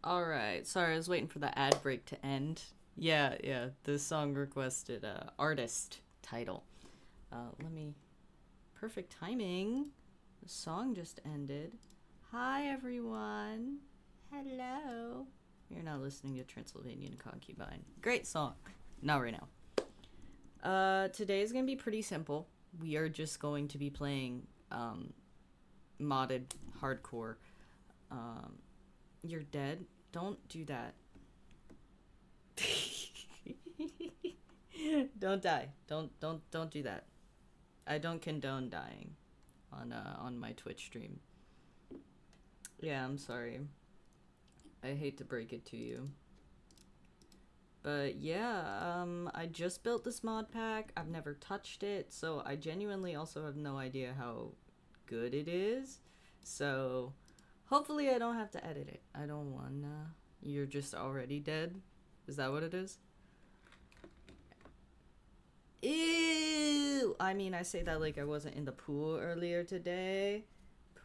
Alright, sorry, I was waiting for the ad break to end. Yeah, the song requested artist title. Let me. Perfect timing. The song just ended. Hi, everyone. Hello. You're now listening to Transylvanian Concubine. Great song. Not right now. Today is gonna be pretty simple. We are just going to be playing modded hardcore. Um, you're dead. Don't do that. Don't die. Don't do that. I don't condone dying on my Twitch stream. Yeah, I'm sorry. I hate to break it to you. But yeah, I just built this mod pack. I've never touched it, so I genuinely also have no idea how good it is. So hopefully I don't have to edit it. I don't wanna. You're just already dead? Is that what it is? Ew! I mean, I say that like I wasn't in the pool earlier today.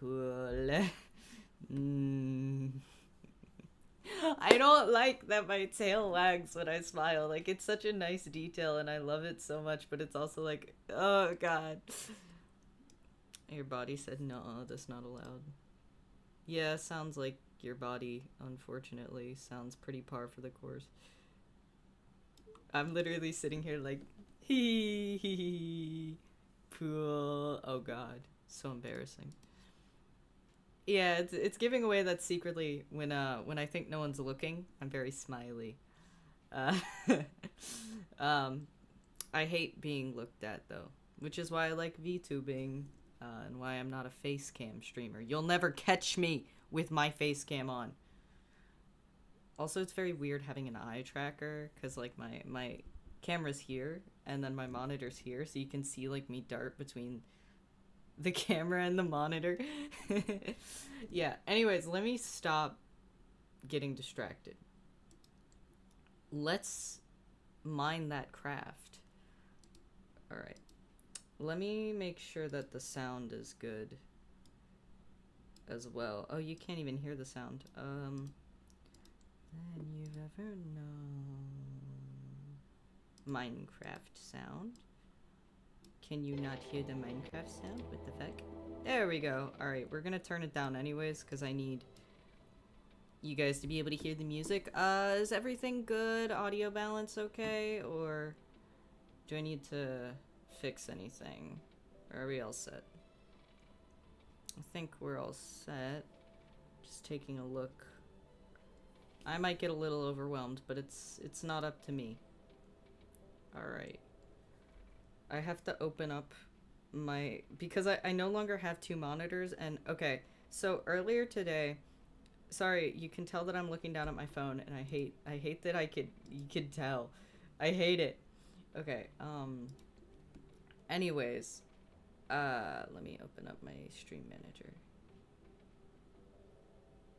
Pool. mm. I don't like that my tail wags when I smile. Like, it's such a nice detail and I love it so much, but it's also like, oh god. Your body said, no, that's not allowed. Yeah, sounds like your body, unfortunately, sounds pretty par for the course. I'm literally sitting here like, hee hee hee. Pool. Oh god. So embarrassing. Yeah, it's giving away that secretly when I think no one's looking, I'm very smiley. Uh, um, I hate being looked at though, which is why I like VTubing, and why I'm not a face cam streamer. You'll never catch me with my face cam on. Also, it's very weird having an eye tracker because like my camera's here and then my monitor's here, so you can see like me dart between the camera and the monitor. Yeah. Anyways, let me stop getting distracted. Let's mine that craft. All right. Let me make sure that the sound is good as well. Oh, you can't even hear the sound. Than you've ever known. Minecraft sound. Can you not hear the Minecraft sound? What the fuck? There we go. Alright, we're gonna turn it down anyways, because I need you guys to be able to hear the music. Is everything good? Audio balance okay? Or do I need to fix anything? Or are we all set? I think we're all set. Just taking a look. I might get a little overwhelmed, but it's not up to me. Alright. I have to open up my because I no longer have two monitors. And okay, so earlier today, sorry, you can tell that I'm looking down at my phone, and I hate that you could tell. I hate it. Okay, anyways, let me open up my stream manager.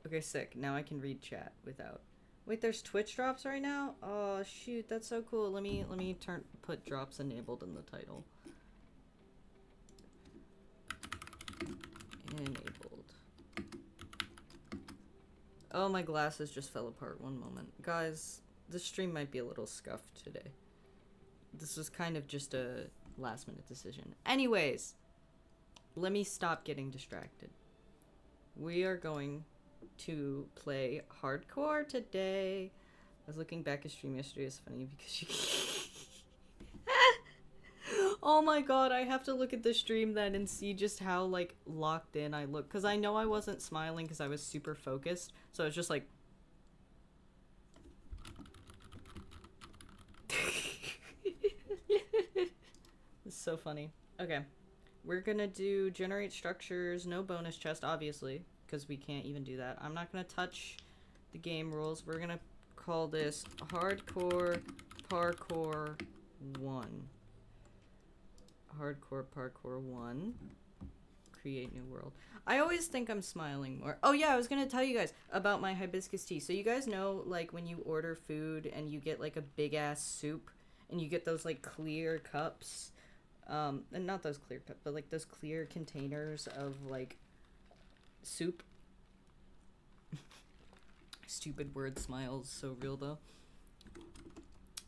Okay, sick. Now I can read chat without. Wait, there's Twitch drops right now? Oh shoot, that's so cool. Let me put drops enabled in the title. Enabled. Oh, my glasses just fell apart. One moment. Guys, the stream might be a little scuffed today. This was kind of just a last minute decision. Anyways, let me stop getting distracted. We are going to play hardcore today. I was looking back at stream yesterday. It's funny because you oh my god, I have to look at the stream then and see just how like locked in I look, because I know I wasn't smiling because I was super focused, so it's just like it's so funny. Okay, we're gonna do generate structures, no bonus chest obviously, because we can't even do that. I'm not gonna touch the game rules. We're gonna call this hardcore parkour 1. Hardcore parkour 1. Create new world. I always think I'm smiling more. Oh yeah, I was gonna tell you guys about my hibiscus tea. So you guys know, like, when you order food and you get like a big ass soup and you get those like clear cups, and not those clear cups, but like those clear containers of like soup. Stupid word smiles, so real though.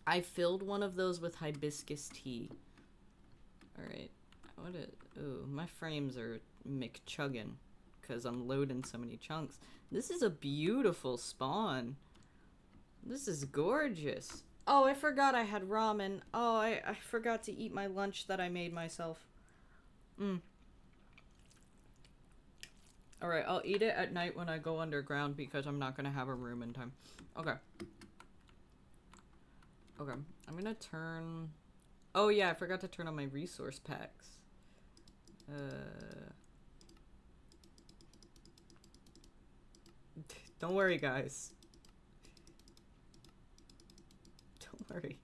I filled one of those with hibiscus tea. Alright. Ooh, my frames are McChuggin. Because I'm loading so many chunks. This is a beautiful spawn. This is gorgeous. Oh, I forgot I had ramen. Oh, I forgot to eat my lunch that I made myself. Alright, I'll eat it at night when I go underground because I'm not gonna have a room in time. Okay. Okay, I'm gonna turn... Oh yeah, I forgot to turn on my resource packs. Don't worry, guys. Don't worry.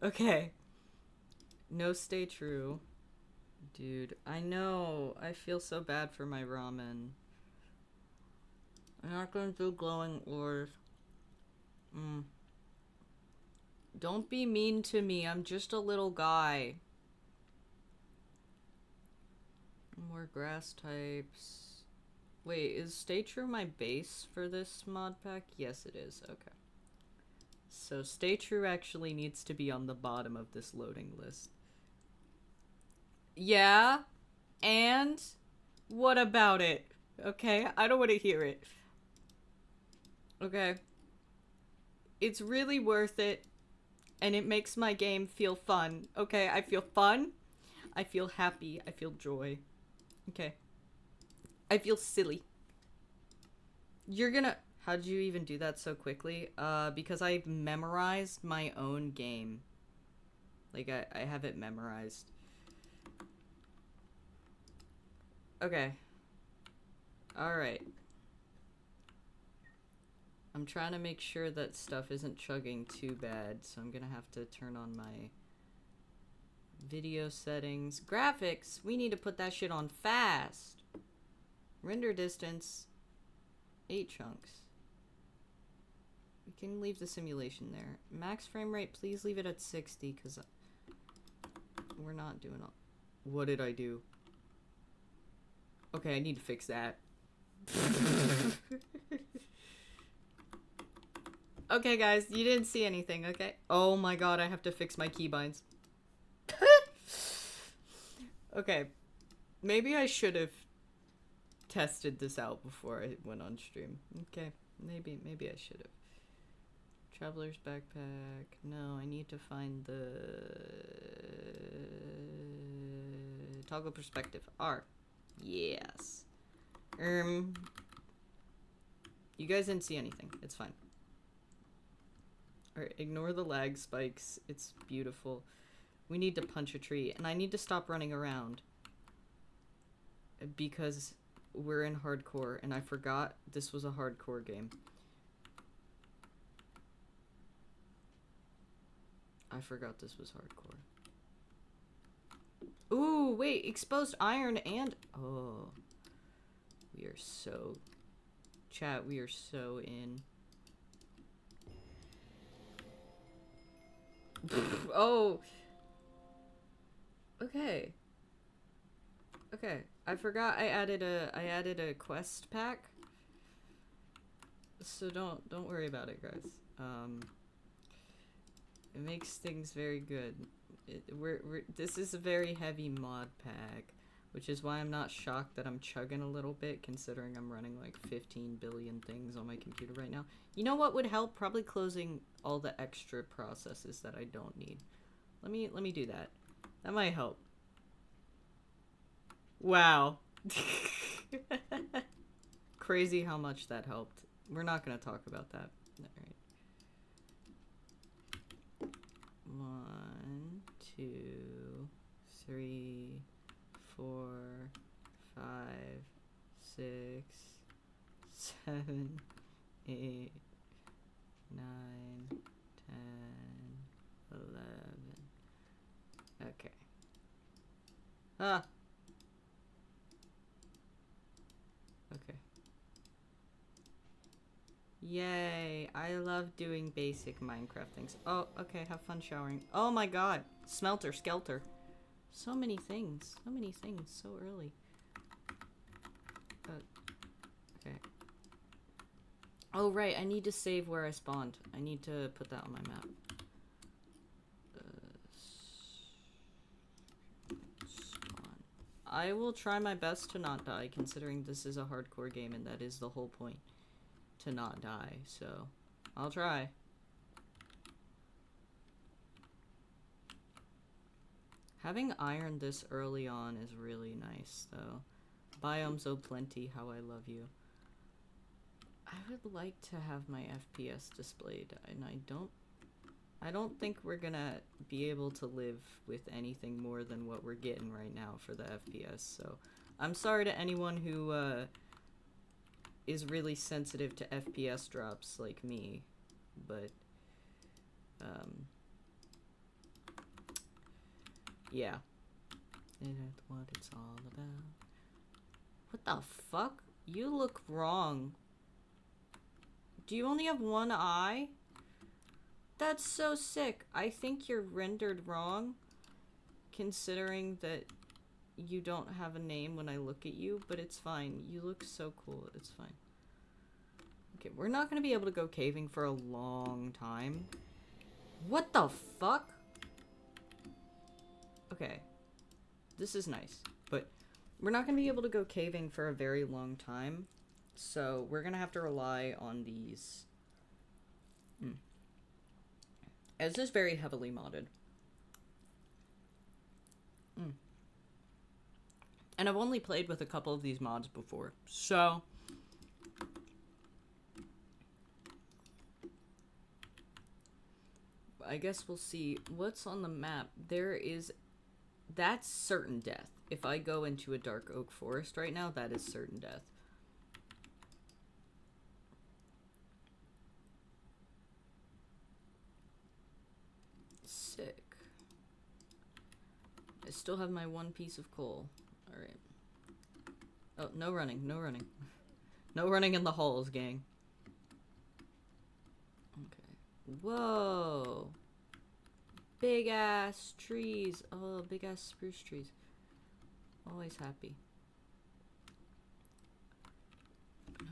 Okay. No, stay true. Dude, I know. I feel so bad for my ramen. I'm not gonna do glowing ores. Don't be mean to me. I'm just a little guy. More grass types. Wait, is Stay True my base for this mod pack? Yes, it is. Okay. So Stay True actually needs to be on the bottom of this loading list. Yeah? And? What about it? Okay? I don't want to hear it. Okay. It's really worth it. And it makes my game feel fun. Okay? I feel fun. I feel happy. I feel joy. Okay. I feel silly. You're gonna... How'd you even do that so quickly? Because I've memorized my own game. Like, I have it memorized. Okay. Alright. I'm trying to make sure that stuff isn't chugging too bad, so I'm gonna have to turn on my video settings. Graphics! We need to put that shit on fast! Render distance. 8 chunks. We can leave the simulation there. Max frame rate, please leave it at 60, because we're not doing all... What did I do? Okay, I need to fix that. Okay, guys, you didn't see anything, okay? Oh my god, I have to fix my keybinds. Okay. Maybe I should have tested this out before I went on stream. Okay, maybe I should have. Traveler's backpack. No, I need to find the toggle perspective. R. Yes. You guys didn't see anything. It's fine. Alright, ignore the lag spikes. It's beautiful. We need to punch a tree, and I need to stop running around. Because we're in hardcore, and I forgot this was a hardcore game. I forgot this was hardcore. Ooh, wait, exposed iron and... Oh. We are so... Chat, we are so in. Oh. Okay. Okay. I forgot I added a quest pack. So don't worry about it, guys. It makes things very good. This is a very heavy mod pack, which is why I'm not shocked that I'm chugging a little bit, considering I'm running like 15 billion things on my computer right now. You know what would help? Probably closing all the extra processes that I don't need. Let me do that. That might help. Wow. Crazy how much that helped. We're not gonna talk about that. Alright. 1, 2, 3, 4, 5, 6, 7, 8, 9, 10, 11. Okay. Ah. Okay. Yay, I love doing basic Minecraft things. Oh, okay, have fun showering. Oh my god, Smelter, Skelter. So many things, so early. Okay. Oh, right, I need to save where I spawned. I need to put that on my map. Spawn. I will try my best to not die, considering this is a hardcore game and that is the whole point. To not die, so I'll try. Having iron this early on is really nice, though. Biomes oh plenty, how I love you. I would like to have my FPS displayed, and I don't think we're gonna be able to live with anything more than what we're getting right now for the FPS, so I'm sorry to anyone who is really sensitive to FPS drops like me, but yeah. It is what it's all about. What the fuck? You look wrong. Do you only have one eye? That's so sick. I think you're rendered wrong, considering that you don't have a name when I look at you, but it's fine. You look so cool. It's fine. Okay, we're not gonna be able to go caving for a long time. What the fuck? Okay. This is nice, but we're not gonna be able to go caving for a very long time, so we're gonna have to rely on these. As this is very heavily modded. And I've only played with a couple of these mods before, so I guess we'll see what's on the map. That's certain death. If I go into a dark oak forest right now, that is certain death. Sick. I still have my one piece of coal. Alright. Oh, no running, no running. No running in the halls, gang. Okay. Whoa! Big ass trees. Oh, big ass spruce trees. Always happy.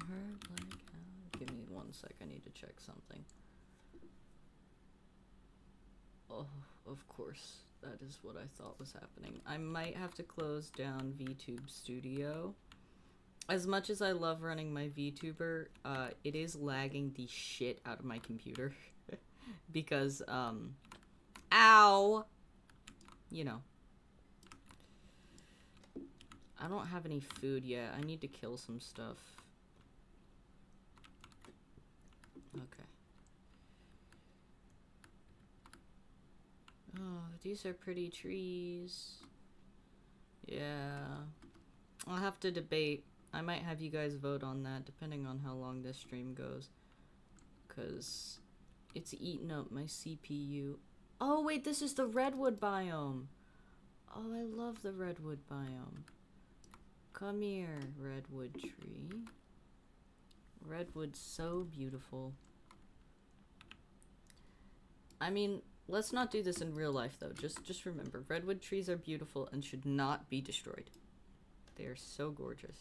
Heard like how. Give me 1 sec. I need to check something. Oh, of course. That is what I thought was happening. I might have to close down VTube Studio. As much as I love running my VTuber, it is lagging the shit out of my computer. Because, ow! You know. I don't have any food yet. I need to kill some stuff. Okay. Oh, these are pretty trees. Yeah. I'll have to debate. I might have you guys vote on that, depending on how long this stream goes. Because it's eating up my CPU. Oh, wait, this is the redwood biome. Oh, I love the redwood biome. Come here, redwood tree. Redwood's so beautiful. I mean, let's not do this in real life, though. Just remember, redwood trees are beautiful and should not be destroyed. They are so gorgeous.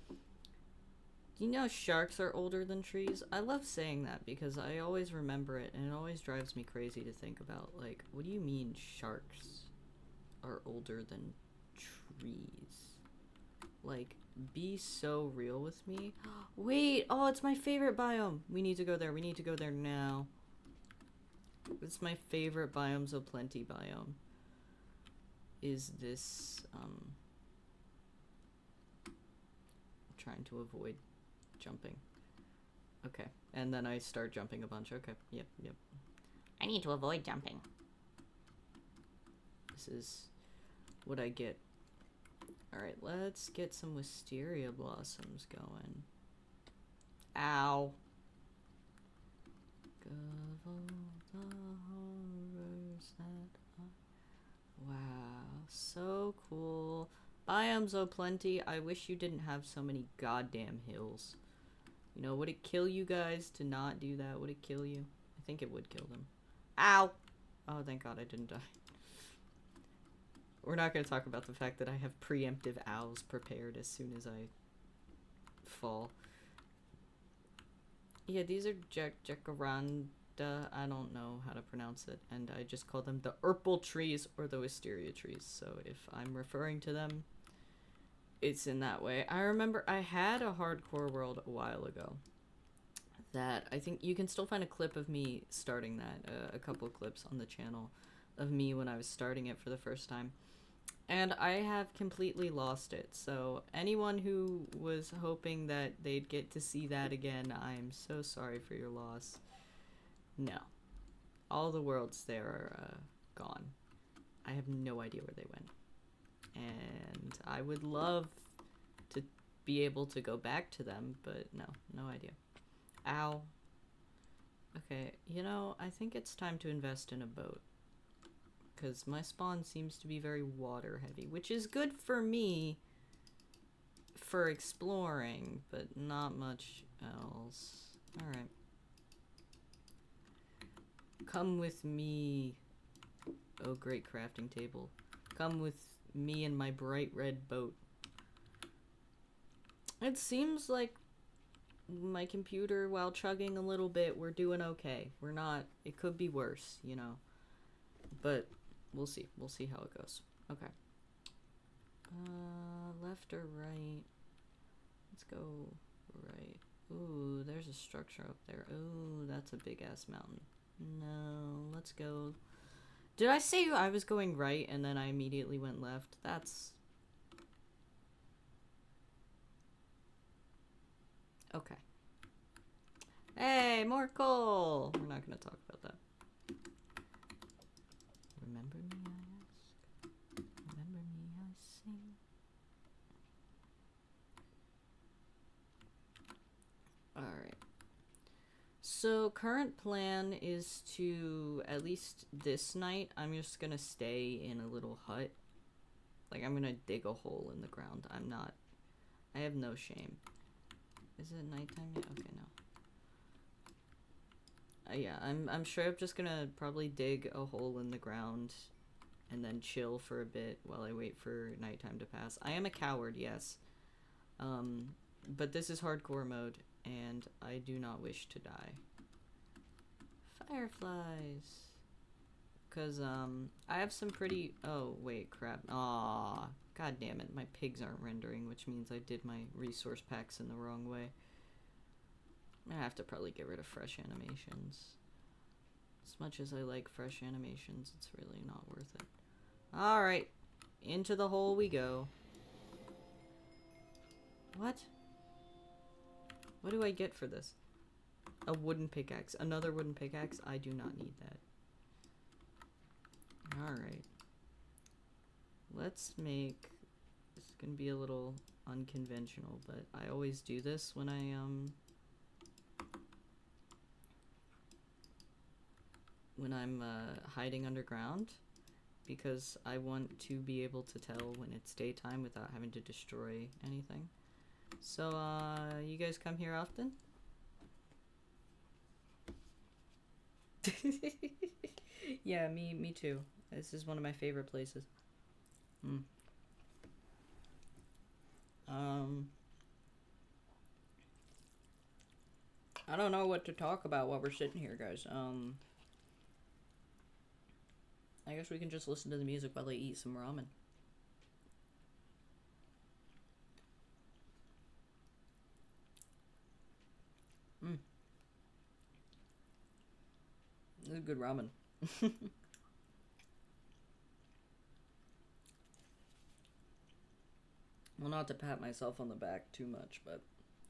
Do you know sharks are older than trees? I love saying that because I always remember it, and it always drives me crazy to think about, like, what do you mean sharks are older than trees? Like, be so real with me. Wait, oh, it's my favorite biome. We need to go there. We need to go there now. It's my favorite biomes of plenty biome. Is this, I'm trying to avoid jumping. Okay, and then I start jumping a bunch. Okay, yep. I need to avoid jumping. This is what I get. Alright, let's get some wisteria blossoms going. Ow. Wow, so cool. Biomes oh plenty. I wish you didn't have so many goddamn hills. You know, would it kill you guys to not do that? Would it kill you? I think it would kill them. Ow! Oh, thank God I didn't die. We're not going to talk about the fact that I have preemptive owls prepared as soon as I fall. Yeah, these are jacaranda. I don't know how to pronounce it, and I just call them the Urpal trees or the wisteria trees. So if I'm referring to them, it's in that way. I remember I had a hardcore world a while ago that I think you can still find a clip of me starting that, a couple of clips on the channel of me when I was starting it for the first time. And I have completely lost it. So anyone who was hoping that they'd get to see that again, I am so sorry for your loss. No. All the worlds there are gone. I have no idea where they went. And I would love to be able to go back to them, but no idea. Ow. Okay, you know, I think it's time to invest in a boat. Because my spawn seems to be very water heavy, which is good for me for exploring, but not much else. Alright. Come with me. Oh, great crafting table. Come with me and my bright red boat. It seems like my computer, while chugging a little bit, we're doing okay. We're not, it could be worse, you know. But we'll see. We'll see how it goes. Okay. Left or right? Let's go right. Ooh, there's a structure up there. Ooh, that's a big ass mountain. No, let's go. Did I say I was going right and then I immediately went left? That's... Okay. Hey, more coal! We're not gonna talk about that. Remember me, I ask. Remember me, I sing. Alright. So, current plan is to, at least this night, I'm just gonna stay in a little hut. Like, I'm gonna dig a hole in the ground. I'm not... I have no shame. Is it nighttime yet? Okay, no. Yeah, I'm sure I'm just gonna probably dig a hole in the ground and then chill for a bit while I wait for nighttime to pass. I am a coward, yes. But this is hardcore mode, and I do not wish to die. Fireflies. Because, I have some pretty... Oh, wait, crap. Aw, god damn it. My pigs aren't rendering, which means I did my resource packs in the wrong way. I have to probably get rid of fresh animations. As much as I like fresh animations, it's really not worth it. Alright, into the hole we go. What? What do I get for this? A wooden pickaxe. Another wooden pickaxe? I do not need that. Alright. Let's make... This is gonna be a little unconventional, but I always do this when I'm hiding underground, because I want to be able to tell when it's daytime without having to destroy anything. So, you guys come here often? Yeah, me too. This is one of my favorite places. I don't know what to talk about while we're sitting here, guys. I guess we can just listen to the music while I eat some ramen. This is good ramen. Well, not to pat myself on the back too much, but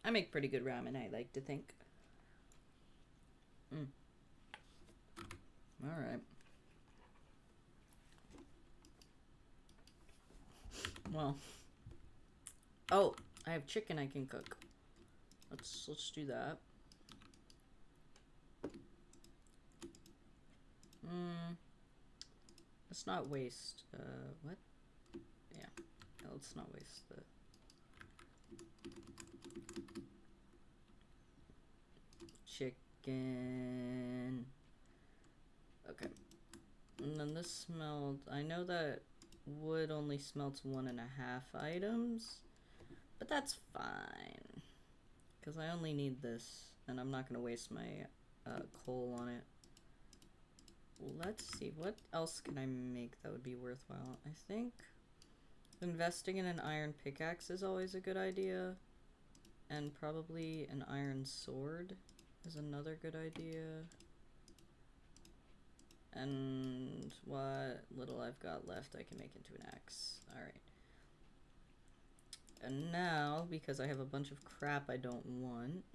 I make pretty good ramen, I like to think. Alright. Well. Oh, I have chicken I can cook. Let's do that. Let's not waste, what? Yeah. No, let's not waste the... chicken. Okay. And then this smelled... I know that wood only smelts 1.5 items, but that's fine. Because I only need this. and I'm not gonna waste my coal on it. Let's see, what else can I make that would be worthwhile? I think investing in an iron pickaxe is always a good idea. And probably an iron sword is another good idea. And what little I've got left I can make into an axe. Alright. And now, because I have a bunch of crap I don't want...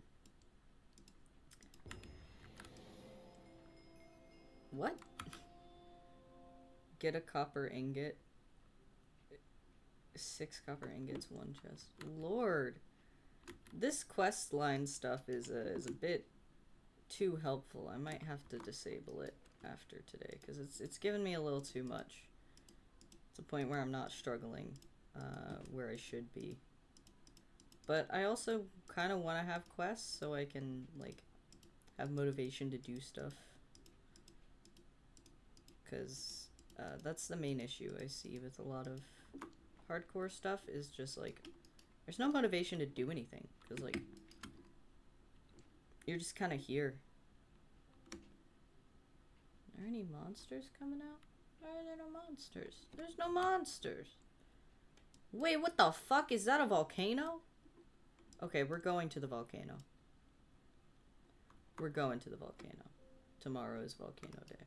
What? Get a copper ingot. 6 copper ingots, 1 chest. Lord! This quest line stuff is a bit too helpful. I might have to disable it after today, because it's given me a little too much. It's a point where I'm not struggling where I should be. But I also kind of want to have quests so I can, like, have motivation to do stuff. Because that's the main issue I see with a lot of hardcore stuff, is just, like, there's no motivation to do anything. Because, like, you're just kind of here. Are there any monsters coming out? Why are there no monsters? There's no monsters. Wait, what the fuck? Is that a volcano? Okay, we're going to the volcano. We're going to the volcano. Tomorrow is volcano day.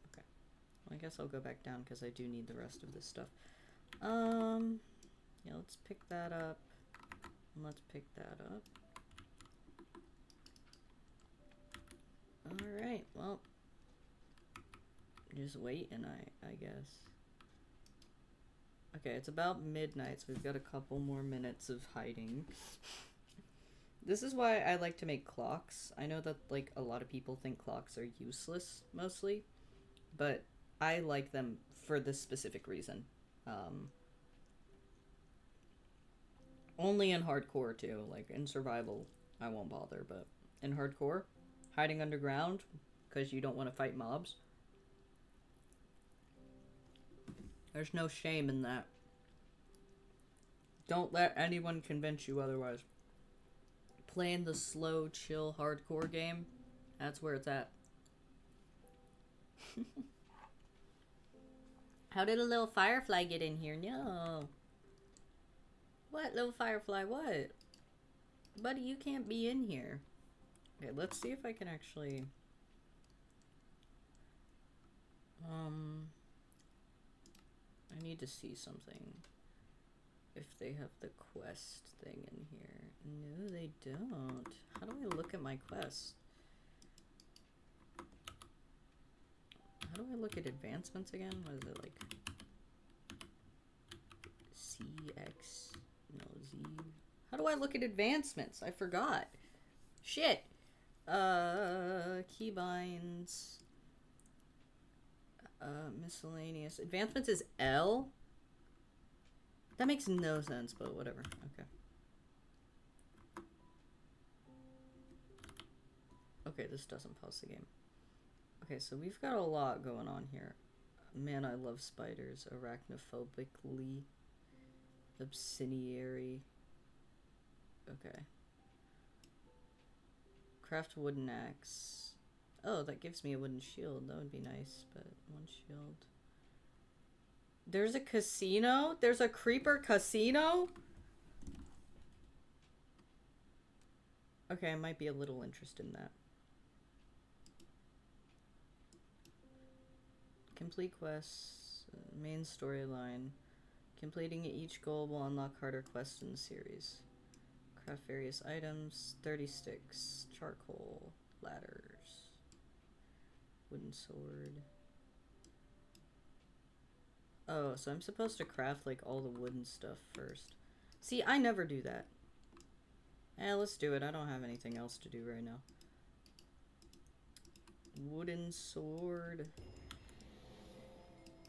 Okay. Well, I guess I'll go back down because I do need the rest of this stuff. Yeah, let's pick that up. And let's pick that up. Alright, well. Just waiting, I guess. Okay, it's about midnight, so we've got a couple more minutes of hiding. This is why I like to make clocks. I know that, like, a lot of people think clocks are useless, mostly. But I like them for this specific reason. Only in hardcore, too. Like, in survival, I won't bother, but in hardcore, hiding underground, because you don't want to fight mobs, there's no shame in that. Don't let anyone convince you otherwise. Playing the slow, chill, hardcore game, that's where it's at. How did a little firefly get in here? No. What, little firefly, what? Buddy, you can't be in here. Okay, let's see if I can actually... I need to see something. If they have the quest thing in here. No, they don't. How do I look at my quest? How do I look at advancements again? What is it, like? CX? No, Z. How do I look at advancements? I forgot. Shit. Keybinds. Miscellaneous. Advancements is L? That makes no sense, but whatever. Okay. Okay, this doesn't pause the game. Okay, so we've got a lot going on here. Man, I love spiders. Arachnophobically. Obsidiary. Okay. Craft wooden axe. Oh, that gives me a wooden shield. That would be nice, but one shield. There's a casino? There's a creeper casino? Okay, I might be a little interested in that. Complete quests. Main storyline. Completing each goal will unlock harder quests in the series. Craft various items. 30 sticks. Charcoal. Ladders. Wooden sword. Oh, so I'm supposed to craft, like, all the wooden stuff first. See, I never do that. Let's do it. I don't have anything else to do right now. Wooden sword.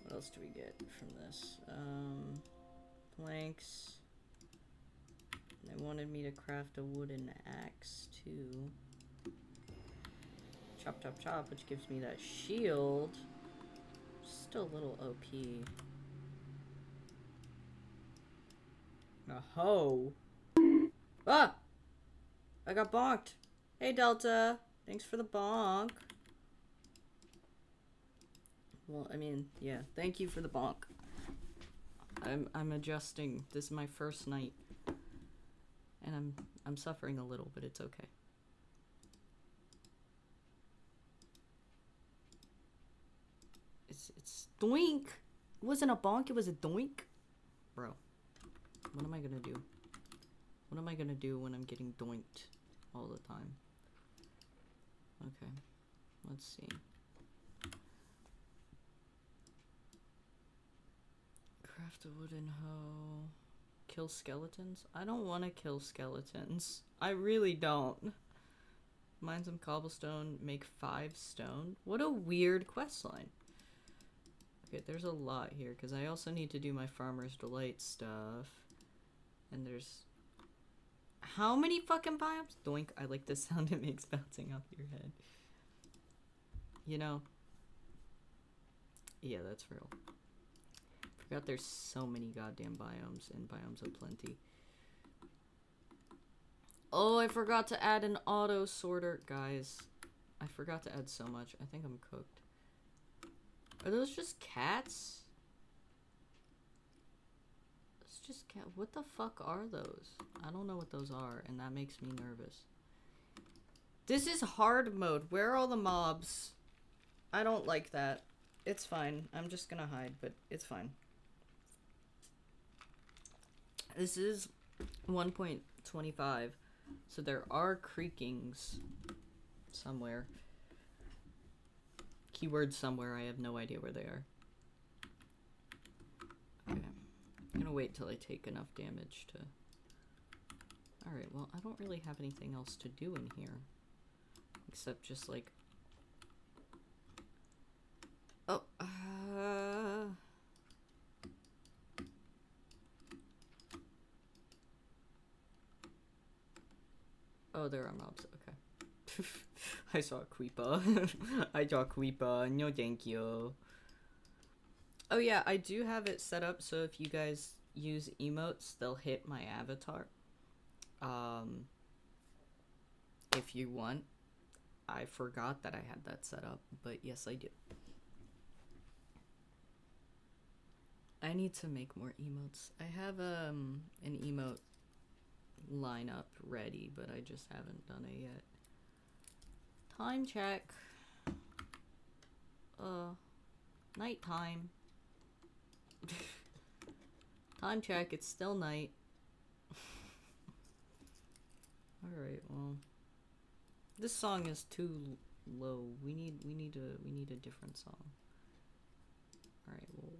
What else do we get from this? Planks. They wanted me to craft a wooden axe, too. Chop, chop, chop, which gives me that shield. Still a little OP. A hoe. Ah! I got bonked. Hey, Delta. Thanks for the bonk. Well, I mean, yeah. Thank you for the bonk. I'm adjusting. This is my first night. And I'm suffering a little, but it's okay. It's doink. It wasn't a bonk, it was a doink. Bro. What am I gonna do? What am I gonna do when I'm getting doinked all the time? Okay. Let's see. Craft a wooden hoe. Kill skeletons? I don't want to kill skeletons. I really don't. Mine some cobblestone, make 5 stone. What a weird quest line. Okay, there's a lot here, because I also need to do my Farmer's Delight stuff. And there's... How many fucking biomes? Doink, I like the sound it makes bouncing off your head. You know? Yeah, that's real. Forgot there's so many goddamn biomes in Biomes of Plenty. Oh, I forgot to add an auto sorter. Guys, I forgot to add so much. I think I'm cooked. Are those just cats? It's just cat. What the fuck are those? I don't know what those are, and that makes me nervous. This is hard mode. Where are all the mobs? I don't like that. It's fine. I'm just gonna hide, but it's fine. This is 1.25, so there are creakings somewhere. Keyword somewhere, I have no idea where they are. Okay. I'm gonna wait till I take enough damage to... Alright, well, I don't really have anything else to do in here. Except just like... Oh, Oh, there are mobs, okay. I saw a creeper. I saw a creeper, no thank you. Oh yeah, I do have it set up so if you guys use emotes, they'll hit my avatar. If you want. I forgot that I had that set up, but yes I do. I need to make more emotes. I have an emote lineup ready, but I just haven't done it yet. Time check. Nighttime. Time check, it's still night. Alright, well. This song is too low. We need a different song. Alright, well.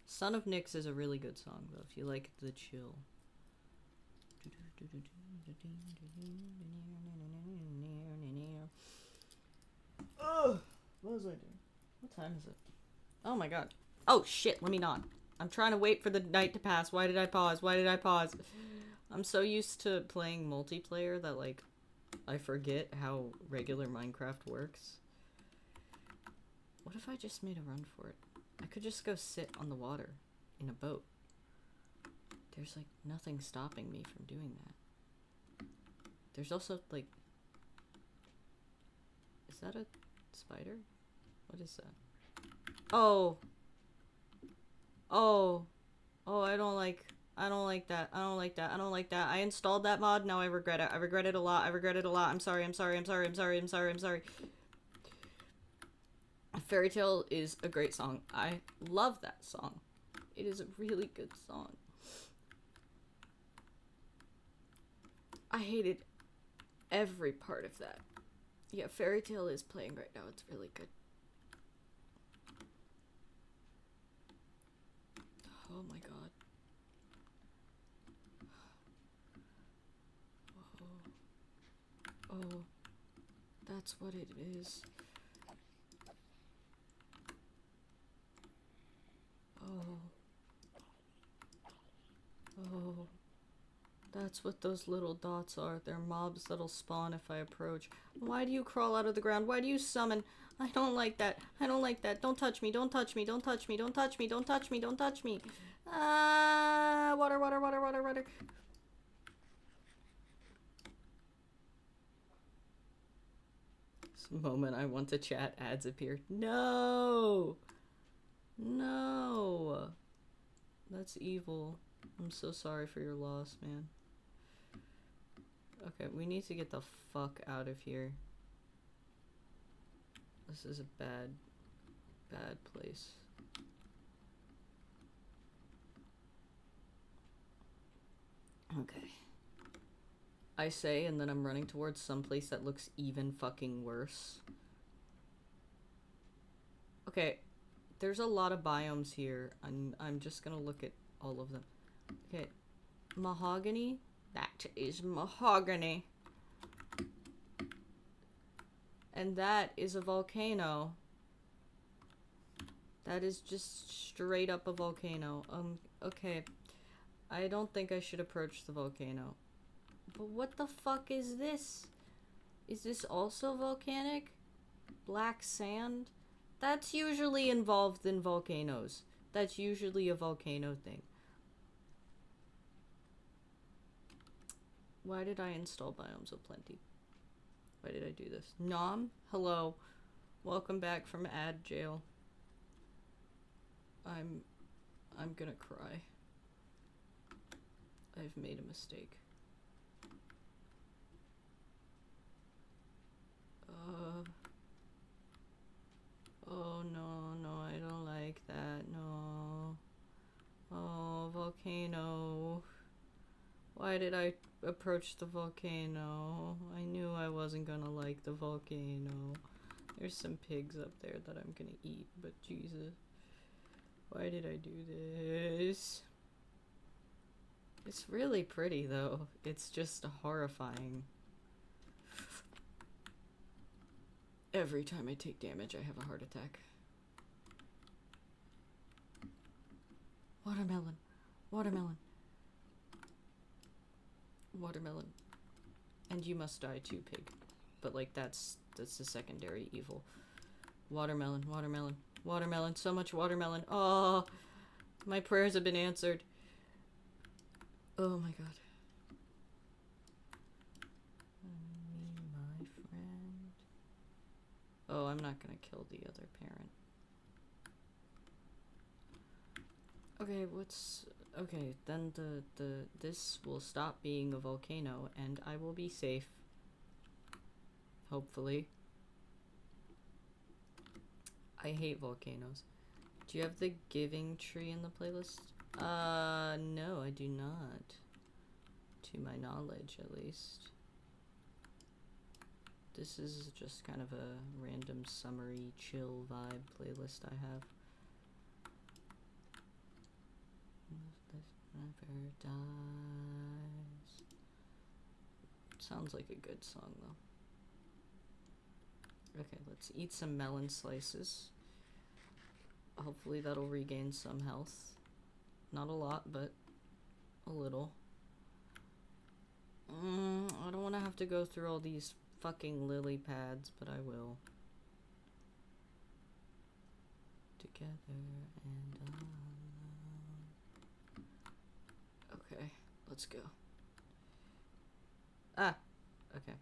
Son of Nyx is a really good song though, if you like the chill. Oh, what was I doing? What time is it? Oh my god. Oh shit, let me not. I'm trying to wait for the night to pass. Why did I pause? Why did I pause? I'm so used to playing multiplayer that like I forget how regular Minecraft works. What if I just made a run for it? I could just go sit on the water in a boat. There's like nothing stopping me from doing that. There's also like... Is that a spider? What is that? Oh! Oh! Oh, I don't like that. I don't like that. I don't like that. I installed that mod, now I regret it. I regret it a lot. I regret it a lot. I'm sorry. Fairy Tale is a great song. I love that song. It is a really good song. I hated every part of that. Yeah, Fairy Tale is playing right now. It's really good. Oh my god. Oh. Oh. That's what it is. Oh. Oh. That's what those little dots are. They're mobs that'll spawn if I approach. Why do you crawl out of the ground? Why do you summon? I don't like that. I don't like that. Don't touch me. Don't touch me. Don't touch me. Don't touch me. Don't touch me. Don't touch me. Water, water, water, water, water. The moment I want to chat, ads appear. No! No! That's evil. I'm so sorry for your loss, man. Okay, we need to get the fuck out of here. This is a bad place. Okay. I say, and then I'm running towards some place that looks even fucking worse. Okay, there's a lot of biomes here. I'm just gonna look at all of them. Okay, mahogany. That is mahogany. And that is a volcano. That is just straight up a volcano. Okay. I don't think I should approach the volcano. But what the fuck is this? Is this also volcanic? Black sand? That's usually involved in volcanoes. That's usually a volcano thing. Why did I install Biomes of Plenty? Why did I do this? Nom? Hello. Welcome back from ad jail. I'm gonna cry. I've made a mistake. Oh no, I don't like that, no. Oh, volcano. Why did I approach the volcano? I knew I wasn't gonna like the volcano. There's some pigs up there that I'm gonna eat, but Jesus. Why did I do this? It's really pretty though. It's just horrifying. Every time I take damage, I have a heart attack. Watermelon. Watermelon. Watermelon. And you must die too, pig. But like that's the secondary evil. Watermelon, watermelon, watermelon, so much watermelon. Oh, my prayers have been answered. Oh my god. My friend. Oh, I'm not gonna kill the other parent. Okay, what's... Okay, then this will stop being a volcano and I will be safe. Hopefully. I hate volcanoes. Do you have the Giving Tree in the playlist? No, I do not. To my knowledge, at least. This is just kind of a random summery chill vibe playlist I have. Never dies. Sounds like a good song though. Okay, let's eat some melon slices. Hopefully that'll regain some health. Not a lot, but a little. I don't want to have to go through all these fucking lily pads, but I will. Together and on. Okay, let's go. Ah, okay.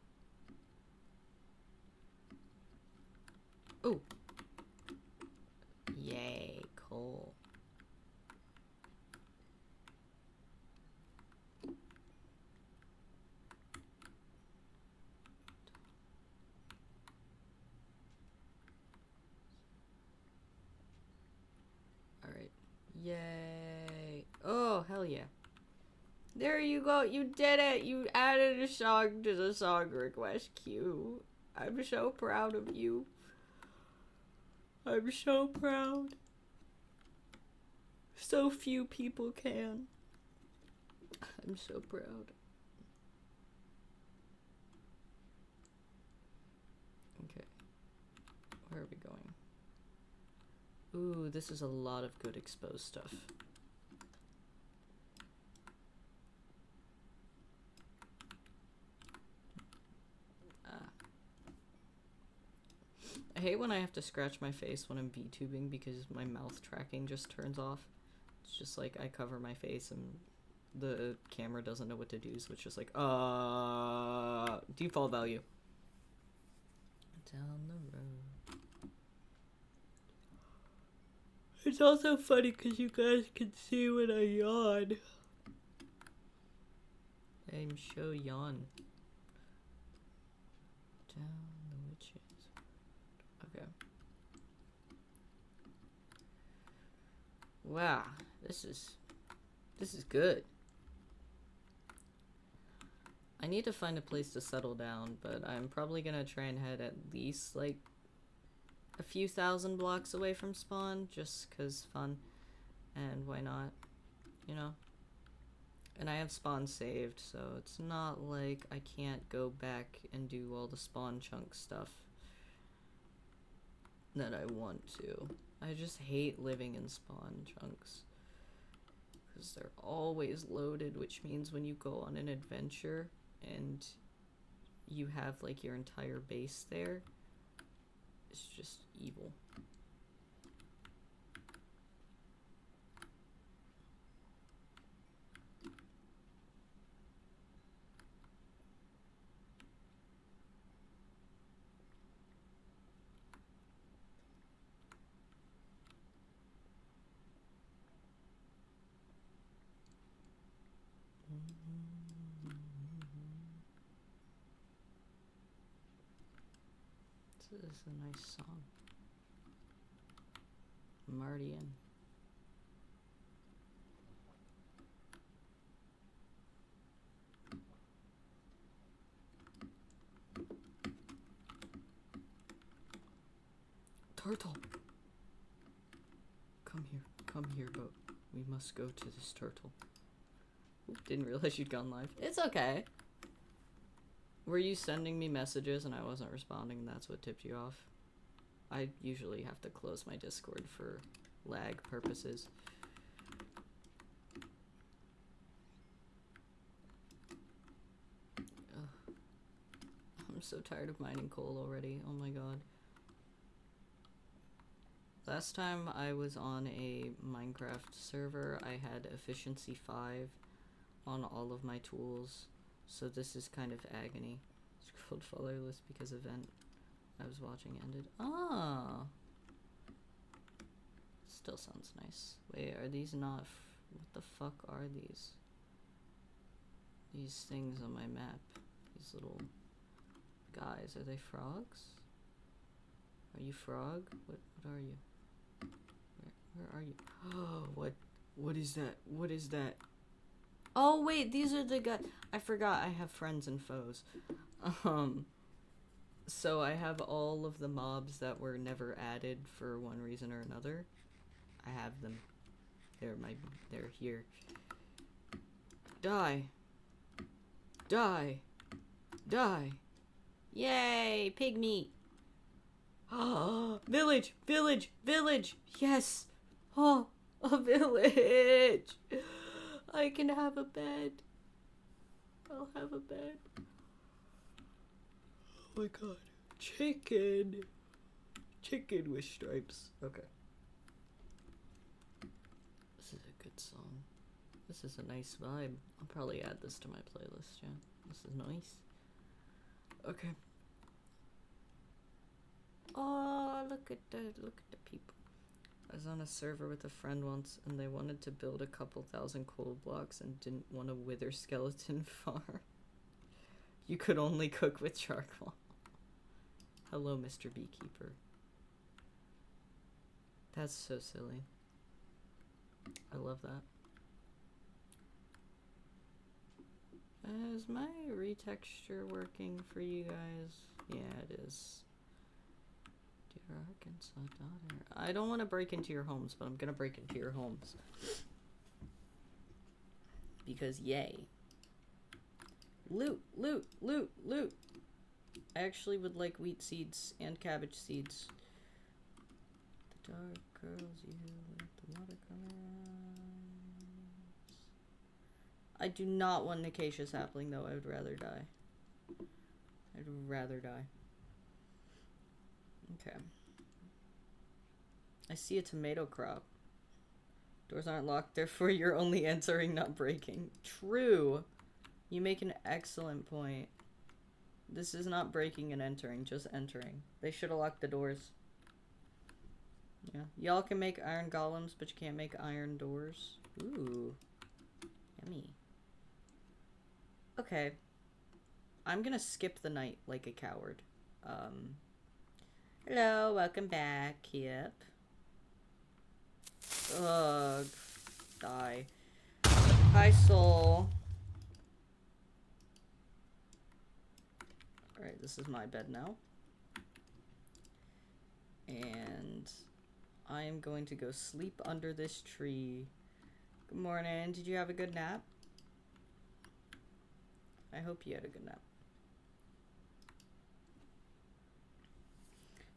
Ooh. Yay, cool. Alright. Yay. Oh, hell yeah. There you go. You did it. You added a song to the song request queue. I'm so proud of you. I'm so proud. So few people can. I'm so proud. Okay. Where are we going? Ooh, this is a lot of good exposed stuff. I hate when I have to scratch my face when I'm VTubing because my mouth tracking just turns off. It's just like I cover my face and the camera doesn't know what to do, so it's just like, default value. down the road. It's also funny because you guys can see when I yawn. I'm so yawn. Down the witches. Okay. Wow, this is good. I need to find a place to settle down, but I'm probably gonna try and head at least like a few thousand blocks away from spawn, just 'cause fun, and why not, you know? And I have spawn saved, so it's not like I can't go back and do all the spawn chunk stuff that I want to. I just hate living in spawn chunks, because they're always loaded, which means when you go on an adventure and you have like your entire base there, it's just evil. This is a nice song. I'm already in. Turtle! Come here, boat. We must go to this turtle. Oop, didn't realize you'd gone live. It's okay. Were you sending me messages and I wasn't responding? That's what tipped you off. I usually have to close my Discord for lag purposes. Ugh. I'm so tired of mining coal already. Oh my god. Last time I was on a Minecraft server, I had efficiency 5 on all of my tools. So this is kind of agony. Scrolled followerless because event I was watching ended. Ah! Still sounds nice. Wait, are these not... what the fuck are these? These things on my map. These little guys. Are they frogs? Are you frog? What are you? Where are you? Oh, what is that? What is that? Oh wait, these are the guys. I forgot I have friends and foes. So I have all of the mobs that were never added for one reason or another. I have them. They're here. Die. Die. Die. Yay, pig meat. Oh, village, village, village. Yes. Oh, a village. I can have a bed. I'll have a bed. Oh my god. Chicken. Chicken with stripes. Okay. This is a good song. This is a nice vibe. I'll probably add this to my playlist, yeah. This is nice. Okay. Oh, look at the people. I was on a server with a friend once, and they wanted to build a couple thousand coal blocks and didn't want a wither skeleton farm. You could only cook with charcoal. Hello, Mr. Beekeeper. That's so silly. I love that. Is my retexture working for you guys? Yeah, it is. Dear Arkansas daughter. I don't want to break into your homes, but I'm gonna break into your homes. Because yay. Loot, loot, loot, loot. I actually would like wheat seeds and cabbage seeds. The dark girls, you with the watercolors. I do not want an acacia sapling though, I would rather die. I'd rather die. Okay. I see a tomato crop. Doors aren't locked, therefore you're only entering, not breaking. True. You make an excellent point. This is not breaking and entering, just entering. They should have locked the doors. Yeah. Y'all can make iron golems, but you can't make iron doors. Ooh. Yummy. Okay. I'm gonna skip the night like a coward. Hello, welcome back, Kip. Ugh. Die. Hi, soul. Alright, this is my bed now. And I am going to go sleep under this tree. Good morning. Did you have a good nap? I hope you had a good nap.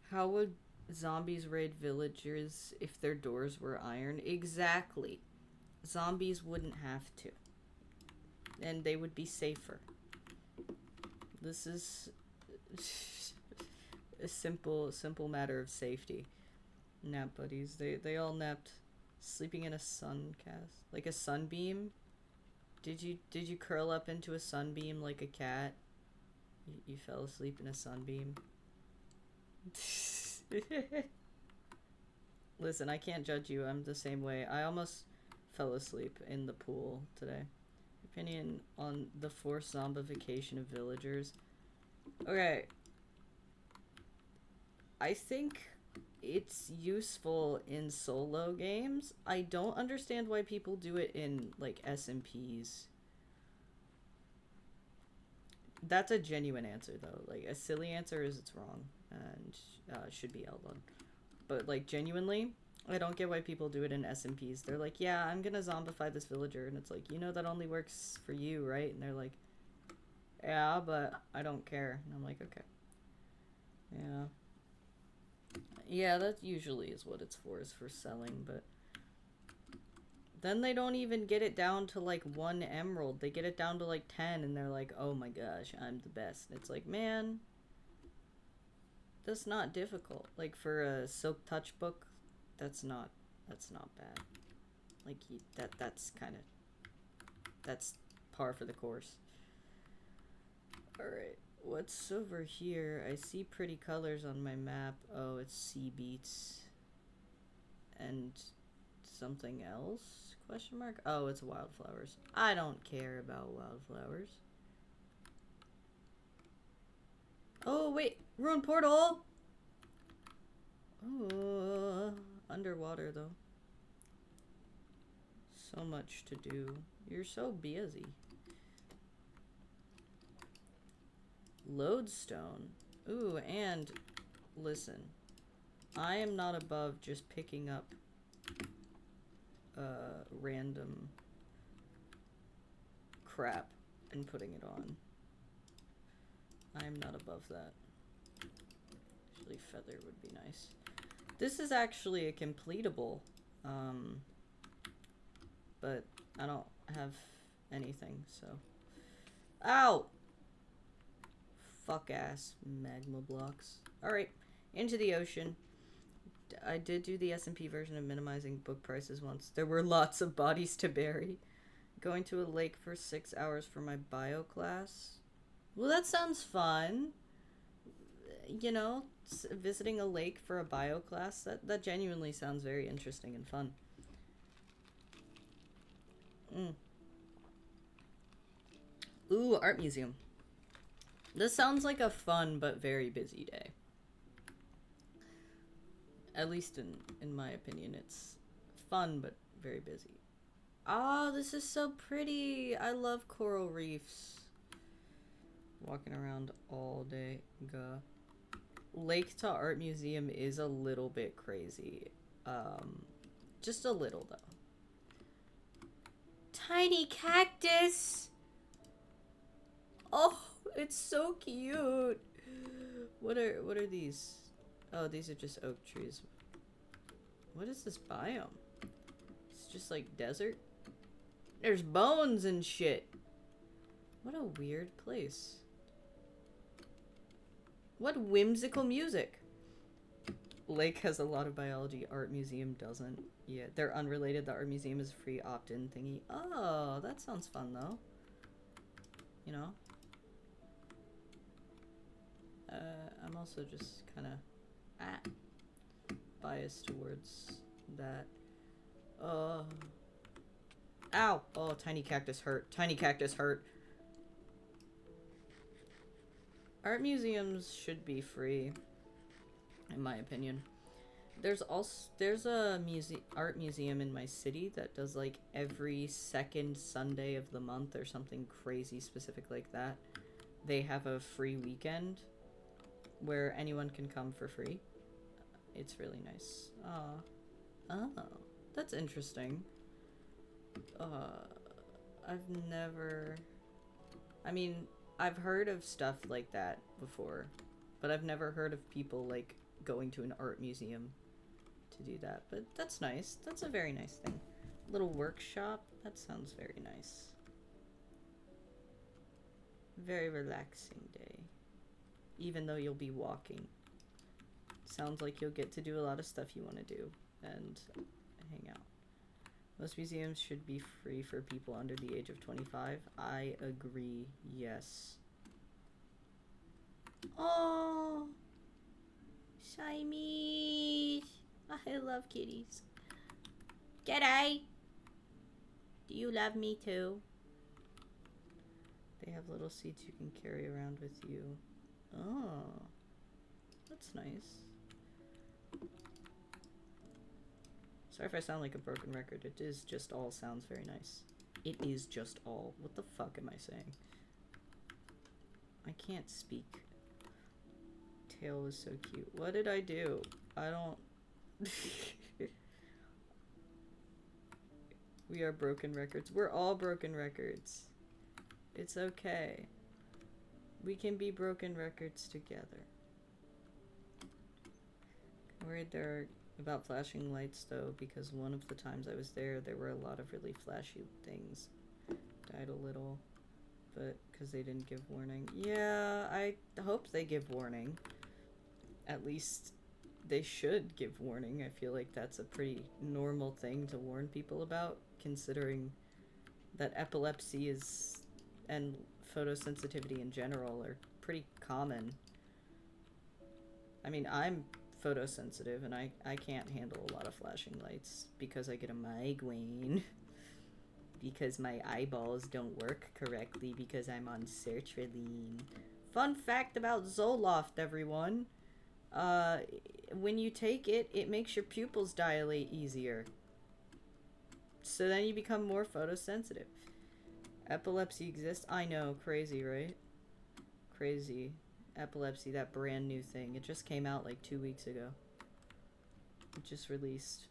How would zombies raid villagers if their doors were iron? Exactly. Zombies wouldn't have to. And they would be safer. This is a simple matter of safety. Nap buddies. They all napped. Sleeping in a sun cast. Like a sunbeam? Did you curl up into a sunbeam like a cat? You fell asleep in a sunbeam? Listen, I can't judge you. I'm the same way. I almost fell asleep in the pool today. Opinion on the forced zombification of villagers. Okay. I think it's useful in solo games. I don't understand why people do it in, like, SMPs. That's a genuine answer, though. Like, a silly answer is it's wrong and should be outlawed. But, like, genuinely, I don't get why people do it in SMPs. They're like, yeah, I'm gonna zombify this villager. And it's like, you know that only works for you, right? And they're like, yeah, but I don't care. And I'm like, okay. Yeah. Yeah, that usually is what it's for, is for selling, but then they don't even get it down to like 1 emerald. They get it down to like 10 and they're like, oh my gosh, I'm the best. And it's like, man, that's not difficult. Like for a Silk Touch book, that's not bad. Like that's par for the course. Alright. What's over here? I see pretty colors on my map. Oh, it's sea beets. And something else? Question mark? Oh, it's wildflowers. I don't care about wildflowers. Oh, wait. Ruined portal! Oh, underwater, though. So much to do. You're so busy. Lodestone. Ooh, and listen, I am not above just picking up random crap and putting it on. I am not above that. Actually, feather would be nice. This is actually a completable, but I don't have anything, so. Ow! Fuck ass magma blocks. Alright, into the ocean. I did do the SMP version of minimizing book prices once. There were lots of bodies to bury. Going to a lake for 6 hours for my bio class. Well, that sounds fun. You know, visiting a lake for a bio class, that genuinely sounds very interesting and fun. Ooh, art museum. This sounds like a fun but very busy day. At least in my opinion, it's fun but very busy. Oh, this is so pretty. I love coral reefs. Walking around all day. Gah. Lake to art museum is a little bit crazy. Just a little though. Tiny cactus! Oh, it's so cute. What are these? Oh, these are just oak trees. What is this biome? It's just like desert. There's bones and shit. What a weird place. What whimsical music. Lake has a lot of biology. Art museum doesn't. Yeah, they're unrelated. The art museum is a free opt-in thingy. Oh, that sounds fun though. You know? I'm also just kind of biased towards that. Ow! Oh, tiny cactus hurt. Tiny cactus hurt. Art museums should be free, in my opinion. There's a art museum in my city that does like every second Sunday of the month or something crazy specific like that. They have a free weekend where anyone can come for free. It's really nice. Oh, that's interesting. I've never... I mean, I've heard of stuff like that before, but I've never heard of people, like, going to an art museum to do that. But that's nice. That's a very nice thing. Little workshop. That sounds very nice. Very relaxing day. Even though you'll be walking. Sounds like you'll get to do a lot of stuff you want to do and hang out. Most museums should be free for people under the age of 25. I agree, yes. Oh, Siamese. I love kitties. G'day. Do you love me too? They have little seats you can carry around with you. Oh, that's nice. Sorry if I sound like a broken record. It is just all sounds very nice. It is just all. What the fuck am I saying? I can't speak. Tail was so cute. What did I do? I don't... We are broken records. We're all broken records. It's okay. We can be broken records together. I'm worried there about flashing lights though, because one of the times I was there were a lot of really flashy things. Died a little, but because they didn't give warning. Yeah, I hope they give warning. At least they should give warning. I feel like that's a pretty normal thing to warn people about, considering that epilepsy is, and photosensitivity in general, are pretty common. I mean, I'm photosensitive and I can't handle a lot of flashing lights because I get a migraine. Because my eyeballs don't work correctly because I'm on sertraline. Fun fact about Zoloft, everyone. When you take it, it makes your pupils dilate easier. So then you become more photosensitive. Epilepsy exists? I know, crazy, right? Crazy. Epilepsy, that brand new thing. It just came out like 2 weeks ago. It just released.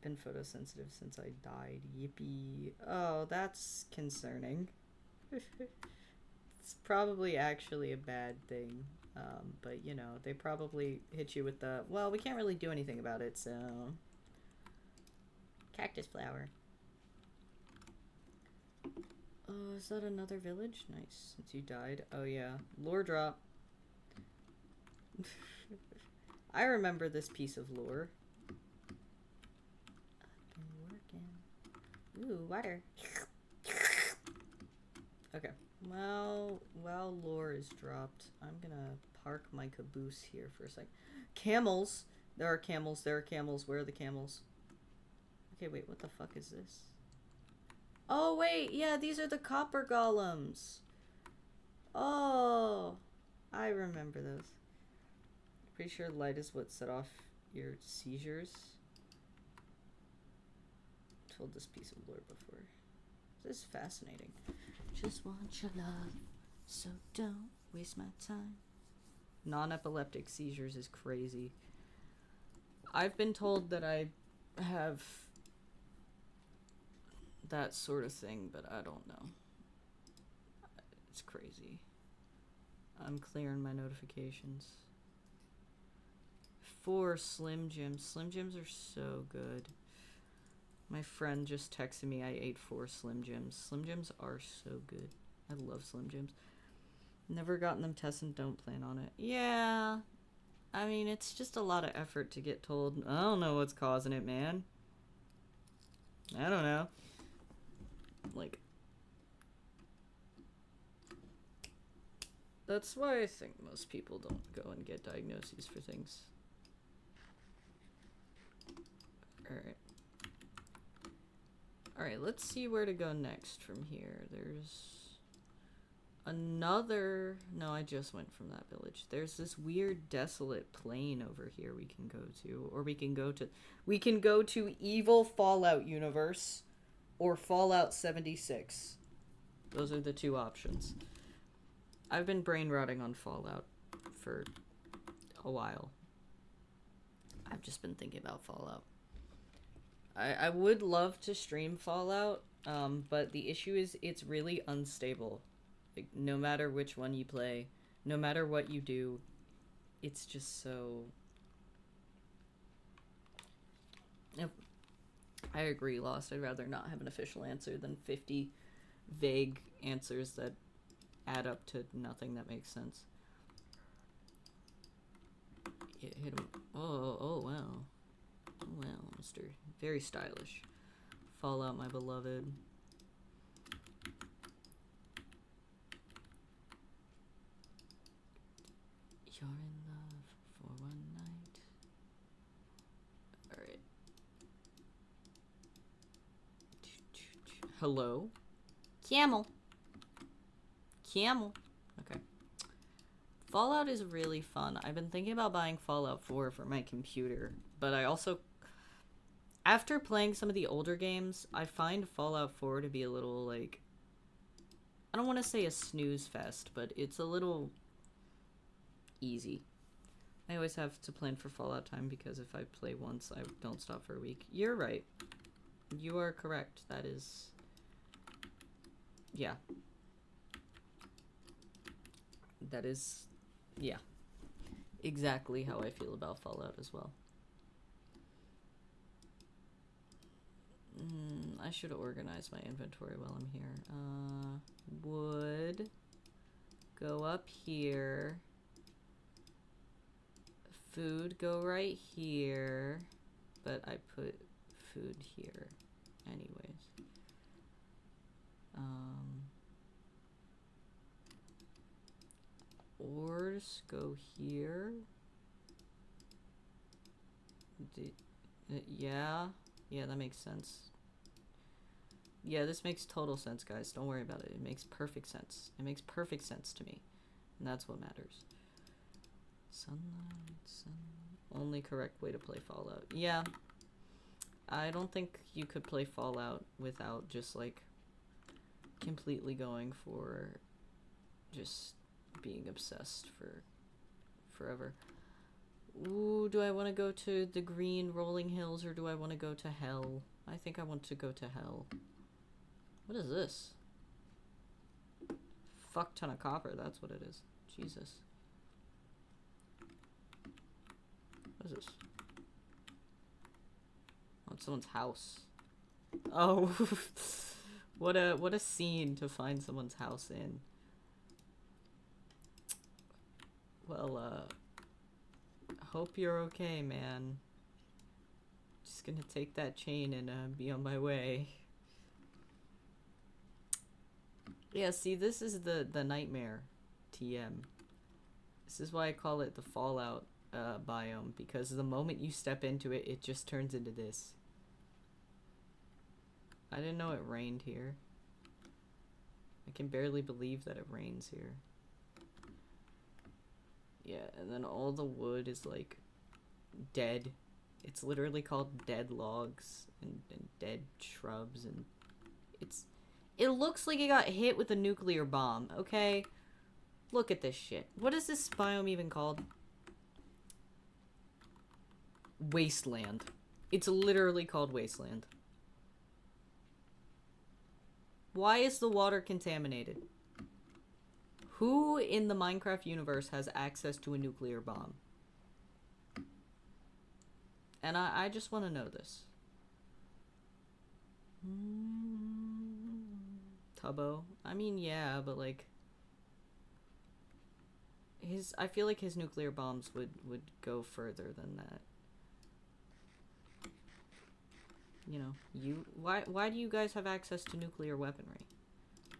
Been photosensitive since I died. Yippee. Oh, that's concerning. It's probably actually a bad thing. But you know, they probably hit you with the, well, we can't really do anything about it, so. Cactus flower. Oh, is that another village? Nice. Since you died. Oh yeah. Lore drop. I remember this piece of lore. I've been working. Ooh, water. Okay. Well, while lore is dropped, I'm gonna park my caboose here for a sec. Camels! There are camels, there are camels. Where are the camels? Okay, wait, what the fuck is this? Oh, wait, yeah, these are the copper golems. Oh, I remember those. Pretty sure light is what set off your seizures. I've told this piece of lore before. This is fascinating. Just want your love, so don't waste my time. Non-epileptic seizures is crazy. I've been told that I have that sort of thing, but I don't know. It's crazy. I'm clearing my notifications. 4 Slim Jims. Slim Jims are so good. My friend just texted me I ate 4 Slim Jims. Slim Jims are so good. I love Slim Jims. Never gotten them tested, don't plan on it. Yeah. I mean, it's just a lot of effort to get told, I don't know what's causing it, man. I don't know. Like, That's why I think most people don't go and get diagnoses for things. Alright. Alright, let's see where to go next from here. There's another... No, I just went from that village. There's this weird desolate plain over here we can go to. Or we can go to... We can go to Evil Fallout Universe or Fallout 76. Those are the two options. I've been brain rotting on Fallout for a while. I've just been thinking about Fallout. I would love to stream Fallout, but the issue is it's really unstable. Like, no matter which one you play, no matter what you do, it's just so... Yep. I agree, Lost. I'd rather not have an official answer than 50 vague answers that add up to nothing that makes sense. Hit him. Oh, wow. Oh, wow, Mr. Very stylish. Fallout, my beloved. You're in love for one night. Alright. Hello? Camel. Camel. Okay. Fallout is really fun. I've been thinking about buying Fallout 4 for my computer, but I also... After playing some of the older games, I find Fallout 4 to be a little, like... I don't want to say a snooze fest, but it's a little easy. I always have to plan for Fallout time because if I play once, I don't stop for a week. You're right. You are correct. That is... Yeah. That is... Yeah. Exactly how I feel about Fallout as well. I should organize my inventory while I'm here. Wood. Go up here. Food, go right here. But I put food here anyways. Ores, go here. Yeah, that makes sense. Yeah, this makes total sense, guys. Don't worry about it. It makes perfect sense. It makes perfect sense to me. And that's what matters. Sunlight, only correct way to play Fallout. Yeah. I don't think you could play Fallout without just, like, completely going for just being obsessed for forever. Ooh, do I want to go to the green rolling hills or do I want to go to hell? I think I want to go to hell. What is this? Fuck ton of copper, that's what it is. Jesus. What is this? Oh, it's someone's house. Oh, what a scene to find someone's house in. Well, hope you're okay, man. Just gonna take that chain and be on my way. Yeah, see, this is the nightmare TM. This is why I call it the Fallout biome, because the moment you step into it, it just turns into this. I didn't know it rained here. I can barely believe that it rains here. Yeah, and then all the wood is, like, dead. It's literally called dead logs and dead shrubs, and it looks like it got hit with a nuclear bomb, okay? Look at this shit. What is this biome even called? Wasteland. It's literally called Wasteland. Why is the water contaminated? Who in the Minecraft universe has access to a nuclear bomb? And I just want to know this. Tubbo. I mean, yeah, but like... I feel like his nuclear bombs would go further than that. You know, why do you guys have access to nuclear weaponry?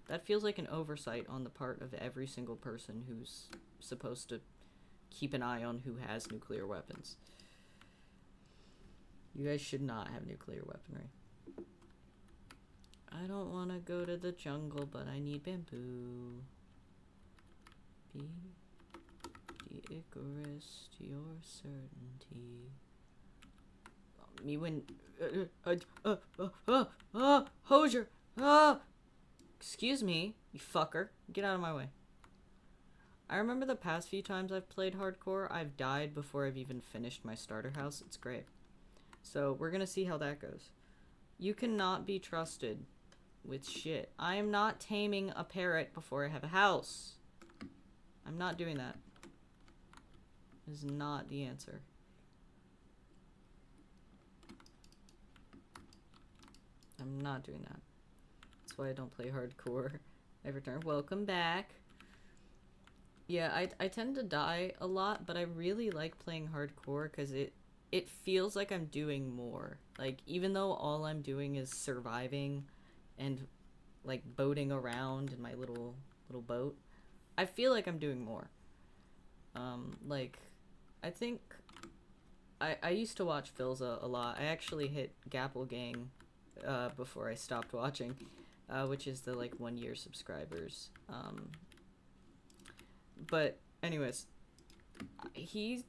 That feels like an oversight on the part of every single person who's supposed to keep an eye on who has nuclear weapons. You guys should not have nuclear weaponry. I don't want to go to the jungle, but I need bamboo. Be the Icarus to your certainty. Me when... Hosier! Excuse me, you fucker. Get out of my way. I remember the past few times I've played hardcore, I've died before I've even finished my starter house. It's great. So, we're gonna see how that goes. You cannot be trusted with shit. I am not taming a parrot before I have a house. I'm not doing that. Is not the answer. I'm not doing that. That's why I don't play hardcore. I return. Welcome back. Yeah, I tend to die a lot, but I really like playing hardcore because it feels like I'm doing more. Like, even though all I'm doing is surviving and, like, boating around in my little boat, I feel like I'm doing more. Like, I think I used to watch Philza a lot. I actually hit Gapplegang before I stopped watching, which is the, like, 1 year subscribers. But anyways, he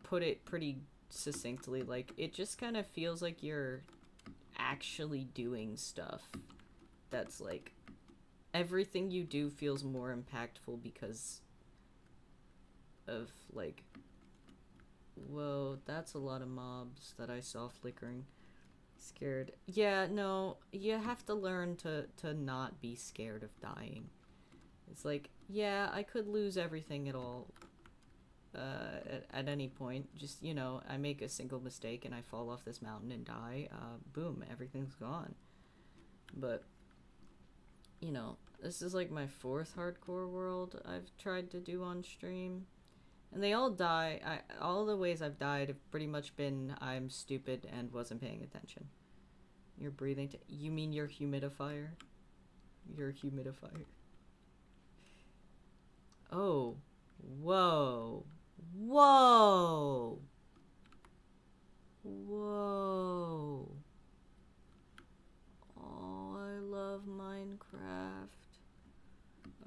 put it pretty succinctly, like, it just kind of feels like you're actually doing stuff that's, like, everything you do feels more impactful because of, like, whoa, that's a lot of mobs that I saw flickering. Scared. Yeah, no, you have to learn to not be scared of dying. It's like, yeah, I could lose everything at all, at any point. Just, you know, I make a single mistake and I fall off this mountain and die, boom, everything's gone. But, you know, this is like my 4th hardcore world I've tried to do on stream. And they all die, all the ways I've died have pretty much been I'm stupid and wasn't paying attention. You're breathing, you mean your humidifier? Your humidifier. Oh, whoa, whoa, whoa. Oh, I love Minecraft.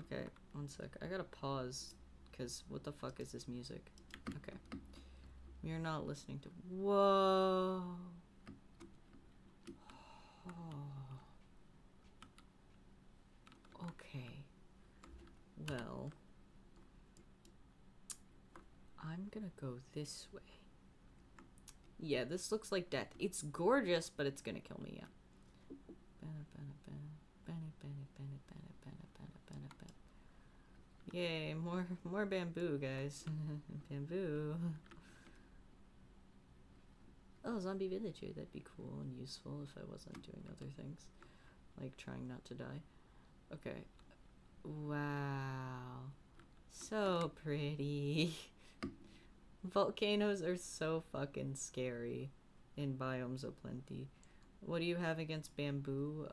Okay, one sec. I gotta pause, because what the fuck is this music? Okay. We are not listening to... Whoa. Oh. Okay. Well... I'm gonna go this way. Yeah, this looks like death. It's gorgeous, but it's gonna kill me, yeah. Yay, more bamboo, guys. Bamboo. Oh, zombie villager. That'd be cool and useful if I wasn't doing other things. Like trying not to die. Okay. Wow. So pretty. Volcanoes are so fucking scary in Biomes O' Plenty. What do you have against bamboo?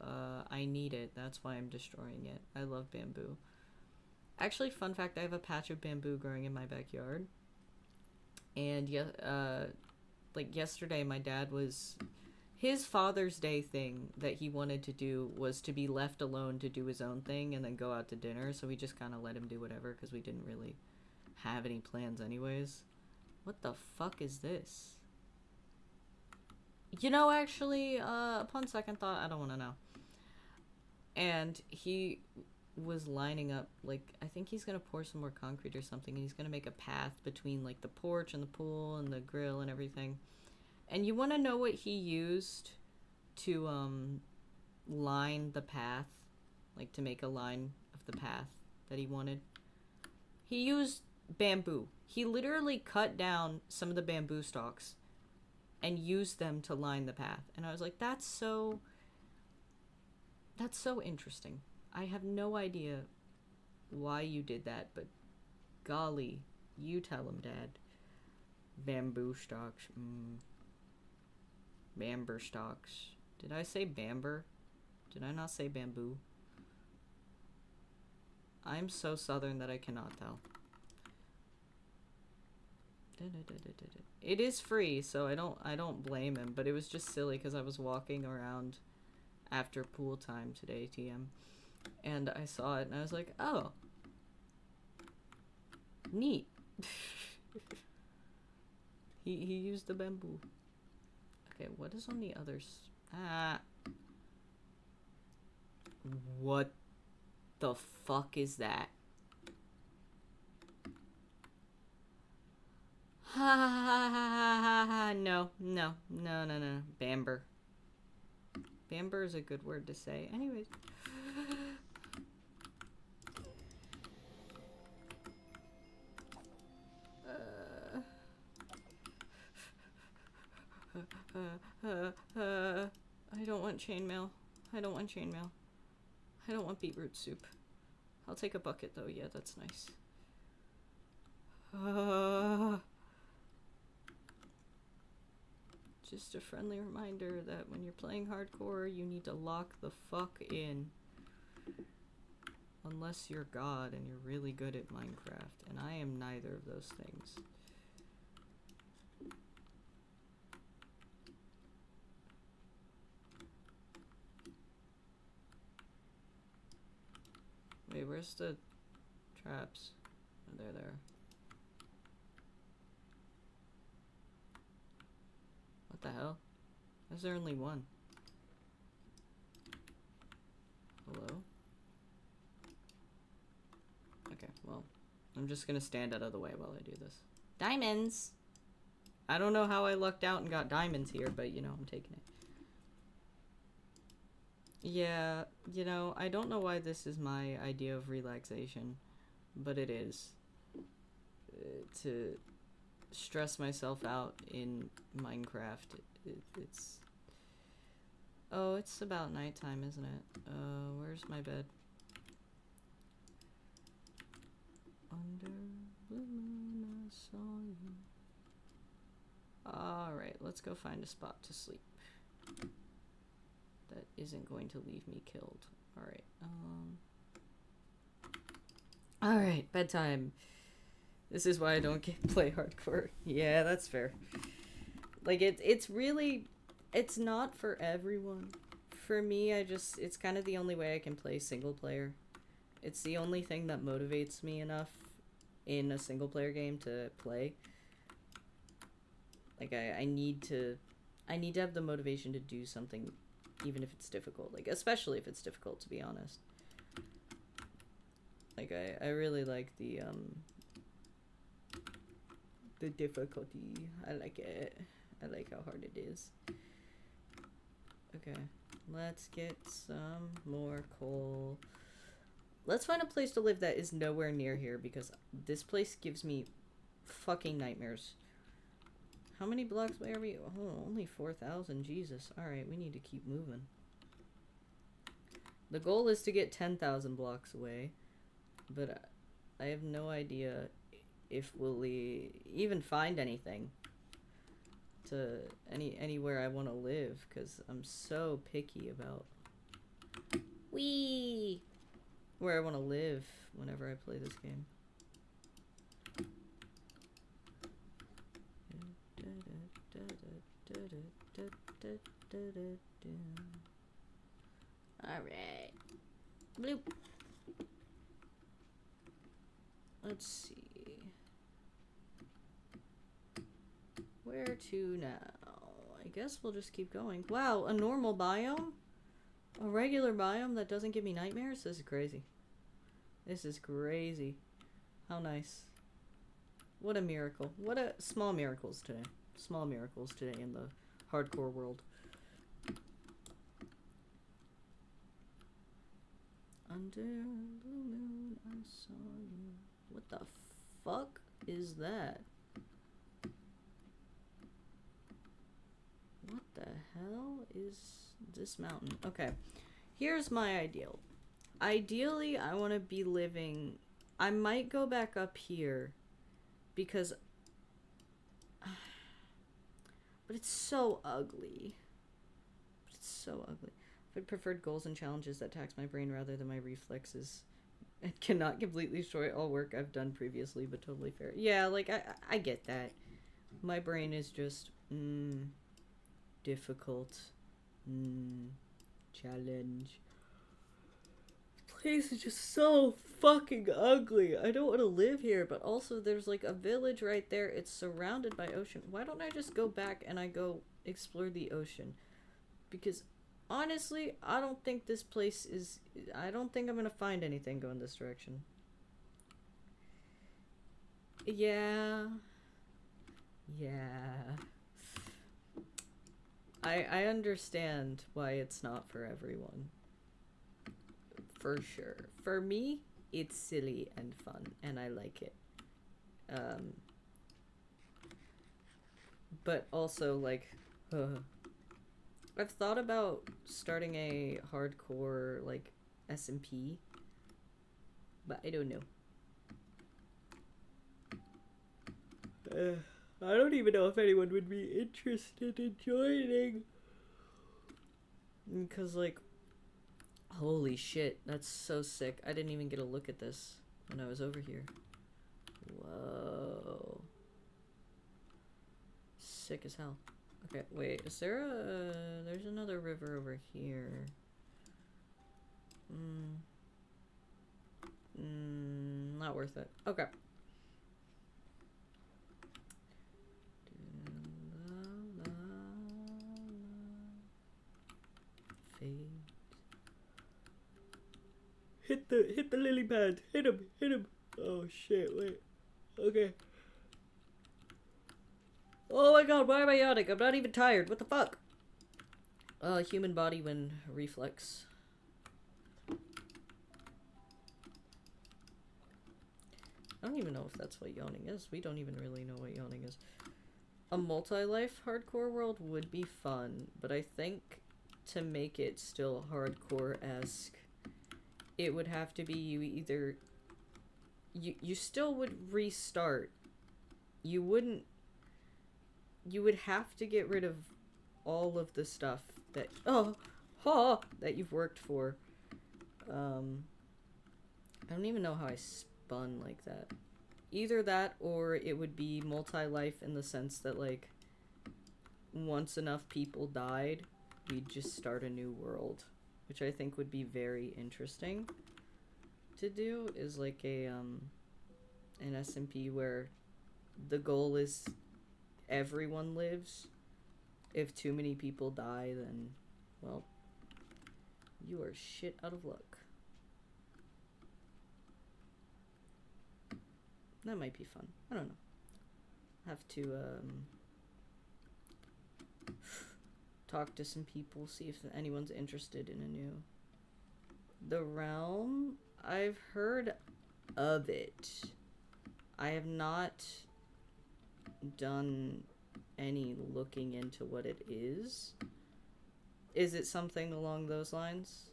I need it. That's why I'm destroying it. I love bamboo. Actually, fun fact, I have a patch of bamboo growing in my backyard. And like yesterday, my dad was... His Father's Day thing that he wanted to do was to be left alone to do his own thing and then go out to dinner. So we just kind of let him do whatever because we didn't really have any plans anyways. What the fuck is this? You know, actually, upon second thought, I don't want to know. And he was lining up, like, I think he's gonna pour some more concrete or something, and he's gonna make a path between, like, the porch and the pool and the grill and everything. And you want to know what he used to, line the path? Like, to make a line of the path that he wanted? He used bamboo. He literally cut down some of the bamboo stalks and used them to line the path. And I was like, that's so interesting. I have no idea why you did that, but golly, you tell him, Dad. Bamboo stalks. Bamber stalks. Did I say bamber? Did I not say bamboo? I'm so southern that I cannot tell. It is free, so I don't blame him, but it was just silly because I was walking around after pool time today, TM, and I saw it and I was like, oh, neat. he used the bamboo. Okay, what is on the others? What the fuck is that? Ha ha ha ha ha. No. Bamber. Bamber is a good word to say. Anyways. I don't want chainmail. I don't want chainmail. I don't want beetroot soup. I'll take a bucket though. Yeah, that's nice. Just a friendly reminder that when you're playing hardcore, you need to lock the fuck in. Unless you're God and you're really good at Minecraft, and I am neither of those things. Wait, where's the traps? Oh, they're there. What the hell? Why is there only one? Hello? Okay, well, I'm just gonna stand out of the way while I do this. Diamonds! I don't know how I lucked out and got diamonds here, but you know, I'm taking it. Yeah, you know, I don't know why this is my idea of relaxation, but it is. To stress myself out in Minecraft, it's... Oh, it's about nighttime, isn't it? Where's my bed? Under the moon I saw you. Alright, let's go find a spot to sleep. That isn't going to leave me killed. Alright, Alright, bedtime. This is why I don't play hardcore. Yeah, that's fair. Like, it's really... It's not for everyone. For me, it's kind of the only way I can play single player. It's the only thing that motivates me enough in a single player game to play. Like, I need to have the motivation to do something, even if it's difficult. Like, especially if it's difficult, to be honest. Like, I really like the difficulty. I like it. I like how hard it is. Okay, let's get some more coal. Let's find a place to live that is nowhere near here, because this place gives me fucking nightmares. How many blocks away are we? Oh, only 4,000. Jesus. Alright, we need to keep moving. The goal is to get 10,000 blocks away, but I have no idea if we'll even find anything to anywhere I want to live, because I'm so picky about where I want to live whenever I play this game. Alright. Bloop. Let's see. Where to now? I guess we'll just keep going. Wow, a normal biome? A regular biome that doesn't give me nightmares? This is crazy. This is crazy. How nice. What a miracle. What a small miracles today. Small miracles today in the hardcore world. Under the moon I saw you. What the fuck is that? What the hell is this mountain? Okay, here's my ideal. Ideally, I want to be living... I might go back up here because... But it's so ugly. It's so ugly. I'd preferred goals and challenges that tax my brain rather than my reflexes. and cannot completely destroy all work I've done previously, but totally fair. Yeah, like, I get that. My brain is just, difficult. Challenge. Place is just so fucking ugly. I don't want to live here, but also there's like a village right there. It's surrounded by ocean. Why don't I just go back and I go explore the ocean? Because honestly, I don't think this place is... I don't think I'm gonna find anything going this direction. Yeah. Yeah. I understand why it's not for everyone. For sure. For me, it's silly and fun, and I like it. But also, like, I've thought about starting a hardcore, like, SMP, but I don't know. I don't even know if anyone would be interested in joining. Because, like, holy shit, that's so sick. I didn't even get a look at this when I was over here. Whoa. Sick as hell. Okay, wait, is there a... There's another river over here. Not worth it. Okay. Fade. Hit the lily pad. Hit him. Oh shit, wait. Okay. Oh my god, why am I yawning? I'm not even tired. What the fuck? Human body when reflex. I don't even know if that's what yawning is. We don't even really know what yawning is. A multi-life hardcore world would be fun, but I think to make it still hardcore-esque, it would have to be you either... You still would restart. You wouldn't... You would have to get rid of all of the stuff that... that you've worked for. I don't even know how I spun like that. Either that, or it would be multi-life in the sense that, like, once enough people died, we'd just start a new world. Which I think would be very interesting to do, is like a, an SMP where the goal is everyone lives. If too many people die, then, well, you are shit out of luck. That might be fun. I don't know. Have to, talk to some people, see if anyone's interested in a new... The Realm? I've heard of it. I have not done any looking into what it is. Is it something along those lines?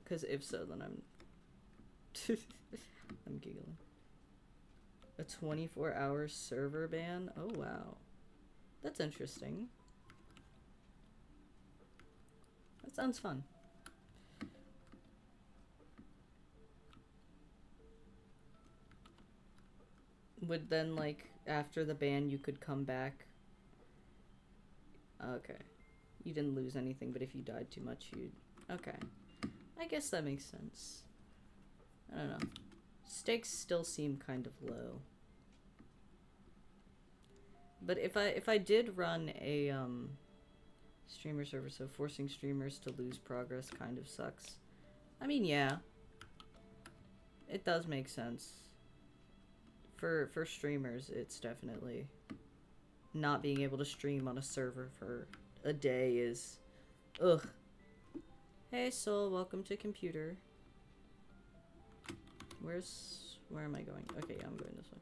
Because if so, then I'm... I'm giggling. A 24-hour server ban? Oh, wow. That's interesting. That sounds fun. Would then, like, after the ban, you could come back? Okay. You didn't lose anything, but if you died too much, you'd... Okay. I guess that makes sense. I don't know. Stakes still seem kind of low. But if I did run a streamer server, so forcing streamers to lose progress kind of sucks. I mean, yeah. It does make sense. For streamers, it's definitely... Not being able to stream on a server for a day is... Ugh. Hey, Soul, welcome to computer. Where am I going? Okay, yeah, I'm going this way.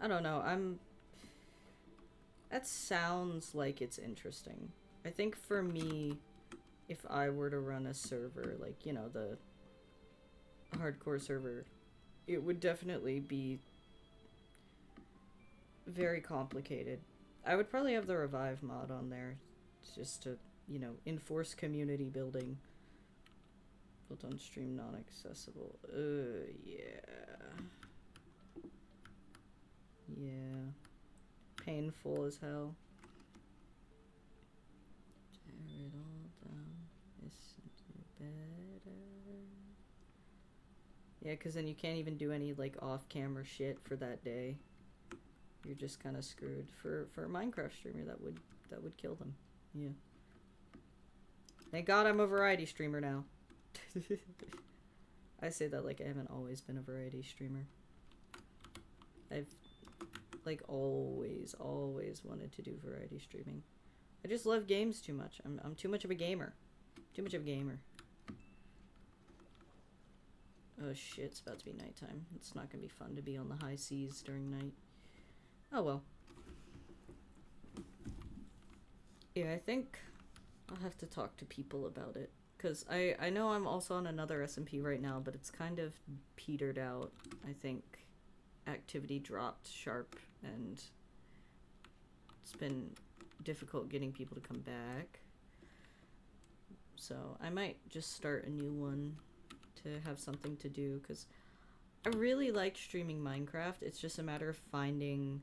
I don't know, that sounds like it's interesting. I think for me, if I were to run a server, like, you know, the hardcore server, it would definitely be very complicated. I would probably have the revive mod on there just to, you know, enforce community building. Difficult on stream, non-accessible. Yeah. Yeah. Painful as hell. Tear it all down. Isn't it better? Yeah, because then you can't even do any, like, off-camera shit for that day. You're just kind of screwed. For a Minecraft streamer, that would kill them. Yeah. Thank God I'm a variety streamer now. I say that like I haven't always been a variety streamer. I've like always wanted to do variety streaming. I just love games too much. I'm too much of a gamer. Too much of a gamer. Oh shit, it's about to be nighttime. It's not gonna be fun to be on the high seas during night. Oh well. Yeah, I think I'll have to talk to people about it. Because I know I'm also on another SMP right now, but it's kind of petered out. I think activity dropped sharp, and it's been difficult getting people to come back. So I might just start a new one to have something to do, because I really like streaming Minecraft. It's just a matter of finding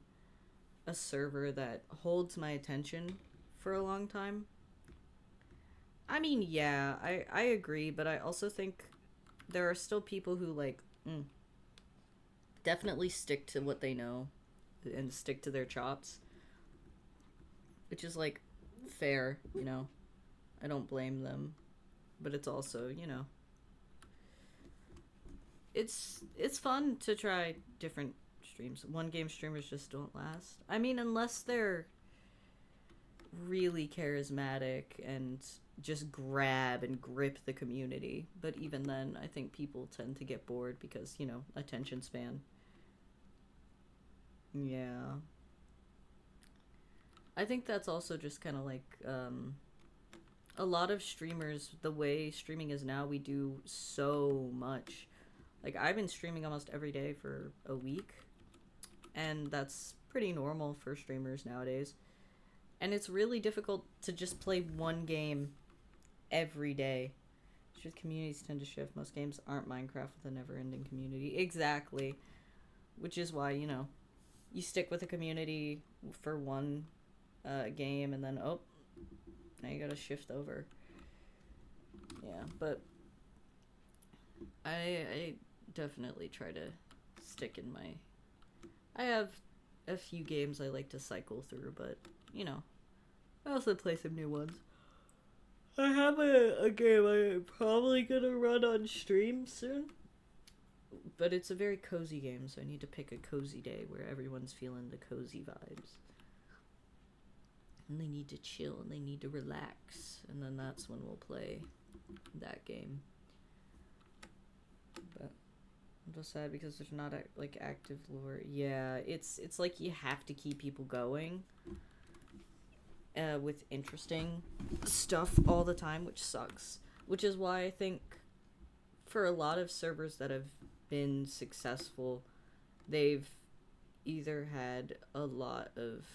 a server that holds my attention for a long time. I mean, yeah, I agree, but I also think there are still people who, like, definitely stick to what they know and stick to their chops. Which is, like, fair, you know? I don't blame them. But it's also, you know... It's fun to try different streams. One game streamers just don't last. I mean, unless they're really charismatic and just grab and grip the community. But even then, I think people tend to get bored because, you know, attention span. Yeah. I think that's also just kind of like, a lot of streamers, the way streaming is now, we do so much. Like, I've been streaming almost every day for a week, and that's pretty normal for streamers nowadays. And it's really difficult to just play one game every day. It's just communities tend to shift. Most games aren't Minecraft with a never-ending community. Exactly. Which is why, you know, you stick with a community for one game, and then, oh, now you gotta shift over. Yeah, but I definitely try to stick in my... I have a few games I like to cycle through, but, you know, I also play some new ones. I have a game I'm probably gonna run on stream soon, but it's a very cozy game, so I need to pick a cozy day where everyone's feeling the cozy vibes. And they need to chill, and they need to relax, and then that's when we'll play that game. But I'm just sad because there's not like active lore. Yeah, it's like you have to keep people going with interesting stuff all the time, which sucks. Which is why I think for a lot of servers that have been successful, they've either had a lot of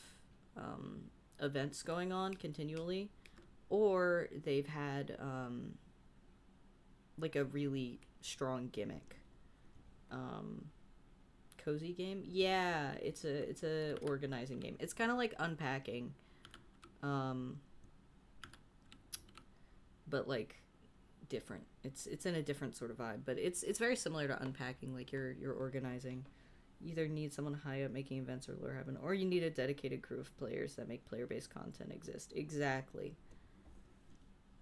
events going on continually, or they've had like a really strong gimmick. Cozy game? Yeah, it's a organizing game. It's kind of like unpacking. But like different. It's in a different sort of vibe, but it's very similar to unpacking. Like you're organizing. You either need someone high up making events or lore heaven, or you need a dedicated crew of players that make player-based content exist. Exactly.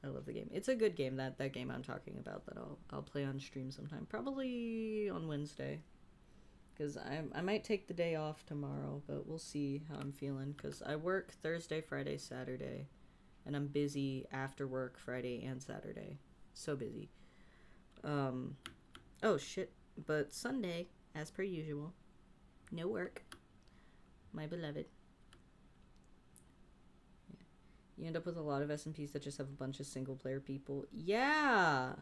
I love the game. It's a good game, that game I'm talking about, that I'll play on stream sometime. Probably on Wednesday. Because I might take the day off tomorrow, but we'll see how I'm feeling. Because I work Thursday, Friday, Saturday. And I'm busy after work Friday and Saturday. So busy. Oh, shit. But Sunday, as per usual, no work. My beloved. You end up with a lot of SMPs that just have a bunch of single-player people. Yeah!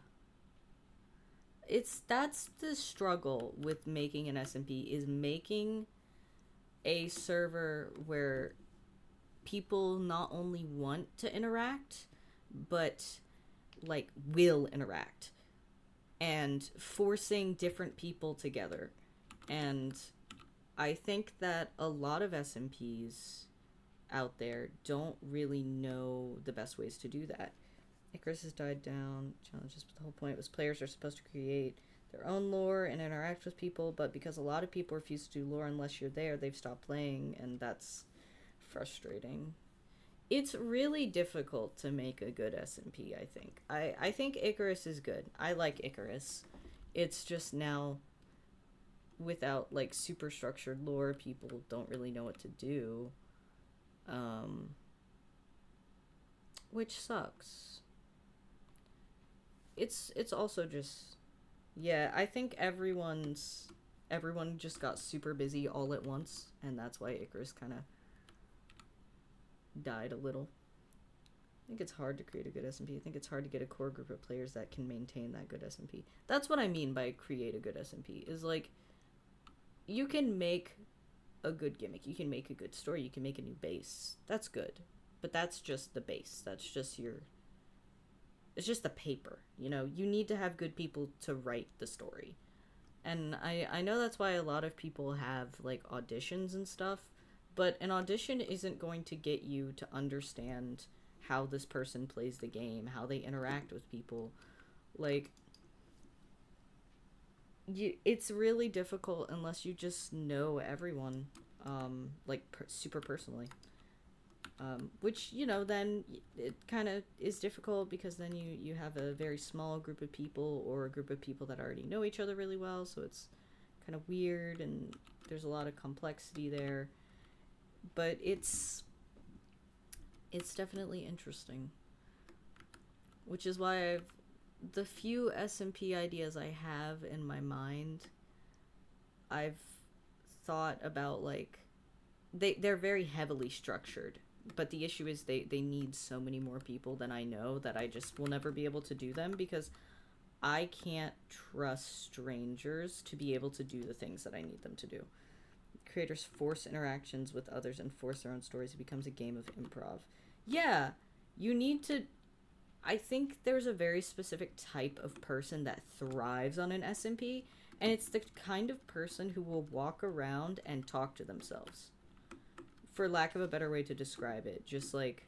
That's the struggle with making an SMP, is making a server where people not only want to interact, but, like, will interact. and forcing different people together. And I think that a lot of SMPs out there don't really know the best ways to do that. Icarus has died down. Challenges, but the whole point was players are supposed to create their own lore and interact with people, but because a lot of people refuse to do lore unless you're there, they've stopped playing, and that's frustrating. It's really difficult to make a good SMP, I think. I think Icarus is good. I like Icarus. It's just now, without like super structured lore, people don't really know what to do. Which sucks. It's also just, yeah, I think everyone just got super busy all at once, and that's why Icarus kind of died a little. I think it's hard to create a good SMP. I think it's hard to get a core group of players that can maintain that good SMP. That's what I mean by create a good SMP, is like, you can make a good gimmick, you can make a good story, you can make a new base. That's good. But that's just the base. That's just it's just the paper, you know? You need to have good people to write the story. And I know that's why a lot of people have, like, auditions and stuff, but an audition isn't going to get you to understand how this person plays the game, how they interact with people. Like, it's really difficult unless you just know everyone, like, super personally. Which, you know, then it kind of is difficult because then you have a very small group of people, or a group of people that already know each other really well, so it's kind of weird and there's a lot of complexity there. But it's definitely interesting. Which is why the few SMP ideas I have in my mind, I've thought about, like, they're very heavily structured. But the issue is they need so many more people than I know that I just will never be able to do them, because I can't trust strangers to be able to do the things that I need them to do. Creators force interactions with others and force their own stories. It becomes a game of improv. Yeah, you need to... I think there's a very specific type of person that thrives on an SMP, and it's the kind of person who will walk around and talk to themselves. For lack of a better way to describe it, just like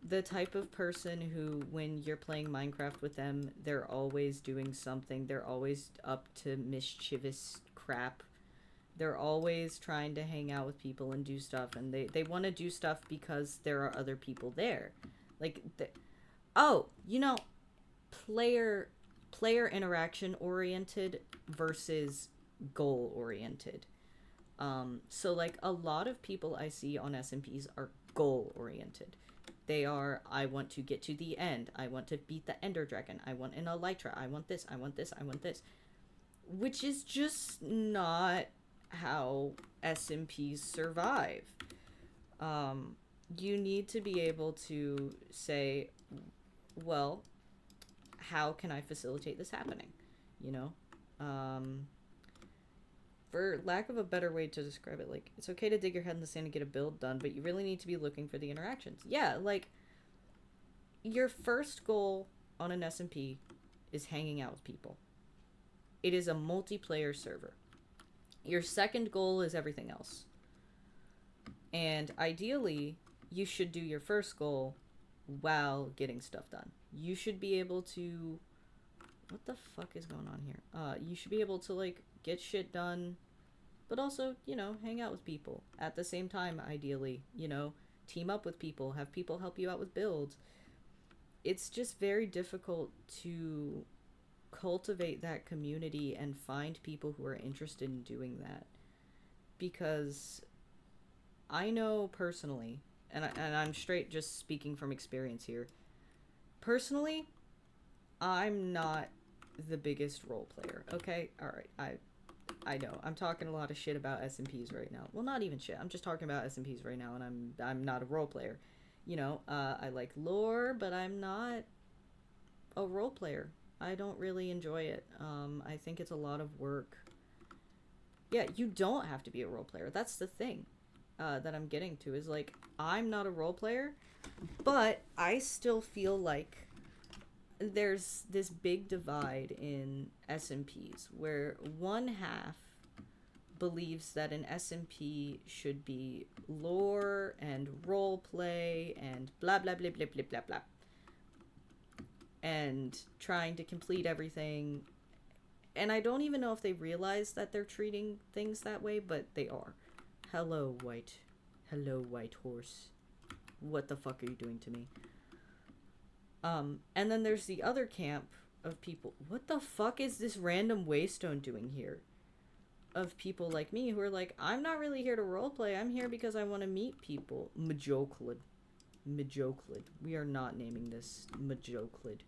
the type of person who, when you're playing Minecraft with them, they're always doing something, they're always up to mischievous crap, they're always trying to hang out with people and do stuff, and they want to do stuff because there are other people there. Like, player interaction oriented versus goal oriented. So, like, a lot of people I see on SMPs are goal-oriented. They are, I want to get to the end. I want to beat the Ender Dragon. I want an Elytra. I want this. I want this. I want this. Which is just not how SMPs survive. You need to be able to say, well, how can I facilitate this happening? You know? For lack of a better way to describe it, like, it's okay to dig your head in the sand and get a build done, but you really need to be looking for the interactions. Yeah, like, your first goal on an SMP is hanging out with people. It is a multiplayer server. Your second goal is everything else. And ideally, you should do your first goal while getting stuff done. You should be able to... What the fuck is going on here? You should be able to, like, get shit done, but also, you know, hang out with people at the same time, ideally. You know, team up with people, have people help you out with builds. It's just very difficult to cultivate that community and find people who are interested in doing that. Because I know personally, and I'm straight just speaking from experience here, personally, I'm not the biggest role player, okay? Alright, I know. I'm talking a lot of shit about SMPs right now. Well, not even shit. I'm just talking about SMPs right now, and I'm not a role player. You know, I like lore, but I'm not a role player. I don't really enjoy it. I think it's a lot of work. Yeah, you don't have to be a role player. That's the thing that I'm getting to, is like, I'm not a role player, but I still feel like there's this big divide in SMPs where one half believes that an SMP should be lore and role play and blah blah blah blah blah blah blah, and trying to complete everything. And I don't even know if they realize that they're treating things that way, but they are. Hello, white horse. What the fuck are you doing to me? And then there's the other camp of people. What the fuck is this random waystone doing here? Of people like me who are like, I'm not really here to roleplay. I'm here because I want to meet people. Majoclid. We are not naming this Majoclid.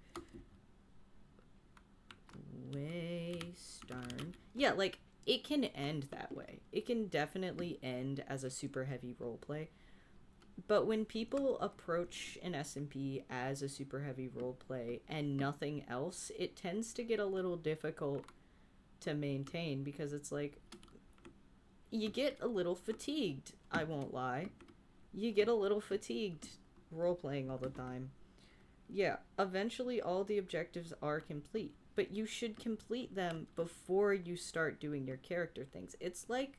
Waystone. Yeah, like, it can end that way. It can definitely end as a super heavy roleplay. But when people approach an SMP as a super heavy roleplay and nothing else, it tends to get a little difficult to maintain, because it's like, you get a little fatigued, I won't lie. You get a little fatigued role-playing all the time. Yeah, eventually all the objectives are complete, but you should complete them before you start doing your character things. It's like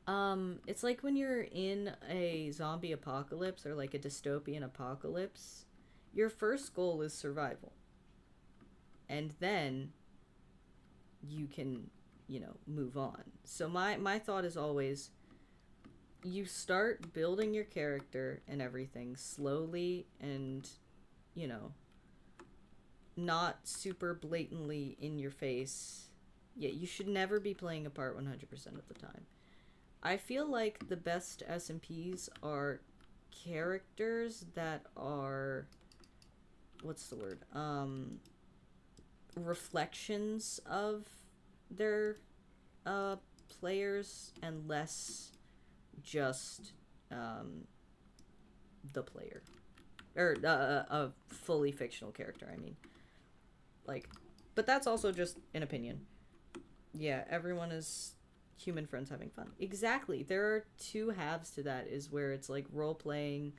when you're in a zombie apocalypse or like a dystopian apocalypse, your first goal is survival. And then you can, move on. So my thought is always, you start building your character and everything slowly and, not super blatantly in your face. Yeah, you should never be playing a part 100% of the time. I feel like the best SMPs are characters that are, what's the word? Reflections of their players, and less just the player, or a fully fictional character, I mean. Like, but that's also just an opinion. Yeah, everyone is human friends having fun. Exactly. There are two halves to that, is where it's like role playing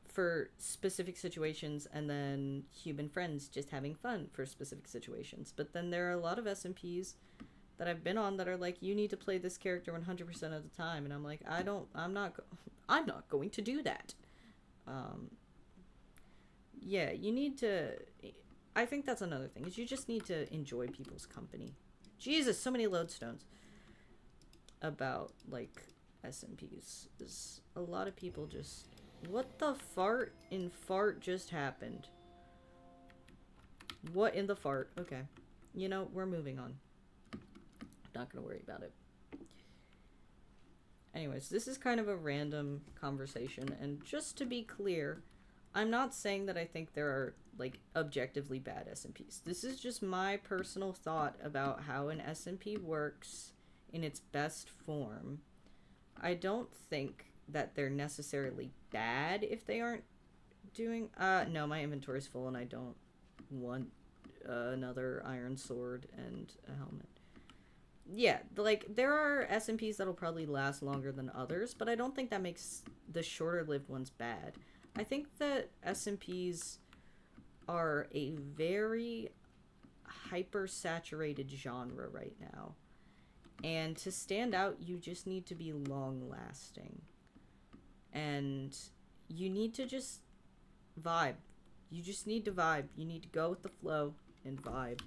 for specific situations, and then human friends just having fun for specific situations. But then there are a lot of SMPs that I've been on that are like, you need to play this character 100% of the time, and I'm like, I'm not going to do that. Yeah, you need to, I think that's another thing, is you just need to enjoy people's company. Jesus, so many lodestones. About, like, SMPs is a lot of people just, what the fart in fart just happened? What in the fart? Okay. We're moving on. Not gonna worry about it. Anyways, this is kind of a random conversation, and just to be clear, I'm not saying that I think there are, like, objectively bad SMPs. This is just my personal thought about how an SMP works in its best form. I don't think that they're necessarily bad if they aren't doing... no, my inventory's full and I don't want another iron sword and a helmet. Yeah, like, there are SMPs that'll probably last longer than others, but I don't think that makes the shorter-lived ones bad. I think that SMPs are a very hyper-saturated genre right now. And to stand out, you just need to be long-lasting. And you need to just vibe. You just need to vibe. You need to go with the flow and vibe.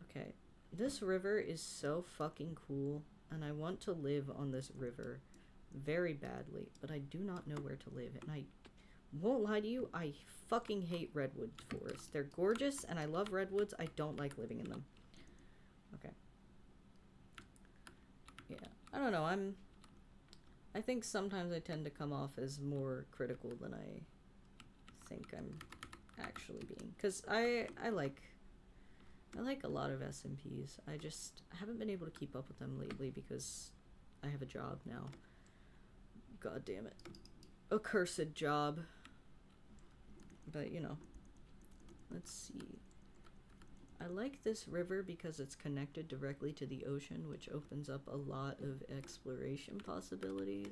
Okay. This river is so fucking cool, and I want to live on this river very badly, but I do not know where to live, and I won't lie to you, I fucking hate redwood forests. They're gorgeous, and I love redwoods. I don't like living in them. Okay. Yeah. I don't know, I think sometimes I tend to come off as more critical than I think I'm actually being. Because I like a lot of SMPs. I just haven't been able to keep up with them lately because I have a job now. God damn it. A cursed job. But, let's see. I like this river because it's connected directly to the ocean, which opens up a lot of exploration possibilities.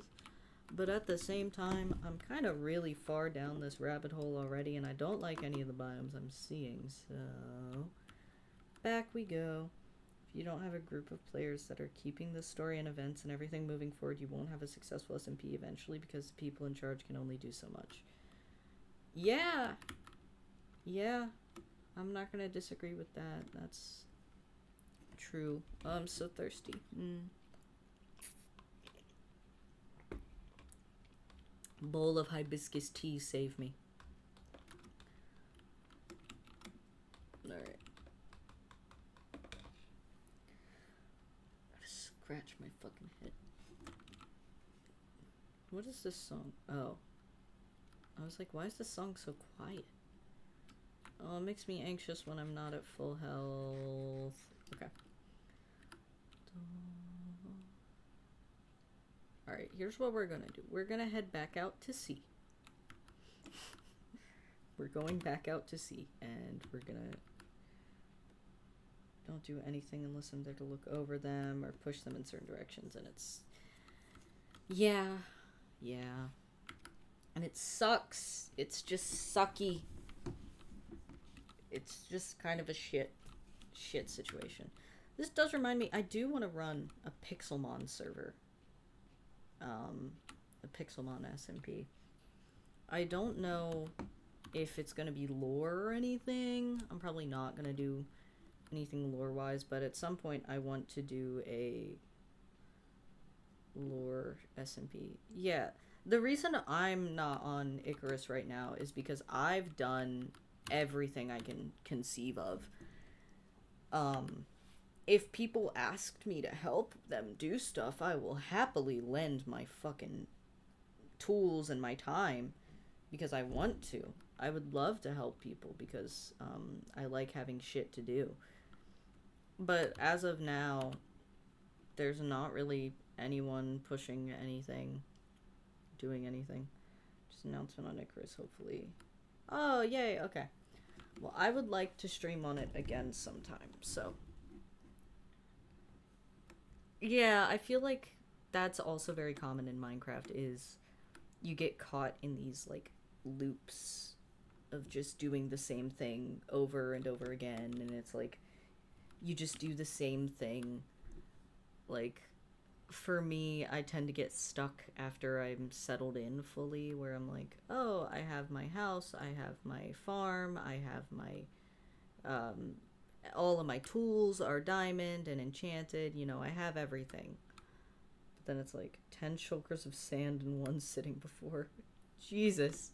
But at the same time, I'm kind of really far down this rabbit hole already, and I don't like any of the biomes I'm seeing, so... Back we go. If you don't have a group of players that are keeping the story and events and everything moving forward, you won't have a successful SMP eventually because the people in charge can only do so much. Yeah! Yeah. I'm not gonna disagree with that. That's true. Oh, I'm so thirsty. Bowl of hibiscus tea, save me. Alright. Gotta scratch my fucking head. What is this song? Oh. I was like, why is this song so quiet? Oh, it makes me anxious when I'm not at full health. Okay. Alright, here's what we're gonna do. We're gonna head back out to sea. We're going back out to sea, and we're gonna... Don't do anything unless I'm there to look over them or push them in certain directions, and it's... Yeah. Yeah. And it sucks. It's just sucky. It's just kind of a shit situation. This does remind me, I do want to run a Pixelmon server. A Pixelmon SMP. I don't know if it's going to be lore or anything. I'm probably not going to do anything lore-wise, but at some point I want to do a lore SMP. Yeah, the reason I'm not on Icarus right now is because I've done everything I can conceive of. If people asked me to help them do stuff, I will happily lend my fucking tools and my time because I want to. I would love to help people because I like having shit to do. But as of now, there's not really anyone pushing anything, doing anything. Just announcement on Icarus, hopefully. Oh, yay, okay. Well, I would like to stream on it again sometime, so... Yeah, I feel like that's also very common in Minecraft, is you get caught in these, like, loops of just doing the same thing over and over again, and it's like, you just do the same thing. Like, for me, I tend to get stuck after I'm settled in fully, where I'm like, oh, I have my house, I have my farm, I have my, all of my tools are diamond and enchanted, you know, I have everything. But then it's like 10 shulkers of sand and one sitting before. Jesus.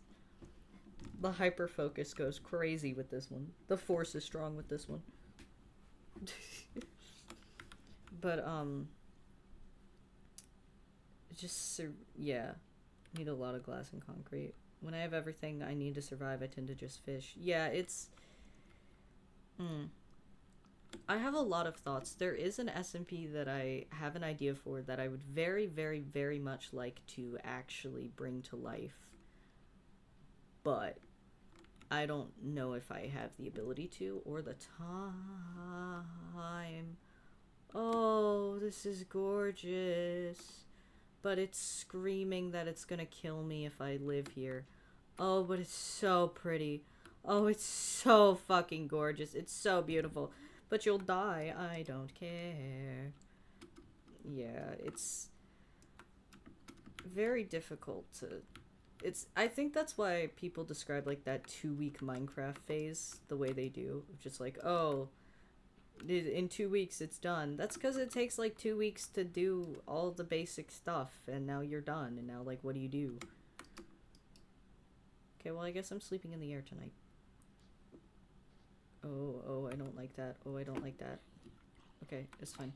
The hyper focus goes crazy with this one. The force is strong with this one. But, just, yeah. Need a lot of glass and concrete. When I have everything I need to survive, I tend to just fish. Yeah, it's... I have a lot of thoughts. There is an SMP that I have an idea for that I would very, very, very much like to actually bring to life. But I don't know if I have the ability to or the time. Oh, this is gorgeous. But it's screaming that it's gonna kill me if I live here. Oh, but it's so pretty. Oh, it's so fucking gorgeous. It's so beautiful. But you'll die. I don't care. Yeah, it's very difficult to... I think that's why people describe, like, that 2-week Minecraft phase the way they do. Just like, oh, in 2 weeks it's done. That's because it takes, like, 2 weeks to do all the basic stuff, and now you're done, and now, like, what do you do? Okay, well, I guess I'm sleeping in the air tonight. Oh, I don't like that. Oh, I don't like that. Okay, it's fine.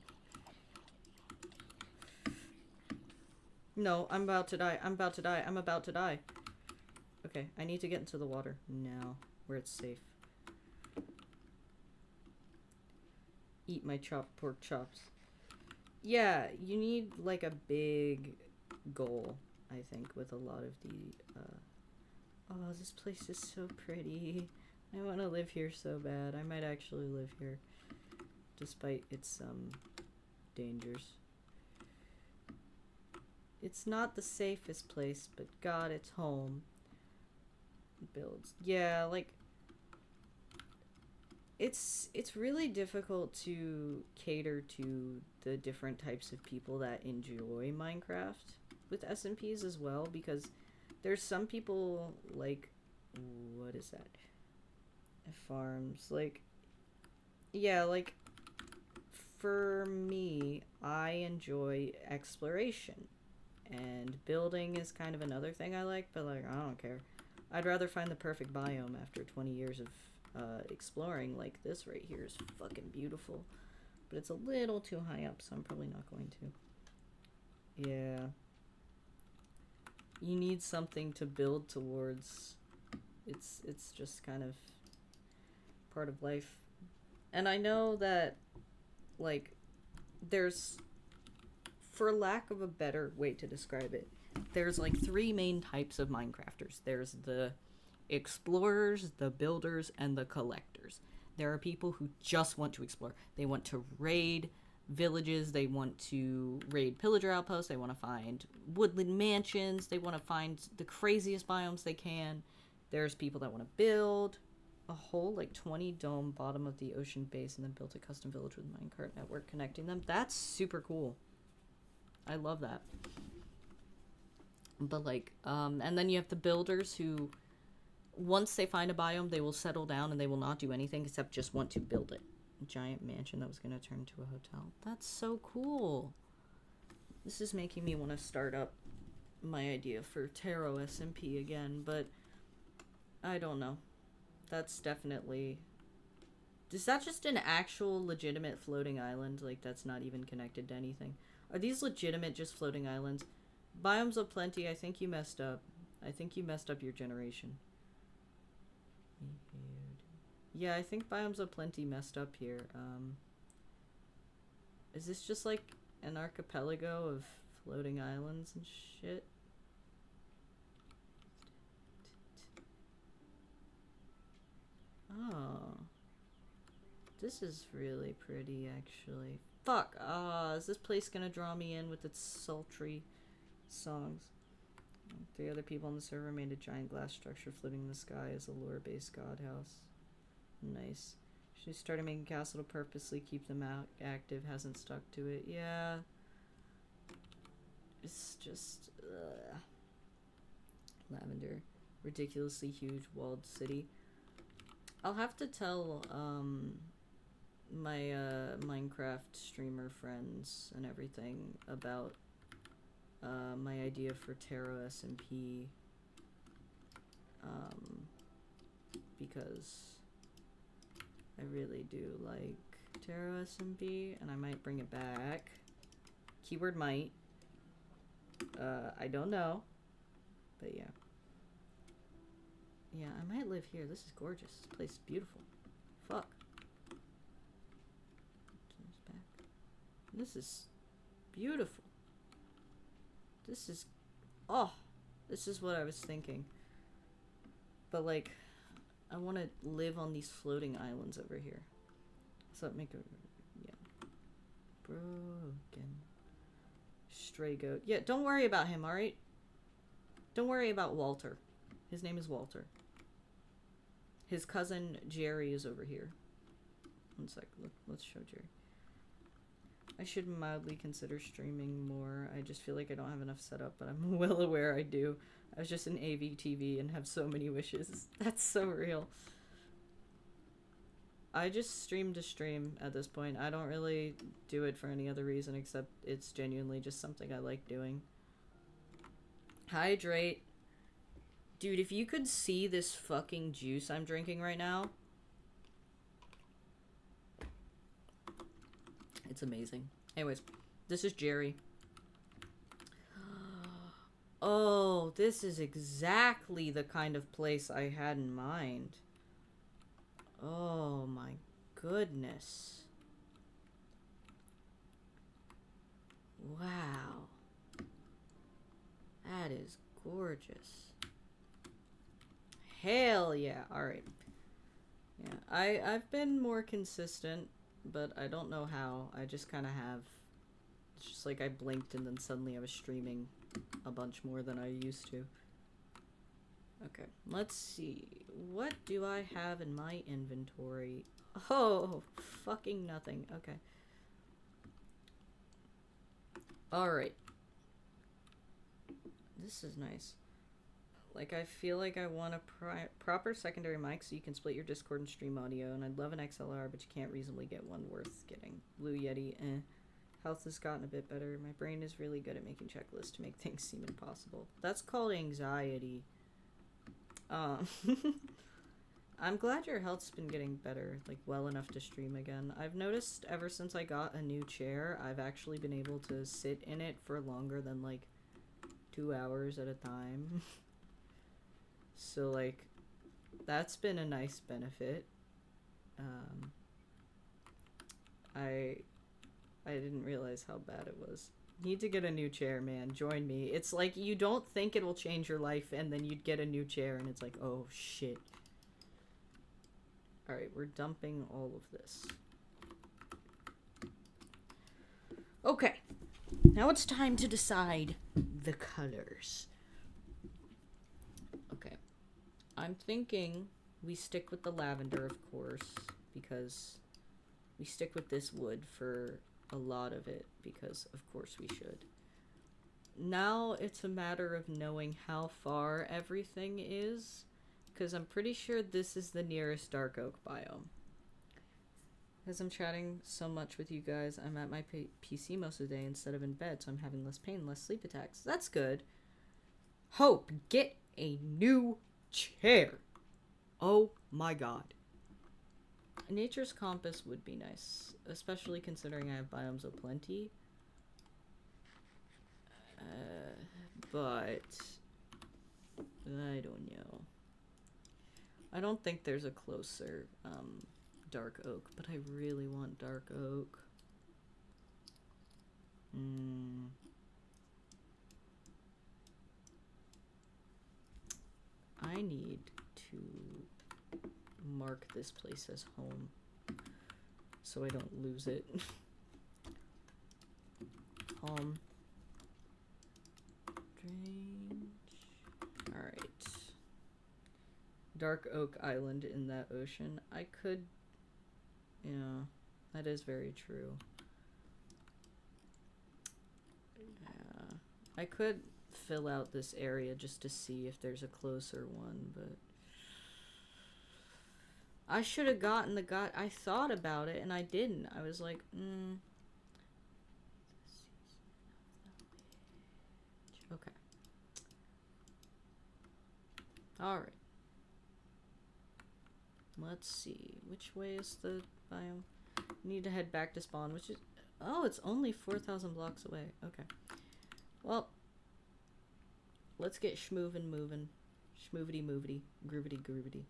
No, I'm about to die. I'm about to die. I'm about to die. Okay, I need to get into the water now, where it's safe. Eat my chopped pork chops. Yeah, you need, like, a big goal, I think, with a lot of the, Oh, this place is so pretty. I want to live here so bad. I might actually live here, despite its, dangers. It's not the safest place, but God, it's home. Builds. Yeah, like it's really difficult to cater to the different types of people that enjoy Minecraft with SMPs as well, because there's some people like, what is that? Farms, like, yeah, like for me, I enjoy exploration, and building is kind of another thing I like, but like I don't care. I'd rather find the perfect biome after 20 years of exploring. Like this right here is fucking beautiful, but it's a little too high up, so I'm probably not going to. Yeah. You need something to build towards. It's just kind of part of life. And I know that, like, there's, for lack of a better way to describe it, there's like three main types of Minecrafters. There's the explorers, the builders, and the collectors. There are people who just want to explore. They want to raid villages, they want to raid pillager outposts, they want to find woodland mansions, they want to find the craziest biomes they can. There's people that want to build a whole like 20 dome bottom of the ocean base and then built a custom village with minecart network connecting them. That's super cool. I love that. But like and then you have the builders who, once they find a biome, they will settle down and they will not do anything except just want to build it. A giant mansion that was going to turn into a hotel. That's so cool. This is making me want to start up my idea for Tarot SMP again, but I don't know. That's definitely... Is that just an actual legitimate floating island? Like, that's not even connected to anything? Are these legitimate just floating islands? Biomes of Plenty, I think you messed up. I think you messed up your generation. Yeah, I think Biomes of Plenty messed up here. Is this just like an archipelago of floating islands and shit? Oh. This is really pretty, actually. Fuck! Is this place gonna draw me in with its sultry songs? 3 other people on the server made a giant glass structure floating in the sky as a lore-based god house. Nice. She started making a castle to purposely keep them active, hasn't stuck to it. Yeah. It's just... Lavender. Ridiculously huge walled city. I'll have to tell, my, Minecraft streamer friends and everything about, my idea for Tarot SMP. Because I really do like Tarot SMP, and I might bring it back. Keyword might. I don't know. But yeah. Yeah, I might live here. This is gorgeous. This place is beautiful. Fuck. This is beautiful. This is... Oh! This is what I was thinking. But, like, I want to live on these floating islands over here. So that make a... Yeah. Broken. Stray goat. Yeah, don't worry about him, alright? Don't worry about Walter. His name is Walter. His cousin Jerry is over here. One sec. Let's show Jerry. I should mildly consider streaming more. I just feel like I don't have enough set up, but I'm well aware I do. I was just in AVTV and have so many wishes. That's so real. I just stream to stream at this point. I don't really do it for any other reason except it's genuinely just something I like doing. Hydrate. Dude, if you could see this fucking juice I'm drinking right now. It's amazing. Anyways, this is Jerry. Oh, this is exactly the kind of place I had in mind. Oh my goodness. Wow. That is gorgeous. Hell yeah. Alright. Yeah, I've been more consistent, but I don't know how. I just kind of have. It's just like I blinked and then suddenly I was streaming a bunch more than I used to. Okay, let's see. What do I have in my inventory? Oh, fucking nothing. Okay. Alright. This is nice. Like, I feel like I want a proper secondary mic so you can split your Discord and stream audio, and I'd love an XLR, but you can't reasonably get one worth getting. Blue Yeti, eh. Health has gotten a bit better. My brain is really good at making checklists to make things seem impossible. That's called anxiety. I'm glad your health's been getting better, like, well enough to stream again. I've noticed ever since I got a new chair, I've actually been able to sit in it for longer than, like, 2 hours at a time. So, like, that's been a nice benefit. I didn't realize how bad it was. Need to get a new chair, man. Join me. It's like you don't think it will change your life, and then you'd get a new chair, and it's like, oh, shit. Alright, we're dumping all of this. Okay. Now it's time to decide the colors. Okay. I'm thinking we stick with the lavender, of course, because we stick with this wood for a lot of it, because of course we should. Now it's a matter of knowing how far everything is, because I'm pretty sure this is the nearest dark oak biome. As I'm chatting so much with you guys, I'm at my PC most of the day instead of in bed, so I'm having less pain, less sleep attacks. That's good. Hope, get a new chair. Oh my god. Nature's Compass would be nice, especially considering I have biomes aplenty. But I don't know. I don't think there's a closer dark oak, but I really want dark oak. I need to mark this place as home so I don't lose it. Home. Strange. Alright. Dark Oak Island in that ocean. I could... Yeah, that is very true. Yeah. I could fill out this area just to see if there's a closer one, but... I should have gotten the I thought about it and I didn't. I was like, Okay. Alright. Let's see. Which way is the biome? Need to head back to spawn, which is... Oh, it's only 4,000 blocks away. Okay. Well, let's get schmoovin' movin'. Schmoovity moovity. Groovity groovity.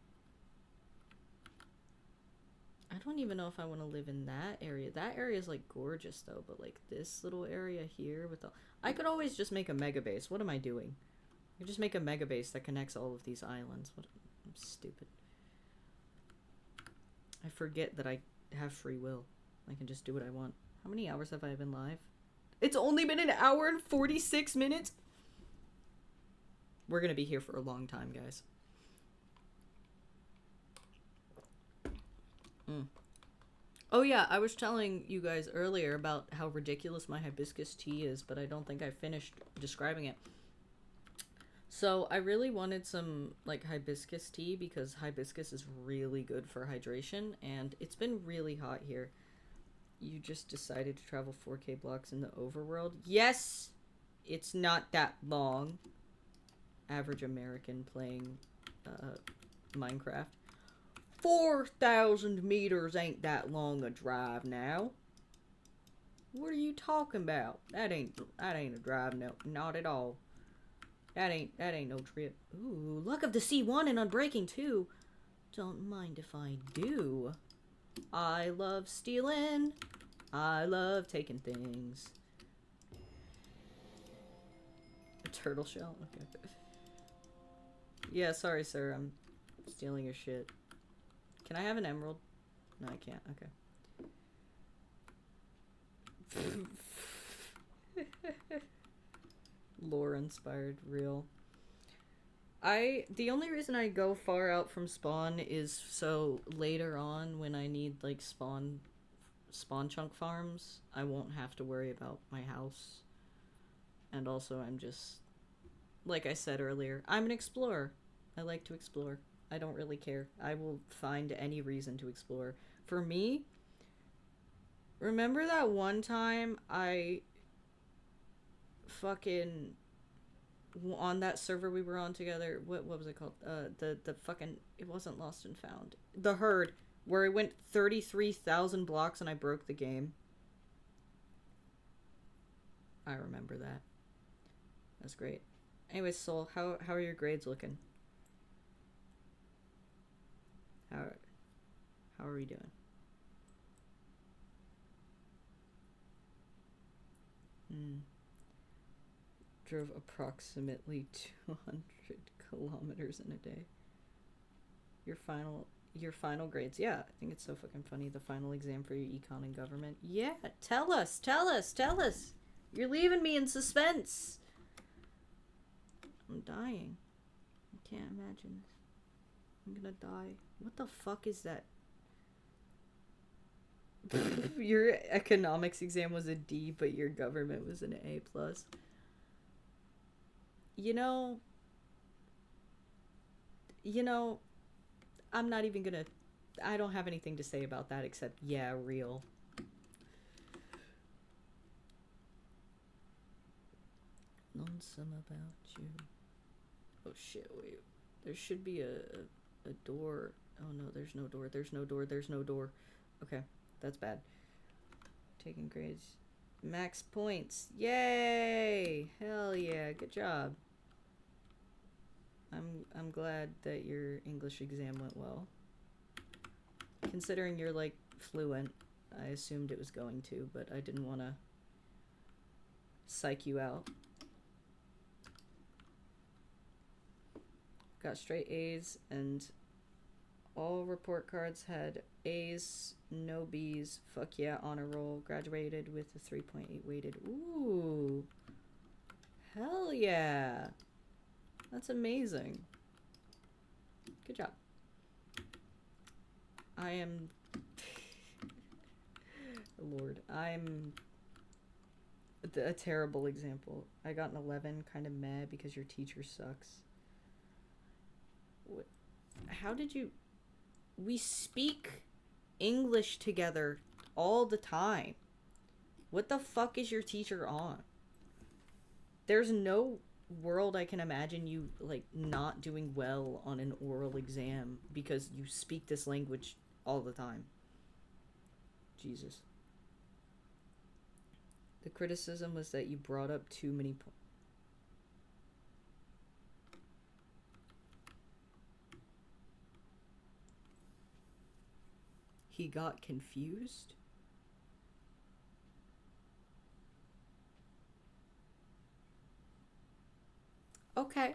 I don't even know if I want to live in that area. That area is, like, gorgeous, though. But, like, this little area here with the... I could always just make a mega base. What am I doing? I could just make a mega base that connects all of these islands. What? I'm stupid. I forget that I have free will. I can just do what I want. How many hours have I been live? It's only been 1 hour and 46 minutes? We're gonna be here for a long time, guys. Oh yeah, I was telling you guys earlier about how ridiculous my hibiscus tea is, but I don't think I finished describing it. So I really wanted some, like, hibiscus tea because hibiscus is really good for hydration, and it's been really hot here. You just decided to travel 4K blocks in the overworld? Yes! It's not that long. Average American playing Minecraft. 4,000 meters ain't that long a drive now. What are you talking about? That ain't a drive, no, not at all. That ain't no trip. Ooh, luck of the C1 and Unbreaking too. Don't mind if I do. I love stealing. I love taking things. A turtle shell? Okay. Yeah, sorry, sir. I'm stealing your shit. Can I have an emerald? No, I can't. Okay. Lore inspired, real. The only reason I go far out from spawn is so later on when I need like spawn chunk farms, I won't have to worry about my house. And also I'm just, like I said earlier, I'm an explorer. I like to explore. I don't really care. I will find any reason to explore. For me, remember that one time I fucking on that server we were on together, what was it called? The fucking, it wasn't Lost and Found. The Herd, where I went 33,000 blocks and I broke the game. I remember that. That's great. Anyways, Soul, how are your grades looking? How are we doing? Drove approximately 200 kilometers in a day. Your final grades. Yeah, I think it's so fucking funny. The final exam for your econ and government. Yeah, tell us. You're leaving me in suspense. I'm dying. I can't imagine. I'm gonna die. What the fuck is that? Your economics exam was a D, but your government was an A+. You know, I'm not even gonna... I don't have anything to say about that except, yeah, real. Lonesome about you. Oh shit, wait. There should be a door. Oh no, there's no door. Okay, that's bad. Taking grades. Max points. Yay! Hell yeah, good job. I'm glad that your English exam went well. Considering you're like fluent, I assumed it was going to, but I didn't want to psych you out. Got straight A's, and all report cards had A's, no B's. Fuck yeah, honor roll. Graduated with a 3.8 weighted. Ooh. Hell yeah. That's amazing. Good job. I am... Lord, I'm a terrible example. I got an 11, kind of mad because your teacher sucks. What? How did you... We speak English together all the time. What the fuck is your teacher on? There's no world I can imagine you, like, not doing well on an oral exam because you speak this language all the time. Jesus. The criticism was that you brought up too many points. He got confused? Okay.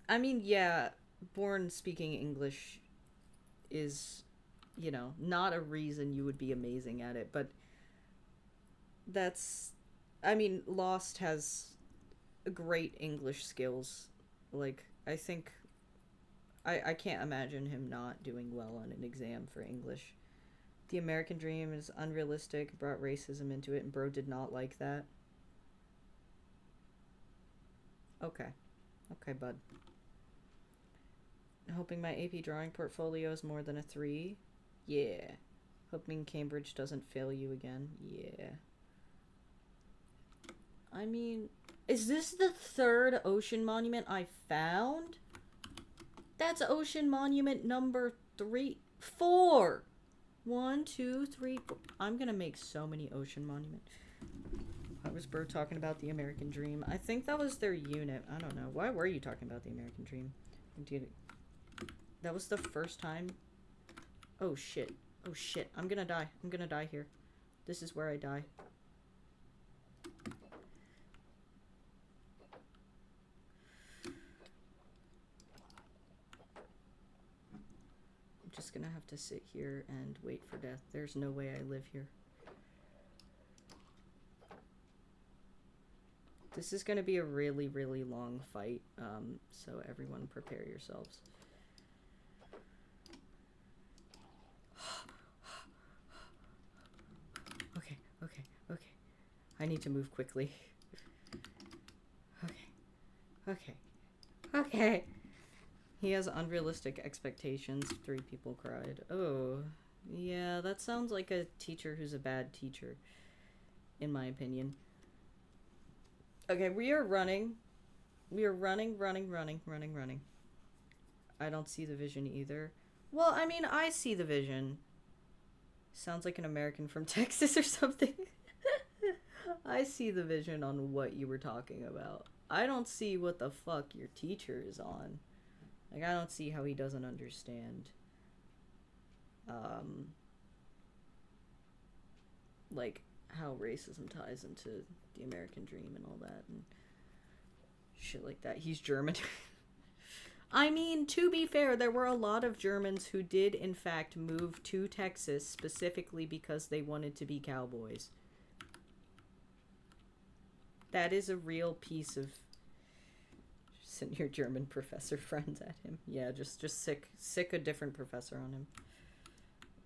I mean, yeah, born speaking English is, you know, not a reason you would be amazing at it, but that's... I mean, Lost has great English skills. Like, I think... I can't imagine him not doing well on an exam for English. The American dream is unrealistic, brought racism into it, and bro did not like that. Okay. Okay, bud. Hoping my AP drawing portfolio is more than a 3. Yeah. Hoping Cambridge doesn't fail you again. Yeah. I mean, is this the 3rd ocean monument I found? That's ocean monument number 4. 1, 2, 3, 4. I'm gonna make so many ocean monuments. Why was Bro talking about the American Dream? I think that was their unit. I don't know. Why were you talking about the American Dream? That was the first time. Oh shit. Oh shit. I'm gonna die. I'm gonna die here. This is where I die. I'm just gonna have to sit here and wait for death. There's no way I live here. This is going to be a really, really long fight, so everyone prepare yourselves. Okay, okay, okay. I need to move quickly. Okay, okay, okay. He has unrealistic expectations. 3 people cried. Oh, yeah, that sounds like a teacher who's a bad teacher, in my opinion. Okay, we are running. We are running. I don't see the vision either. Well, I mean, I see the vision. Sounds like an American from Texas or something. I see the vision on what you were talking about. I don't see what the fuck your teacher is on. Like, I don't see how he doesn't understand. Like, how racism ties into the American dream and all that and shit like that. He's German. I mean, to be fair, there were a lot of Germans who did, in fact, move to Texas specifically because they wanted to be cowboys. That is a real piece of... Send your German professor friends at him. Yeah, just sick a different professor on him.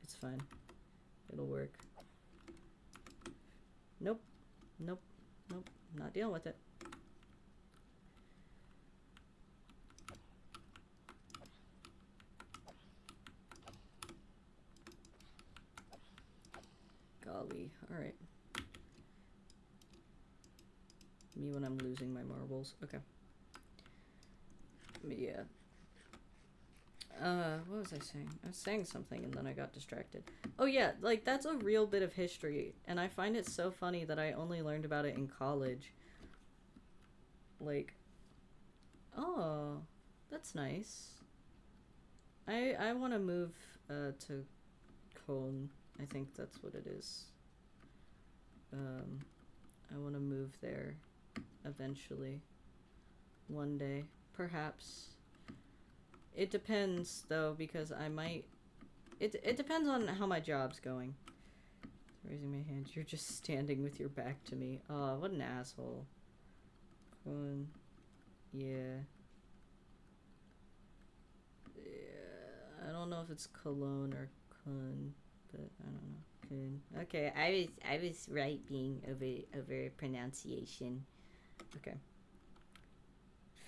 It's fine. It'll work. Nope. Nope. Nope. Not dealing with it. Golly. Alright. Me when I'm losing my marbles. Okay. Yeah. What was I saying? I was saying something and then I got distracted. Oh yeah, like, that's a real bit of history, and I find it so funny that I only learned about it in college. Like, oh, that's nice. I want to move, to Cologne. I think that's what it is. I want to move there eventually. One day. Perhaps. It depends, though, because I might... It depends on how my job's going. Raising my hand. You're just standing with your back to me. Oh, what an asshole. Yeah. Yeah. I don't know if it's Cologne or Kun, but I don't know. Kun. Okay, I was right being over pronunciation. Okay.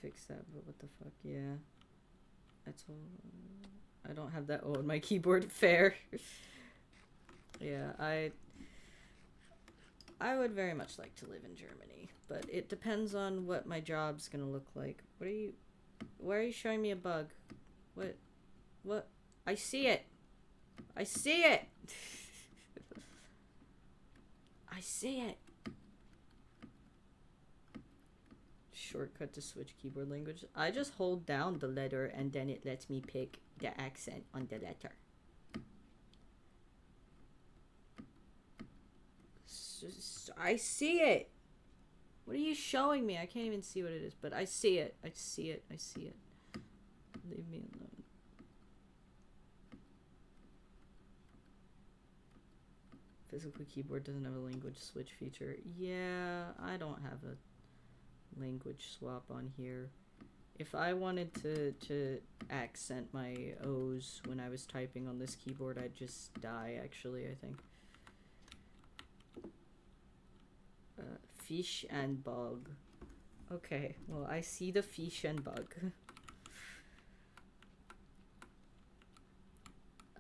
Fix that, but what the fuck? Yeah. That's all. I don't have that on my keyboard. Fair. Yeah, I would very much like to live in Germany, but it depends on what my job's gonna look like. Why are you showing me a bug? What? I see it! I see it! I see it! Shortcut to switch keyboard language. I just hold down the letter and then it lets me pick the accent on the letter. I see it! What are you showing me? I can't even see what it is, but I see it. I see it. I see it. Leave me alone. Physical keyboard doesn't have a language switch feature. Yeah, I don't have a language swap on here. If I wanted to accent my O's when I was typing on this keyboard, I'd just die, actually, I think. Fish and bug. Okay, well, I see the fish and bug.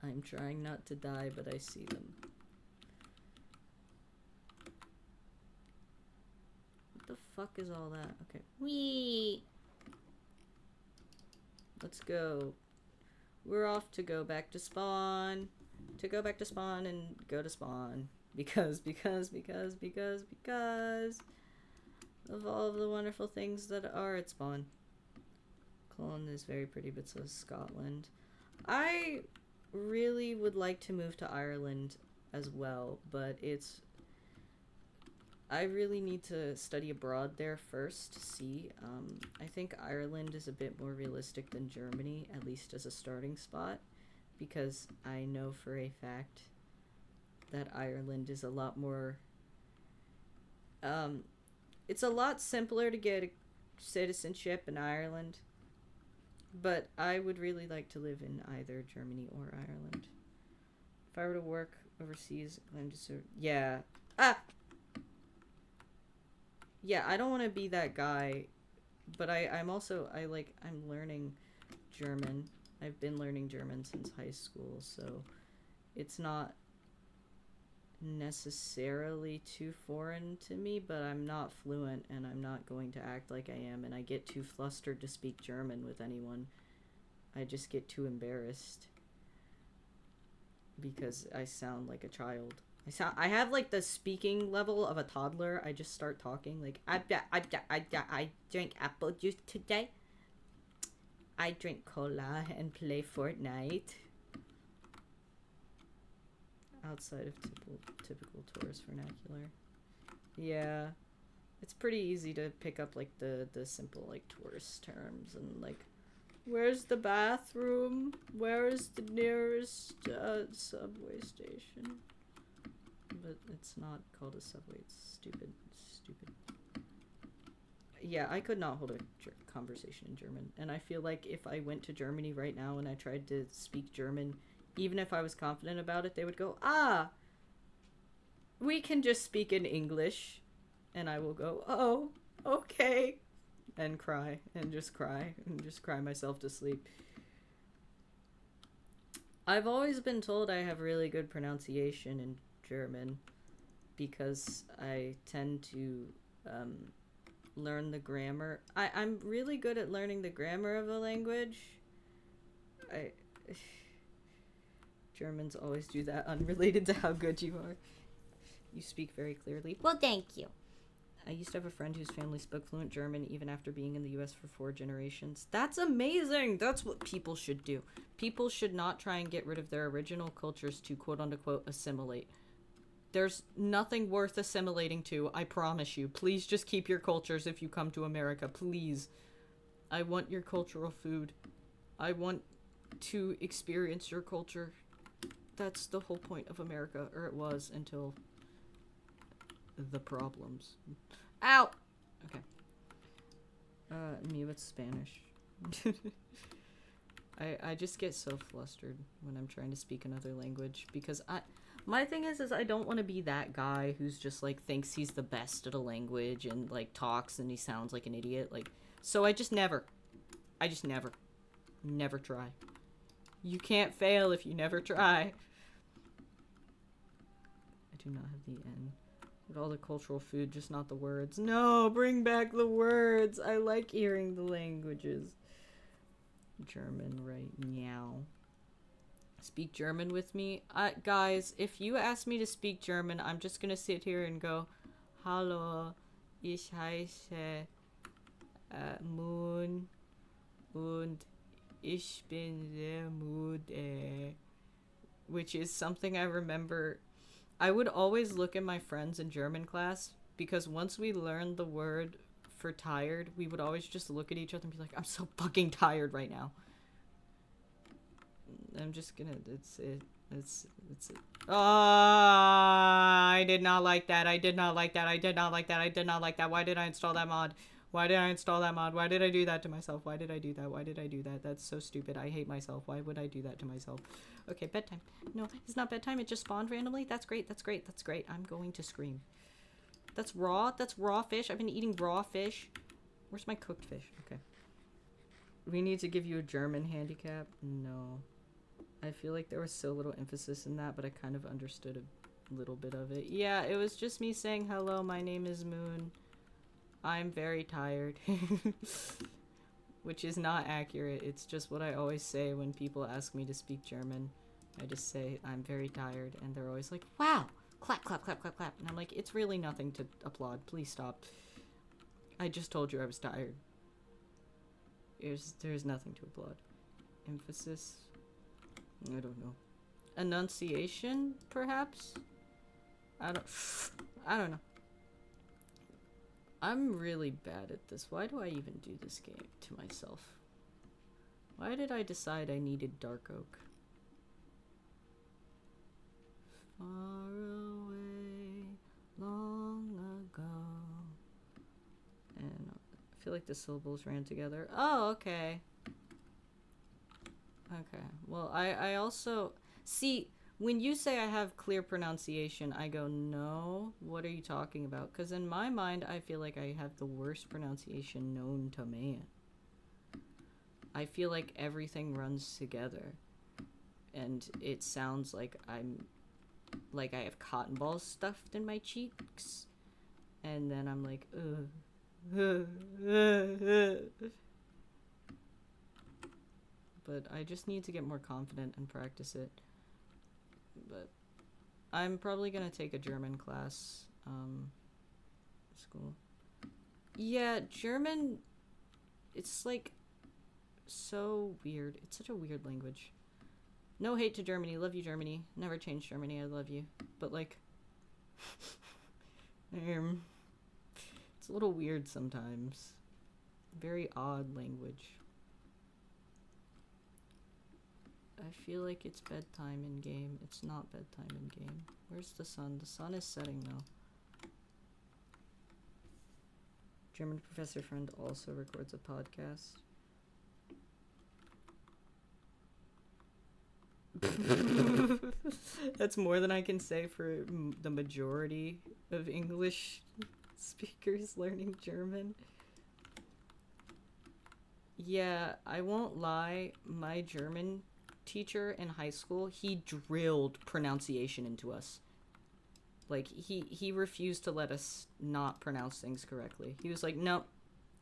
I'm trying not to die, but I see them. What the fuck is all that? Okay. Whee! Let's go. We're off to go back to spawn. To go back to spawn and go to spawn. Because of all of the wonderful things that are at spawn. Cologne is very pretty, but so is Scotland. I really would like to move to Ireland as well, but I really need to study abroad there first to see. I think Ireland is a bit more realistic than Germany, at least as a starting spot, because I know for a fact that Ireland is a lot more It's a lot simpler to get a citizenship in Ireland, but I would really like to live in either Germany or Ireland. If I were to work overseas, I'm just yeah. Ah, yeah. I don't want to be that guy, but I'm also I'm learning German. I've been learning German since high school, so it's not necessarily too foreign to me, but I'm not fluent and I'm not going to act like I am, and I get too flustered to speak German with anyone. I just get too embarrassed because I sound like a child. I have like the speaking level of a toddler. I just start talking like I drink apple juice today. I drink cola and play Fortnite. Outside of typical tourist vernacular. Yeah. It's pretty easy to pick up like the simple like tourist terms and like where's the bathroom? Where is the nearest subway station? But it's not called a subway. It's stupid. Yeah, I could not hold a conversation in German. And I feel like if I went to Germany right now and I tried to speak German, even if I was confident about it, they would go, ah, we can just speak in English. And I will go, oh, okay. And cry and just cry myself to sleep. I've always been told I have really good pronunciation in German because I tend to learn the grammar. I'm really good at learning the grammar of a language. Germans always do that, unrelated to how good you are. You speak very clearly. Well, thank you. I used to have a friend whose family spoke fluent German even after being in the US for 4 generations. That's amazing! That's what people should do. People should not try and get rid of their original cultures to quote-unquote assimilate. There's nothing worth assimilating to, I promise you. Please just keep your cultures if you come to America, please. I want your cultural food. I want to experience your culture. That's the whole point of America, or it was until the problems. Ow! Okay. Me with Spanish. I just get so flustered when I'm trying to speak another language because my thing is I don't want to be that guy who's just like thinks he's the best at a language and like talks and he sounds like an idiot. Like, so I just never try. You can't fail if you never try. I do not have the N. With all the cultural food, just not the words. No, bring back the words. I like hearing the languages. German right now. Speak German with me? Guys, if you ask me to speak German, I'm just gonna sit here and go, Hallo, ich heiße Moon und ich bin sehr müde. Which is something I remember. I would always look at my friends in German class because once we learned the word for tired, we would always just look at each other and be like, I'm so fucking tired right now. I'm just gonna, it's it. Oh, I did not like that. I did not like that. I did not like that. I did not like that. Why did I install that mod? Why did I install that mod? Why did I do that to myself? Why did I do that? Why did I do that? That's so stupid. I hate myself. Why would I do that to myself? Okay, bedtime. No, it's not bedtime. It just spawned randomly. That's great. That's great. That's great. I'm going to scream. That's raw. That's raw fish. I've been eating raw fish. Where's my cooked fish? Okay. We need to give you a German handicap? No. I feel like there was so little emphasis in that, but I kind of understood a little bit of it. Yeah, it was just me saying, hello, my name is Moon. I'm very tired. Which is not accurate. It's just what I always say when people ask me to speak German. I just say, I'm very tired. And they're always like, wow! Clap, clap, clap, clap, clap. And I'm like, it's really nothing to applaud. Please stop. I just told you I was tired. There's nothing to applaud. Emphasis? I don't know. Enunciation, perhaps? I don't know. I'm really bad at this. Why do I even do this game to myself? Why did I decide I needed Dark Oak? Far away, long ago, feel like the syllables ran together. Oh, okay. Okay. Well, I also see when you say I have clear pronunciation, I go, no, what are you talking about? Because in my mind, I feel like I have the worst pronunciation known to man. I feel like everything runs together. And it sounds like I have cotton balls stuffed in my cheeks. And then I'm like, But I just need to get more confident and practice it. But I'm probably gonna take a German class, school. Yeah, German, it's like so weird. It's such a weird language. No hate to Germany. Love you, Germany. Never change Germany. I love you. But like, it's a little weird sometimes. Very odd language. I feel like it's bedtime in game. It's not bedtime in game. Where's the sun? The sun is setting though. German professor friend also records a podcast. That's more than I can say for the majority of English speakers learning German. Yeah, I won't lie, my German teacher in high school, he drilled pronunciation into us. Like, he refused to let us not pronounce things correctly. He was like, no,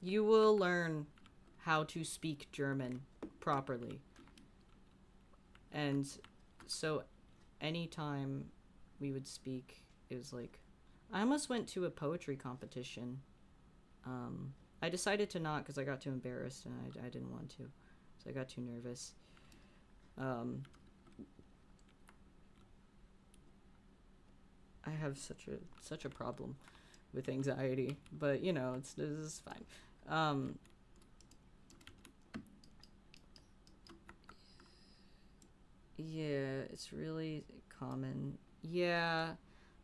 you will learn how to speak German properly. And so anytime we would speak, it was like, I almost went to a poetry competition. I decided to not because I got too embarrassed and I didn't want to. So I got too nervous. I have such a problem with anxiety, but you know, this is fine. Yeah, it's really common. Yeah,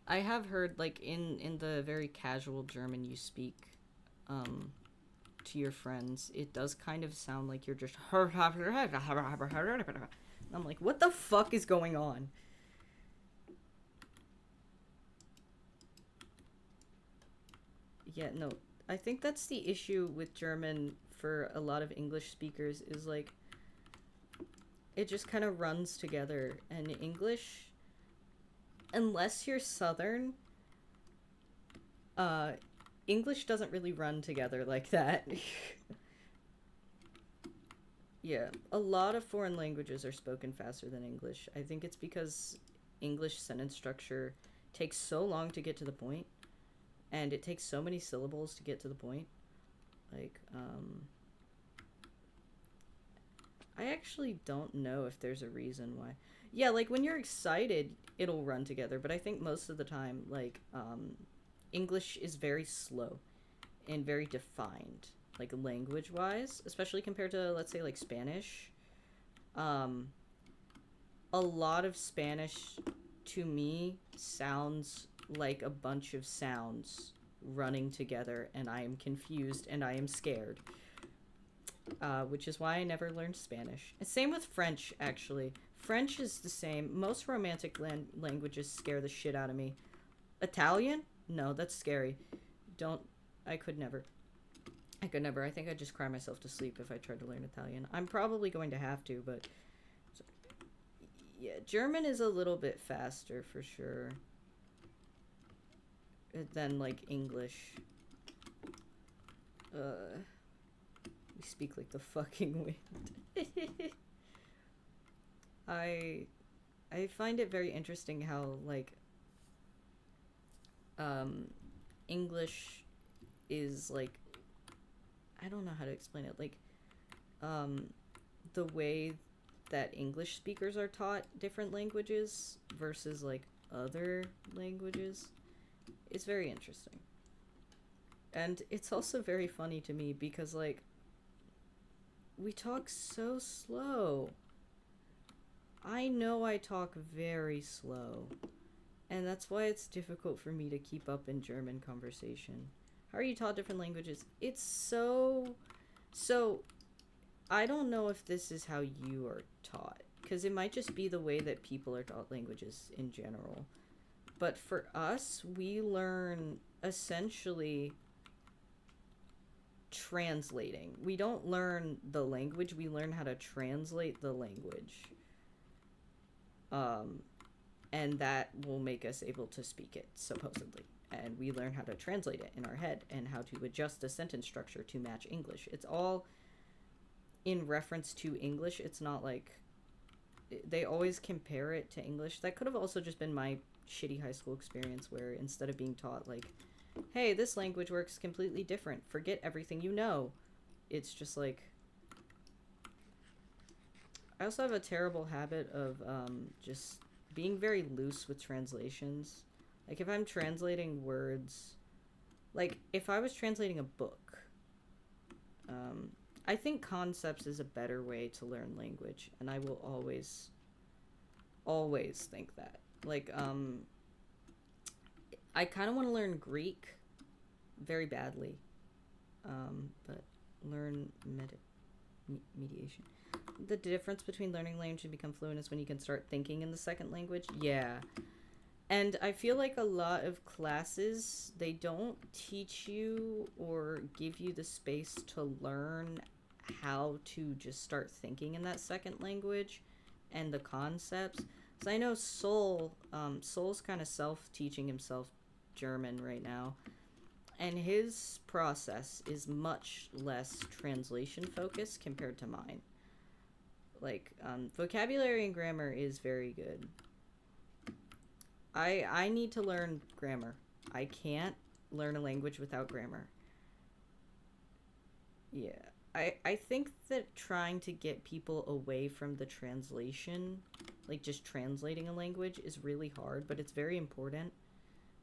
I have heard like in the very casual German you speak to your friends, it does kind of sound like you're just I'm like, what the fuck is going on? Yeah, no. I think that's the issue with German for a lot of English speakers is like it just kind of runs together, and English, unless you're southern, English doesn't really run together like that. Yeah, a lot of foreign languages are spoken faster than English. I think it's because English sentence structure takes so long to get to the point, and it takes so many syllables to get to the point. Like, I actually don't know if there's a reason why. Yeah, like when you're excited, it'll run together, but I think most of the time, like, English is very slow and very defined, like language wise, especially compared to, let's say, like Spanish. A lot of Spanish to me sounds like a bunch of sounds running together, and I am confused and I am scared. Which is why I never learned Spanish. And same with French, actually. French is the same. Most romantic languages scare the shit out of me. Italian? No, that's scary. Don't. I could never. I could never. I think I'd just cry myself to sleep if I tried to learn Italian. I'm probably going to have to, but. Yeah, German is a little bit faster for sure than, like, English. We speak like the fucking wind. I find it very interesting how, like, English is, like, I don't know how to explain it, like, the way that English speakers are taught different languages versus, like, other languages. It's very interesting. And it's also very funny to me because, like, we talk so slow. I know I talk very slow. And that's why it's difficult for me to keep up in German conversation. How are you taught different languages? It's so I don't know if this is how you are taught, because it might just be the way that people are taught languages in general. But for us, we learn essentially translating. We don't learn the language, we learn how to translate the language. Um, and that will make us able to speak it, supposedly. And we learn how to translate it in our head and how to adjust the sentence structure to match English. It's all in reference to English. It's not like they always compare it to English. That could have also just been my shitty high school experience, where instead of being taught like, hey, this language works completely different, forget everything you know, it's just like, I also have a terrible habit of just being very loose with translations. Like if I'm translating words, like if I was translating a book, I think concepts is a better way to learn language, and I will always think that. Like I kind of want to learn Greek very badly, but learn mediation. The difference between learning language and become fluent is when you can start thinking in the second language. Yeah. And I feel like a lot of classes, they don't teach you or give you the space to learn how to just start thinking in that second language and the concepts. So I know Soul's kind of self-teaching himself German right now. And his process is much less translation focused compared to mine. Like, vocabulary and grammar is very good. I need to learn grammar. I can't learn a language without grammar. Yeah. I think that trying to get people away from the translation, like just translating a language, is really hard, but it's very important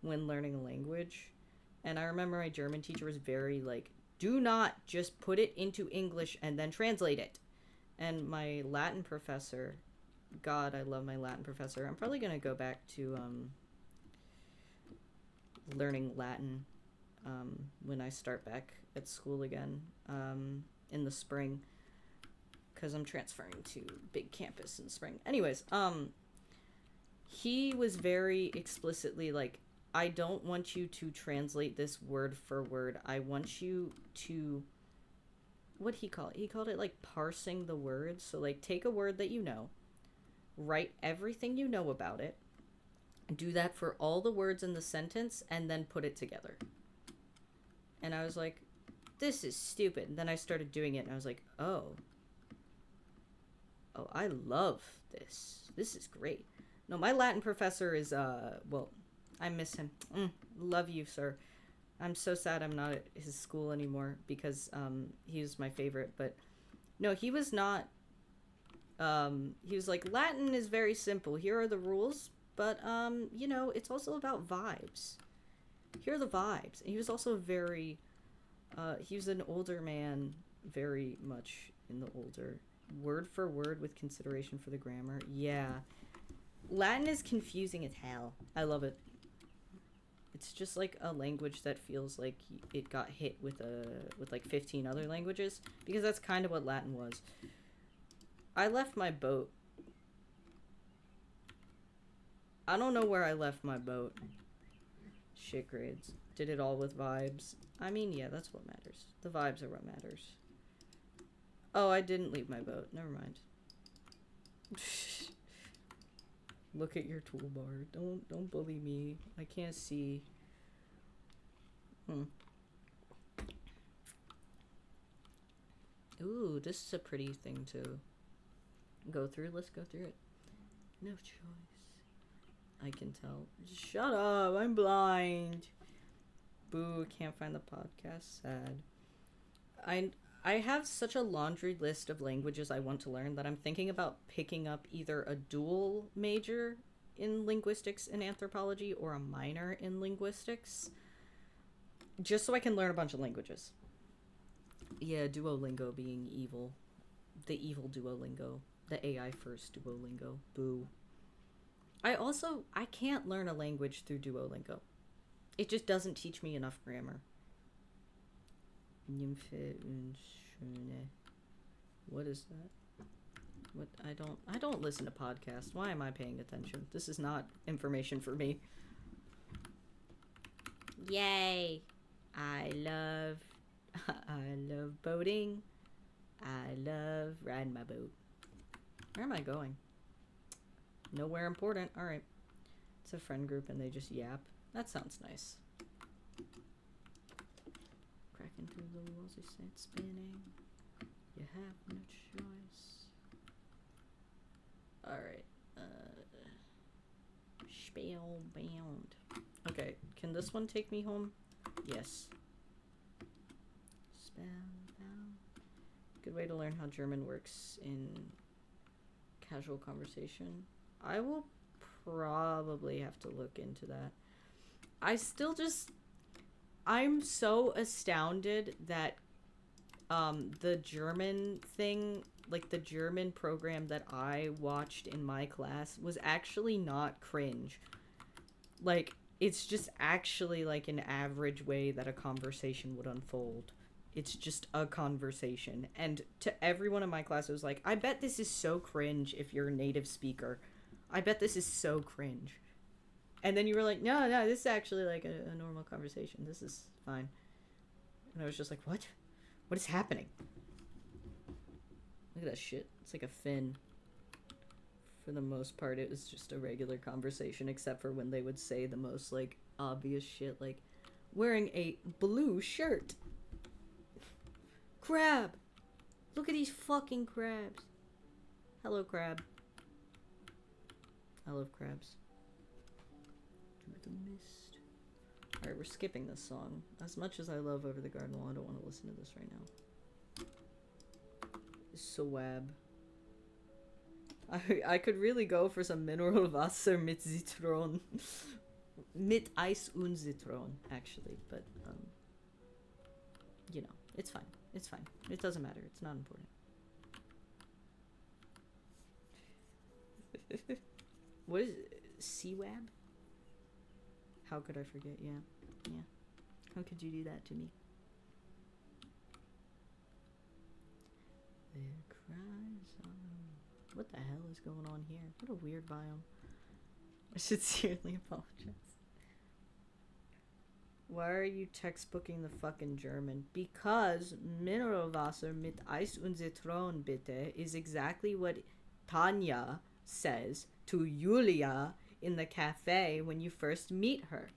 when learning a language. And I remember my German teacher was very like, do not just put it into English and then translate it. And my Latin professor, God, I love my Latin professor. I'm probably going to go back to learning Latin when I start back at school again in the spring, because I'm transferring to big campus in spring. Anyways, he was very explicitly like, I don't want you to translate this word for word. I want you to, what'd he call it? He called it like parsing the words. So like take a word that you know, write everything you know about it, do that for all the words in the sentence, and then put it together. And I was like, this is stupid. And then I started doing it and I was like, oh, I love this. This is great. No, my Latin professor is, well, I miss him. Love you, sir. I'm so sad I'm not at his school anymore, because he was my favorite. But no, he was not. He was like, Latin is very simple. Here are the rules, but you know, it's also about vibes. Here are the vibes. And he was also very, he was an older man, very much in the older, word for word with consideration for the grammar. Yeah. Latin is confusing as hell. I love it. It's just like a language that feels like it got hit with like 15 other languages, because that's kind of what Latin was. I left my boat. I don't know where I left my boat. Shit grades. Did it all with vibes. I mean, yeah, that's what matters. The vibes are what matters. Oh, I didn't leave my boat. Never mind. Look at your toolbar. Don't bully me. I can't see. Ooh, this is a pretty thing to go through. Let's go through it. No choice. I can tell. Shut up. I'm blind. Boo, can't find the podcast. Sad. I have such a laundry list of languages I want to learn that I'm thinking about picking up either a dual major in linguistics and anthropology or a minor in linguistics, just so I can learn a bunch of languages. Yeah, Duolingo being evil. The evil Duolingo. The AI first Duolingo. Boo. I can't learn a language through Duolingo. It just doesn't teach me enough grammar. Nymphe und Schöne. What is that? What? I don't listen to podcasts. Why am I paying attention? This is not information for me. Yay! I love boating. I love riding my boat. Where am I going? Nowhere important. Alright. It's a friend group and they just yap. That sounds nice. Cracking through the walls, you say it's spinning. You have no choice. Alright. Spellbound. Okay, can this one take me home? Yes. Spellbound. Good way to learn how German works in casual conversation. I will probably have to look into that. I'm so astounded that the German thing, like the German program that I watched in my class was actually not cringe. Like, it's just actually like an average way that a conversation would unfold. It's just a conversation. And to everyone in my class, it was like, I bet this is so cringe if you're a native speaker. I bet this is so cringe. And then you were like, no, this is actually like a normal conversation. This is fine. And I was just like, what? What is happening? Look at that shit. It's like a fin. For the most part, it was just a regular conversation, except for when they would say the most, like, obvious shit, like, wearing a blue shirt. Crab! Look at these fucking crabs. Hello, crab. I love crabs. Through the mist. Alright, we're skipping this song. As much as I love Over the Garden Wall, I don't want to listen to this right now. Swab. I could really go for some Mineralwasser mit Zitron. Mit Eis und Zitron, actually. But, you know, it's fine. It's fine. It doesn't matter. It's not important. What is it? CWAB? How could I forget? Yeah. Yeah. How could you do that to me? Their cries on... What the hell is going on here? What a weird biome. I sincerely apologize. Why are you textbooking the fucking German? Because Mineralwasser mit Eis und Zitron bitte is exactly what Tanya says to Julia in the cafe when you first meet her.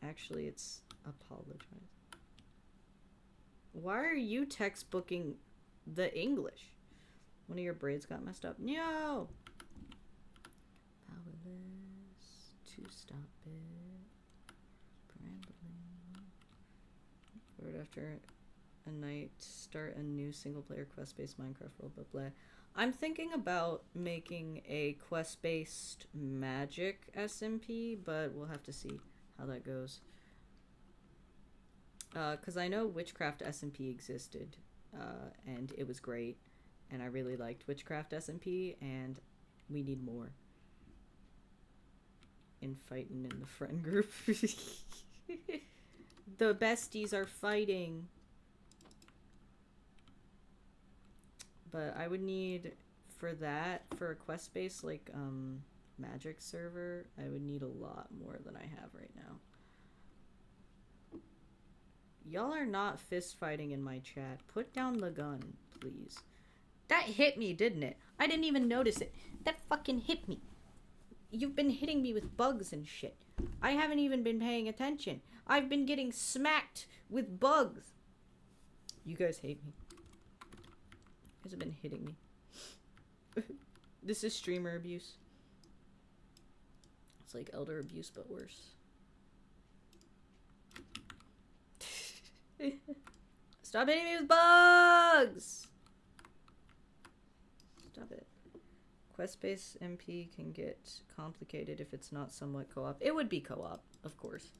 Actually, it's apologize. Why are you textbooking the English? One of your braids got messed up. No! Powerless to stop it. Rambling. Right after a night, start a new single-player quest-based Minecraft roleplay. I'm thinking about making a quest-based magic SMP, but we'll have to see how that goes. Because I know Witchcraft SMP existed, and it was great, and I really liked Witchcraft SMP, and we need more. Fighting in the friend group. The besties are fighting. But I would need, for that, for a quest-based, like, magic server, I would need a lot more than I have right now. Y'all are not fist fighting in my chat. Put down the gun, please. That hit me, didn't it? I didn't even notice it. That fucking hit me. You've been hitting me with bugs and shit. I haven't even been paying attention. I've been getting smacked with bugs. You guys hate me. You guys have been hitting me. This is streamer abuse. It's like elder abuse, but worse. Stop hitting me with bugs! Stop it. Quest-based MP can get complicated if it's not somewhat co-op. It would be co-op, of course.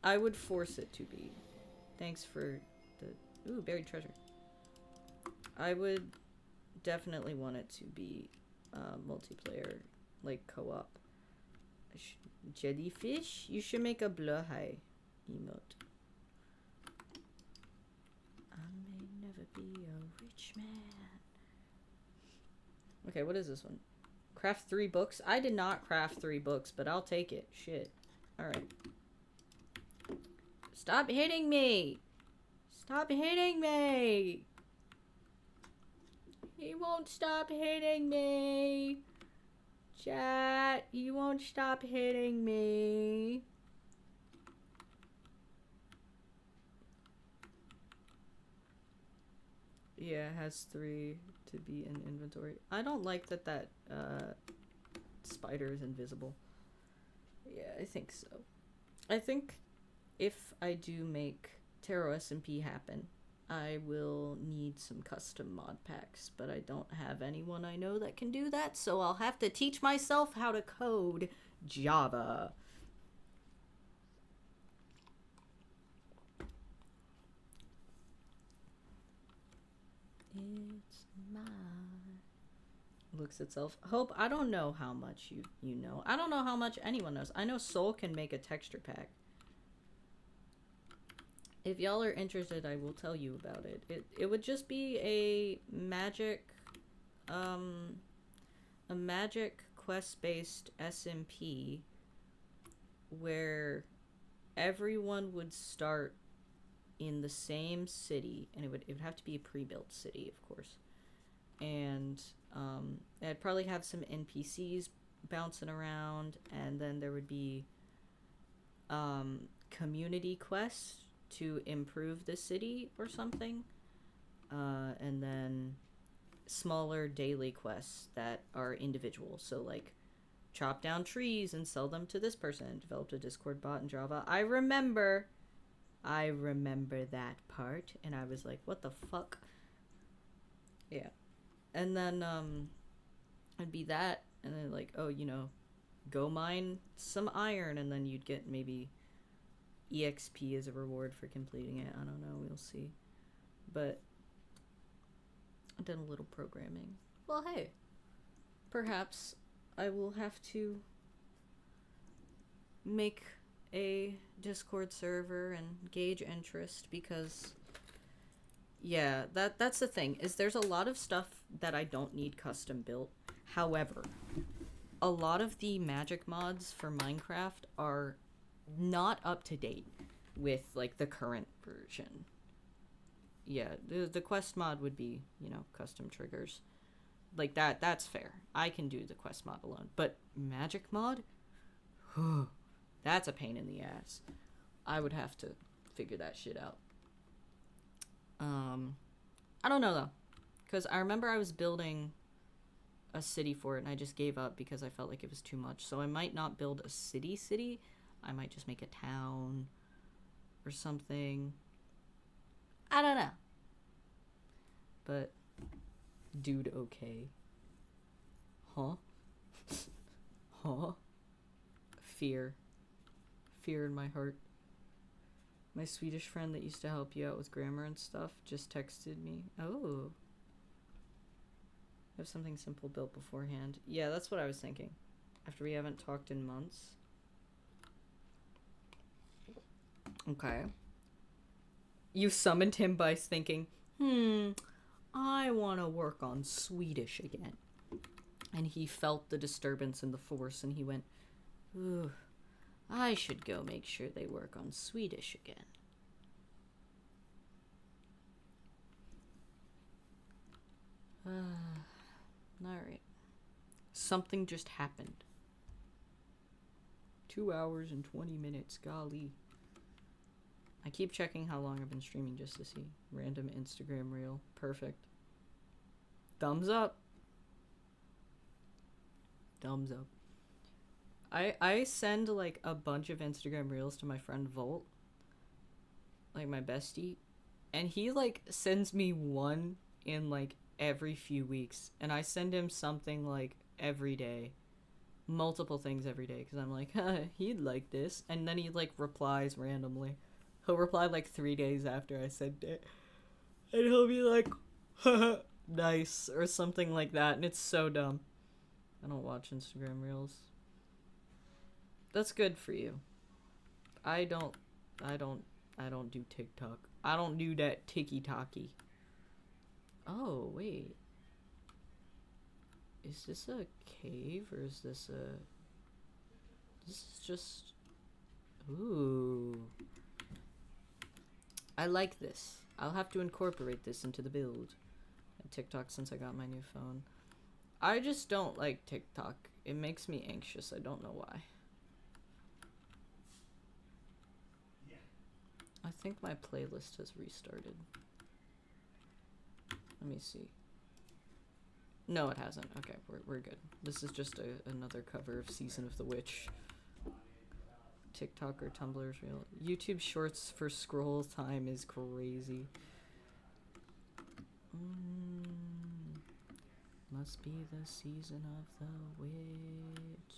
I would force it to be. Thanks for the... Ooh, buried treasure. I would definitely want it to be multiplayer, like co-op. Jellyfish? You should make a blowhigh emote. I may never be a rich man. Okay, what is this one? Craft 3 books? I did not craft 3 books, but I'll take it. Shit. Alright. Stop hitting me! Stop hitting me! He won't stop hitting me! Chat, you won't stop hitting me. Yeah, it has 3 to be in inventory. I don't like that spider is invisible. Yeah, I think so. I think if I do make Tarot SMP happen, I will need some custom mod packs, but I don't have anyone I know that can do that, so I'll have to teach myself how to code Java. It's mine. Looks itself. Hope, I don't know how much you know. I don't know how much anyone knows. I know Soul can make a texture pack. If y'all are interested, I will tell you about it. It would just be a magic quest-based SMP where everyone would start in the same city, and it would have to be a pre-built city, of course. And I'd probably have some NPCs bouncing around, and then there would be community quests to improve the city or something, and then smaller daily quests that are individual. So like chop down trees and sell them to this person, developed a Discord bot in Java. I remember that part, and I was like, what the fuck? Yeah. And then it'd be that, and then like, oh, you know, go mine some iron, and then you'd get maybe EXP as a reward for completing it. I don't know, we'll see. But I've done a little programming. Well, hey, perhaps I will have to make a Discord server and gauge interest, because yeah, that's the thing, is there's a lot of stuff that I don't need custom built. However, a lot of the magic mods for Minecraft are not up to date with like the current version. Yeah, the quest mod would be, you know, custom triggers. Like that's fair. I can do the quest mod alone. But magic mod? That's a pain in the ass. I would have to figure that shit out. I don't know though, because I remember I was building a city for it and I just gave up because I felt like it was too much. So I might not build a city. I might just make a town or something. I don't know. But dude, okay. Huh? Huh? Fear in my heart. My Swedish friend that used to help you out with grammar and stuff just texted me. Oh. Have something simple built beforehand. Yeah, that's what I was thinking. After we haven't talked in months. Okay. You summoned him by thinking, I want to work on Swedish again. And he felt the disturbance in the force and he went, ooh, I should go make sure they work on Swedish again. Alright. Something just happened. 2 hours and 20 minutes, golly. I keep checking how long I've been streaming just to see. Random Instagram reel. Perfect. Thumbs up. Thumbs up. I send like a bunch of Instagram reels to my friend Volt, like my bestie, and he like sends me one in like every few weeks, and I send him something like every day, multiple things every day, because I'm like, he'd like this, and then he like replies randomly. He'll reply like 3 days after I sent it, and he'll be like, nice, or something like that, and it's so dumb. I don't watch Instagram reels. That's good for you. I don't, I don't, I don't do TikTok. I don't do that tiki-taki. Oh, wait. Is this a cave or is this a... This is just... Ooh. I like this. I'll have to incorporate this into the build. TikTok since I got my new phone. I just don't like TikTok. It makes me anxious. I don't know why. I think my playlist has restarted. Let me see. No, it hasn't. Okay, we're good. This is just another cover of Season of the Witch. TikTok or Tumblr is real. YouTube Shorts for scroll time is crazy. Must be the season of the witch.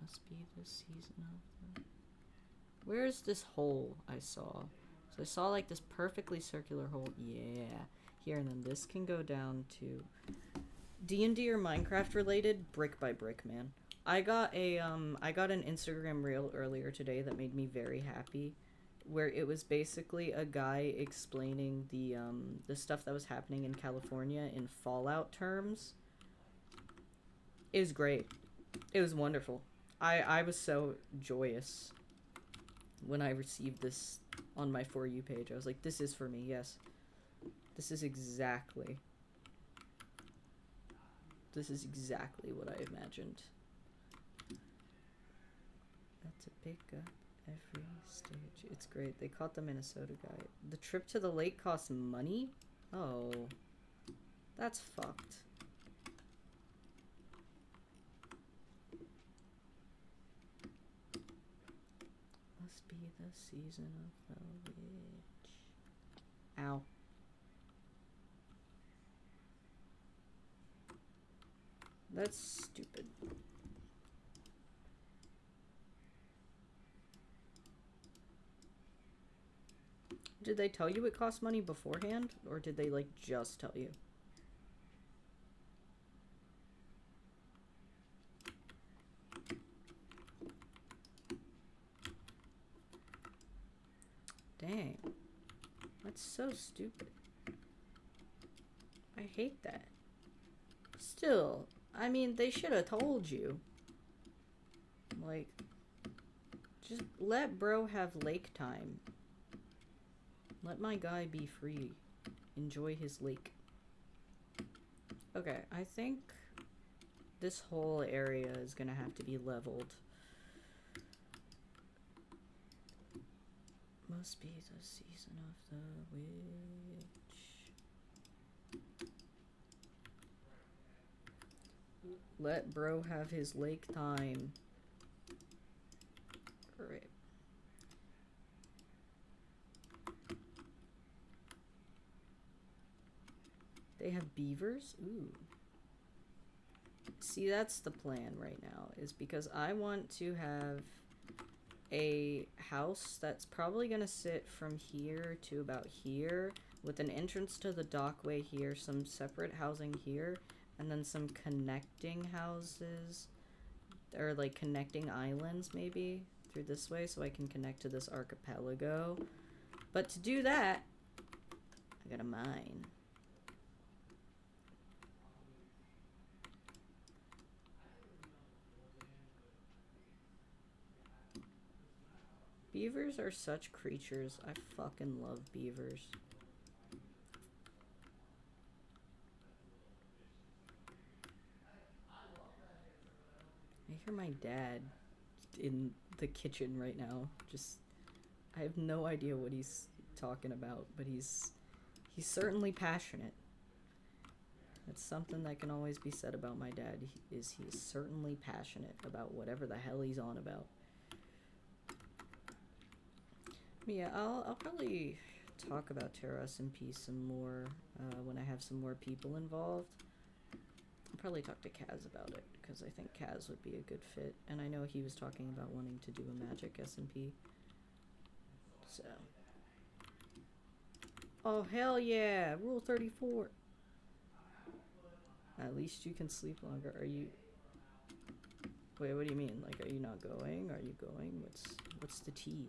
Must be the season of the... Where's this hole I saw? So I saw like this perfectly circular hole. Yeah. Here, and then this can go down to... D&D or Minecraft related? Brick by brick, man. I got an Instagram reel earlier today that made me very happy, where it was basically a guy explaining the stuff that was happening in California in Fallout terms. It was great. It was wonderful. I was so joyous when I received this on my For You page. I was like, this is for me, yes. This is exactly what I imagined. To pick up every stage. It's great. They caught the Minnesota guy. The trip to the lake costs money? Oh. That's fucked. Must be the season of the witch. Ow. That's stupid. Did they tell you it cost money beforehand? Or did they, like, just tell you? Dang. That's so stupid. I hate that. Still, I mean, they should have told you. Like, just let bro have lake time. Let my guy be free. Enjoy his lake. Okay, I think this whole area is gonna have to be leveled. Must be the season of the witch. Let bro have his lake time. Alright. They have beavers? Ooh. See, that's the plan right now, is because I want to have a house that's probably gonna sit from here to about here, with an entrance to the dockway here, some separate housing here, and then some connecting houses, or like connecting islands maybe, through this way, so I can connect to this archipelago. But to do that, I gotta mine. Beavers are such creatures. I fucking love beavers. I hear my dad in the kitchen right now. Just, I have no idea what he's talking about, but he's certainly passionate. That's something that can always be said about my dad, is he's certainly passionate about whatever the hell he's on about. Yeah, I'll probably talk about Terra SMP some more when I have some more people involved. I'll probably talk to Kaz about it, because I think Kaz would be a good fit. And I know he was talking about wanting to do a Magic SMP. So. Oh, hell yeah! Rule 34! At least you can sleep longer. Are you... Wait, what do you mean? Like, are you not going? Are you going? What's the tea?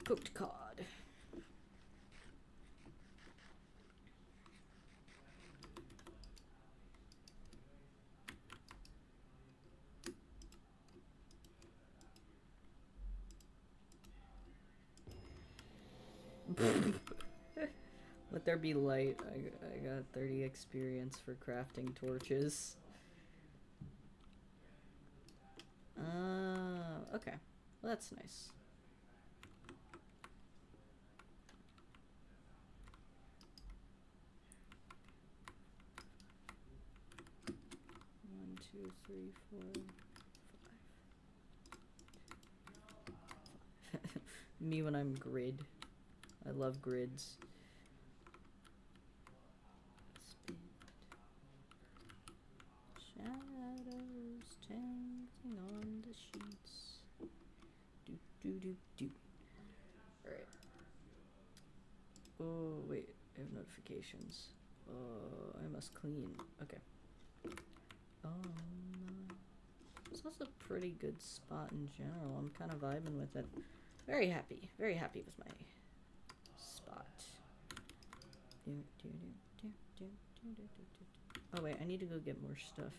Cooked cod. Let there be light. I got 30 experience for crafting torches. Okay. Well, that's nice. One, two, three, four, five. Me when I'm grid. I love grids. Shadows dancing on the sheets. Do do do do. Alright. Oh wait, I have notifications. I must clean. Okay. Oh no. This was a pretty good spot in general. I'm kind of vibing with it. Very happy with my spot. Oh wait, I need to go get more stuff.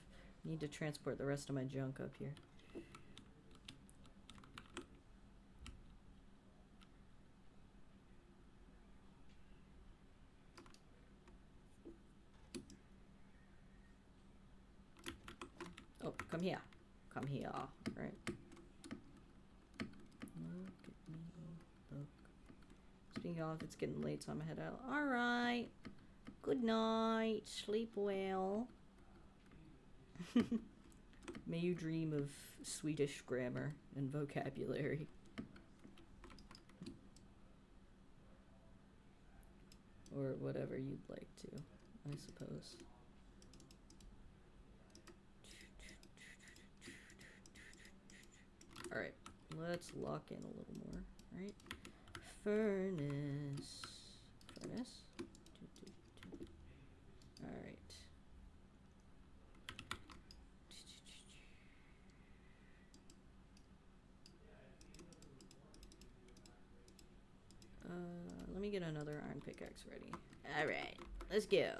I need to transport the rest of my junk up here. Oh, come here. Come here. Right. Look at me. Look. Speaking of, it's getting late, so I'm gonna head out. Alright. Good night. Sleep well. May you dream of Swedish grammar and vocabulary. Or whatever you'd like to, I suppose. Alright, let's lock in a little more. Alright. Furnace. Furnace? Alright. Let me get another iron pickaxe ready. Alright, let's go.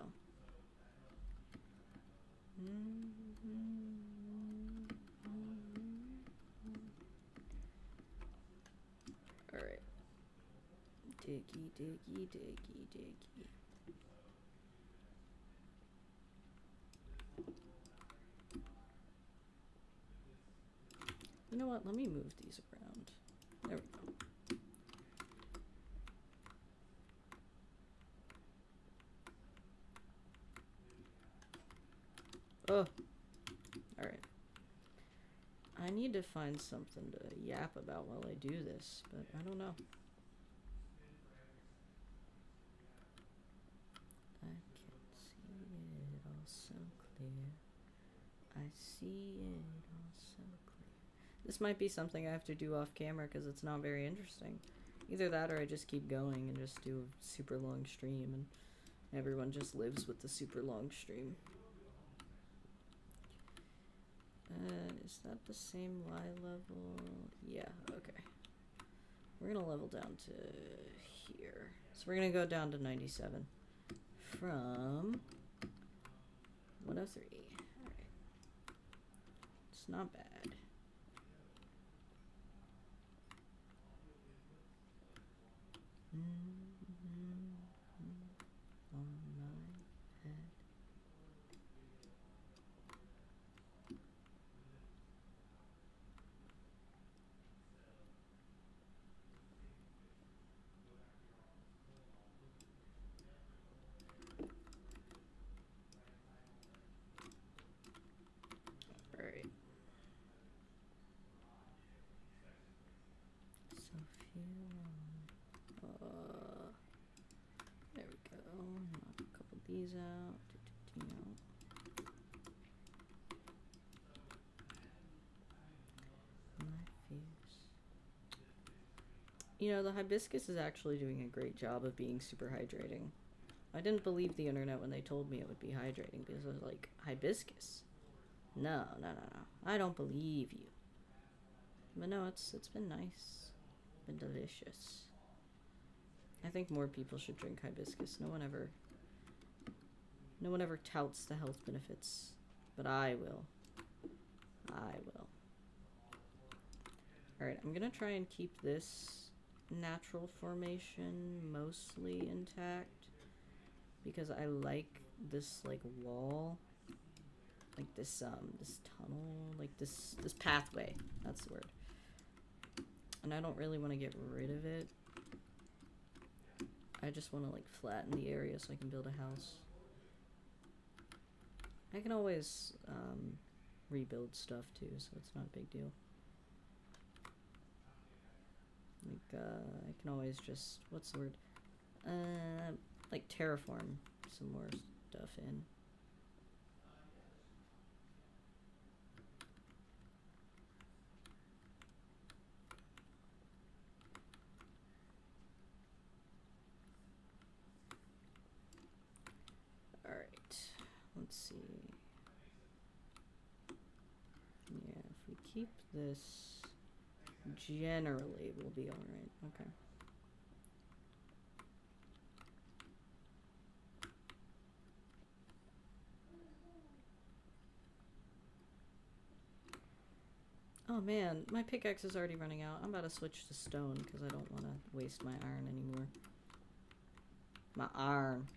Alright. Diggy, diggy, diggy, diggy. You know what? Let me move these around. There we go. Oh. Alright. I need to find something to yap about while I do this, but I don't know. I can see it all so clear. I see it all so clear. This might be something I have to do off camera because it's not very interesting. Either that or I just keep going and just do a super long stream and everyone just lives with the super long stream. Is that the same Y level? Yeah, okay. We're gonna level down to here. So we're gonna go down to 97 from 103. Alright. It's not bad. On my head. Alright. There we go. Knock a couple of these out. My fuse. You know, the hibiscus is actually doing a great job of being super hydrating. I didn't believe the internet when they told me it would be hydrating because I was like, hibiscus? No, no, no, no. I don't believe you. But no, it's been nice. Been delicious. I think more people should drink hibiscus. No one ever touts the health benefits, but I will. I will. Alright, I'm gonna try and keep this natural formation mostly intact because I like this like wall, like this tunnel, like this pathway. That's the word. And I don't really want to get rid of it. I just want to like flatten the area so I can build a house. I can always rebuild stuff too, so it's not a big deal. Like, I can always just, what's the word? Like terraform some more stuff in. Alright, let's see. Yeah, if we keep this, generally we'll be alright. Okay. Oh man, my pickaxe is already running out. I'm about to switch to stone because I don't want to waste my iron anymore. My iron.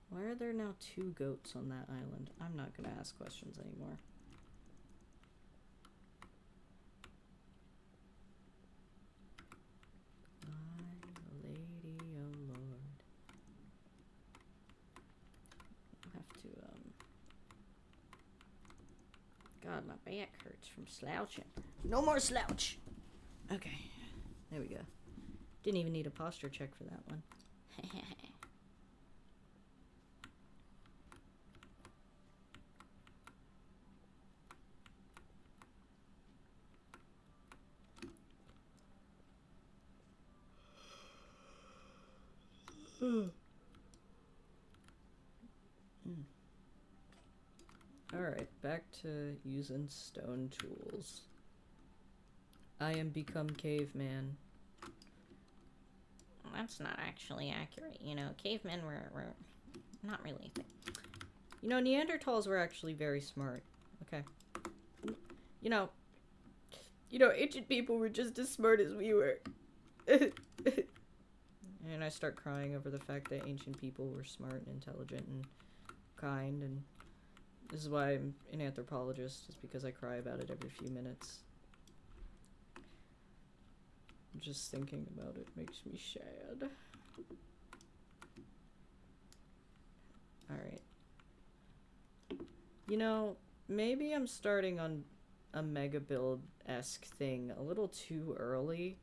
Why are there now 2 goats on that island? I'm not going to ask questions anymore. My lady, oh lord. I have to, God, my back hurts from slouching. No more slouch! Okay, there we go. Didn't even need a posture check for that one. Alright, back to using stone tools. I am become caveman. That's not actually accurate, you know. Cavemen were not really a thing. You know, Neanderthals were actually very smart. Okay. You know, ancient people were just as smart as we were. And I start crying over the fact that ancient people were smart and intelligent and kind, and this is why I'm an anthropologist, is because I cry about it every few minutes. Just thinking about it makes me sad. Alright. You know, maybe I'm starting on a mega build-esque thing a little too early.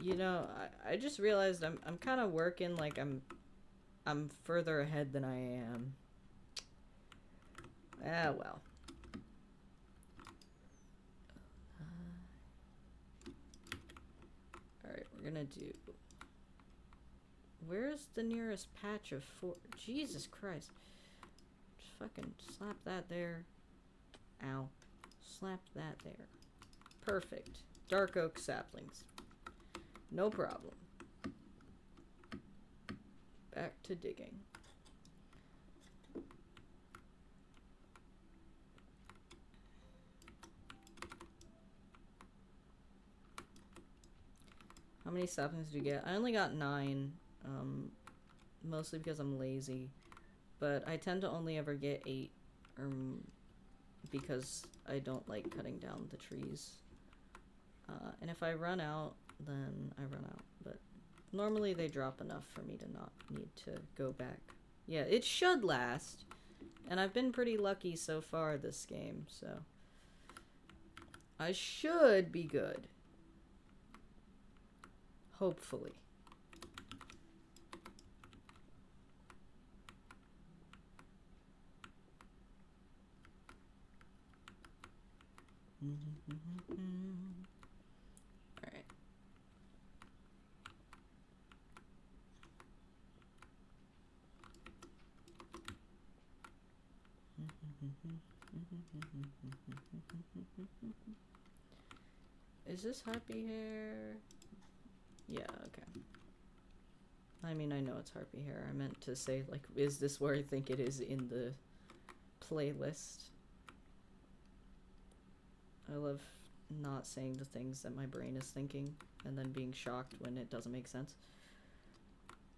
You know, I just realized I'm kind of working like I'm further ahead than I am. Ah, well. Alright, we're gonna do... Where's the nearest patch of Jesus Christ. Just fucking slap that there. Ow. Slap that there. Perfect. Dark oak saplings. No problem. Back to digging. How many saplings do you get? I only got 9. Mostly because I'm lazy. But I tend to only ever get 8. Because I don't like cutting down the trees. And if I run out, then I run out. But normally they drop enough for me to not need to go back. Yeah, it should last. And I've been pretty lucky so far this game, so I should be good. Hopefully. Alright. Is this Harpy Hair? Yeah, okay. I mean, I know it's Harpy Hair. I meant to say, like, is this where I think it is in the playlist? I love not saying the things that my brain is thinking and then being shocked when it doesn't make sense.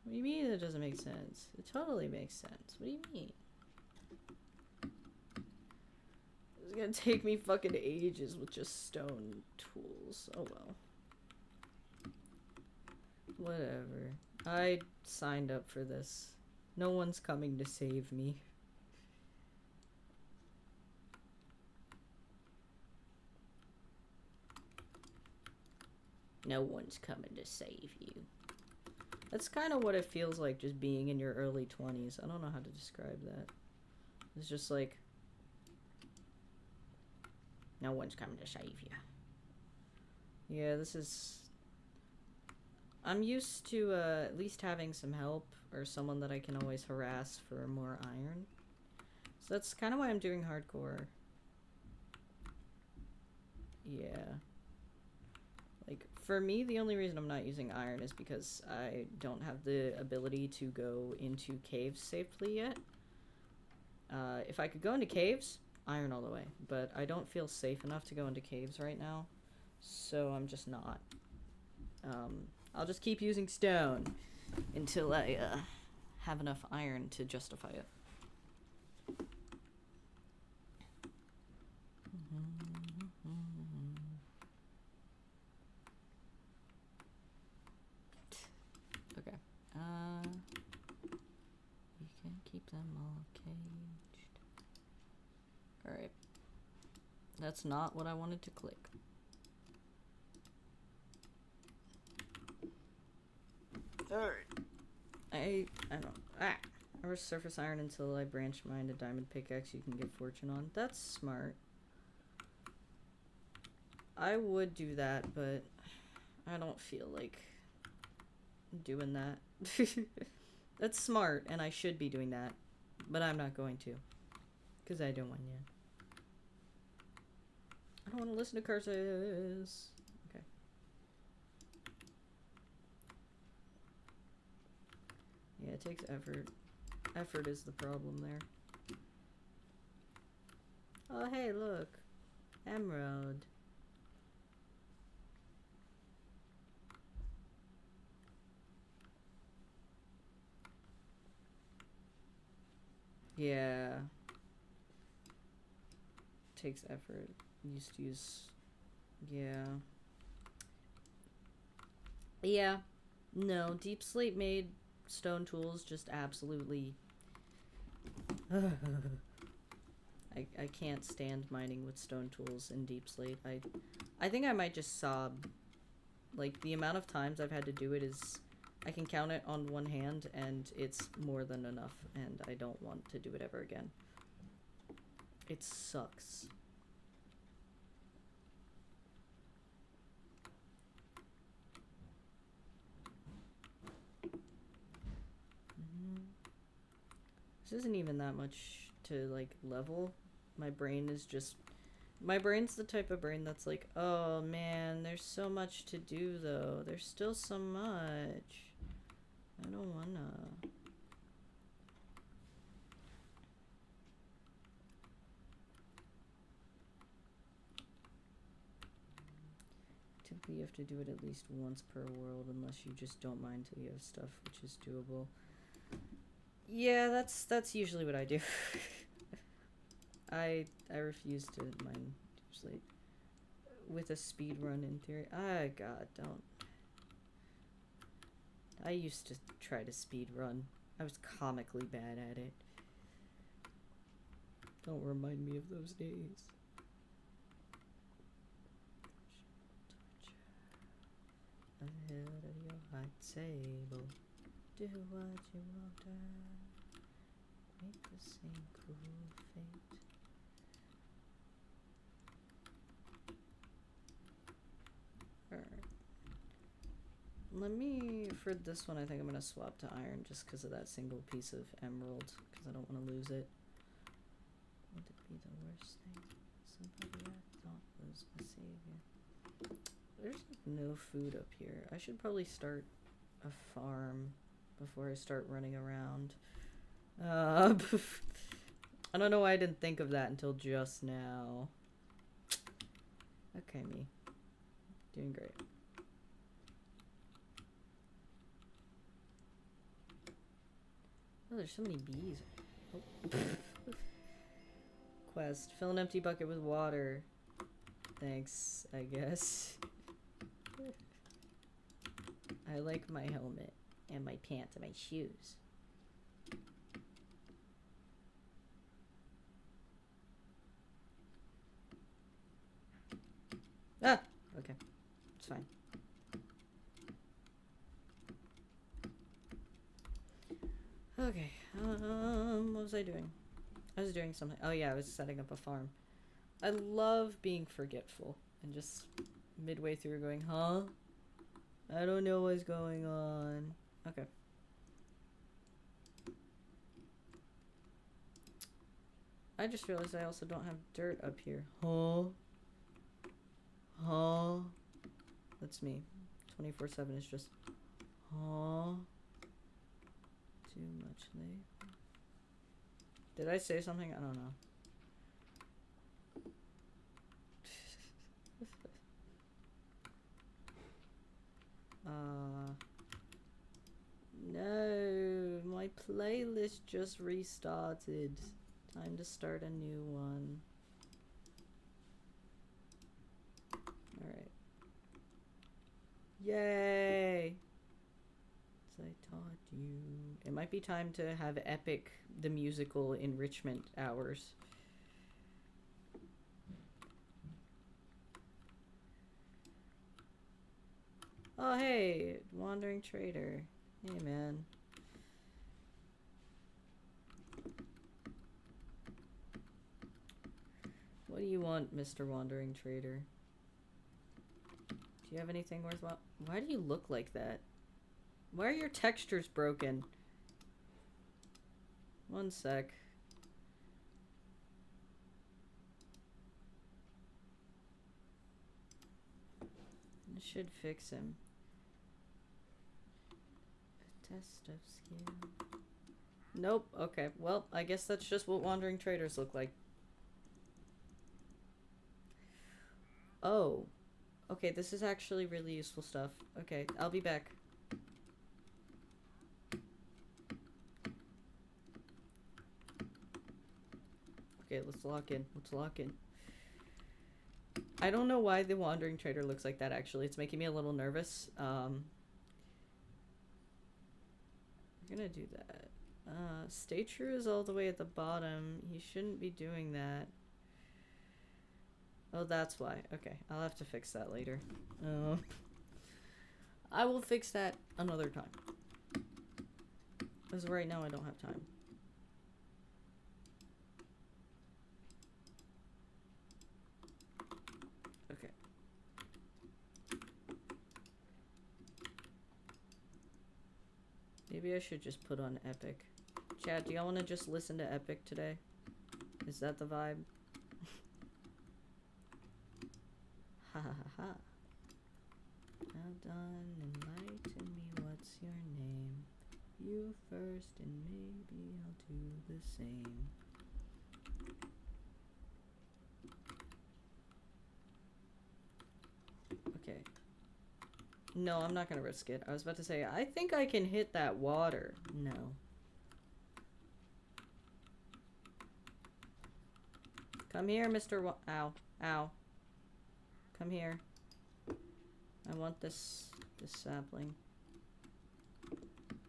What do you mean it doesn't make sense? It totally makes sense. What do you mean? It's gonna take me fucking ages with just stone tools. Oh well. Whatever. I signed up for this. No one's coming to save me. No one's coming to save you. That's kind of what it feels like just being in your early 20s. I don't know how to describe that. It's just like, no one's coming to save you. Yeah, this is... I'm used to at least having some help or someone that I can always harass for more iron. So that's kind of why I'm doing hardcore. Yeah. Like, for me, the only reason I'm not using iron is because I don't have the ability to go into caves safely yet. If I could go into caves, iron all the way. But I don't feel safe enough to go into caves right now. So I'm just not. I'll just keep using stone until I have enough iron to justify it. Okay. You can keep them all caged. Alright. That's not what I wanted to click. Alright. I don't... I surface iron until I branch mine to diamond pickaxe you can get fortune on. That's smart. I would do that, but I don't feel like doing that. That's smart, and I should be doing that, but I'm not going to, because I don't want to. I don't want to listen to curses. Okay. Yeah, it takes effort. Effort is the problem there. Oh, hey, look. Emerald. Yeah. Takes effort. Used to use... Yeah. Yeah. No, Deep Slate made stone tools just absolutely... I can't stand mining with stone tools in Deep Slate. I think I might just sob. Like, the amount of times I've had to do it is... I can count it on one hand, and it's more than enough, and I don't want to do it ever again. It sucks. This isn't even that much to, like, level. My brain is just... My brain's the type of brain that's like, oh man, there's so much to do though. There's still so much. I don't wanna. Typically you have to do it at least once per world unless you just don't mind till you have stuff, which is doable. Yeah, that's usually what I do. I refuse to mine Deep Slate with a speed run in theory. Ah, God, don't. I used to try to speed run. I was comically bad at it. Don't remind me of those days. Ahead of your high table, do what you want to. Make the same cruel fate. Alright. Let me, for this one, I think I'm going to swap to iron just because of that single piece of emerald, because I don't want to lose it. What did be the worst thing. Somebody I thought was a savior. There's no food up here. I should probably start a farm before I start running around. I don't know why I didn't think of that until just now. Okay, me. Doing great. Oh, there's so many bees. Oh. Quest. Fill an empty bucket with water. Thanks, I guess. I like my helmet and my pants and my shoes. Ah! Okay. It's fine. Okay. What was I doing? I was doing something. Oh yeah, I was setting up a farm. I love being forgetful and just midway through going, huh? I don't know what's going on. Okay. I just realized I also don't have dirt up here. Huh? Huh? That's me. 24/7 is just, huh? Too much labor. Did I say something? I don't know. No, my playlist just restarted. Time to start a new one. Alright. Yay! As I taught you. It might be time to have Epic the musical enrichment hours. Oh hey, Wandering Trader. Hey man. What do you want, Mr. Wandering Trader? Do you have anything worthwhile? Why do you look like that? Why are your textures broken? One sec. I should fix him. A test of skill. Nope. Okay. Well, I guess that's just what Wandering Traders look like. Oh. Okay, this is actually really useful stuff. Okay, I'll be back. Okay, let's lock in. Let's lock in. I don't know why the Wandering Trader looks like that, actually. It's making me a little nervous. We're gonna do that. Stay true is all the way at the bottom. He shouldn't be doing that. Oh, that's why. Okay, I'll have to fix that later. I will fix that another time. Because right now I don't have time. Okay. Maybe I should just put on Epic. Chad, do y'all want to just listen to Epic today? Is that the vibe? Ha ha ha ha. Well done, enlighten me, what's your name? You first, and maybe I'll do the same. Okay. No, I'm not gonna risk it. I was about to say, I think I can hit that water. No. Come here, Mr. Ow. Ow. Come here. I want this sapling.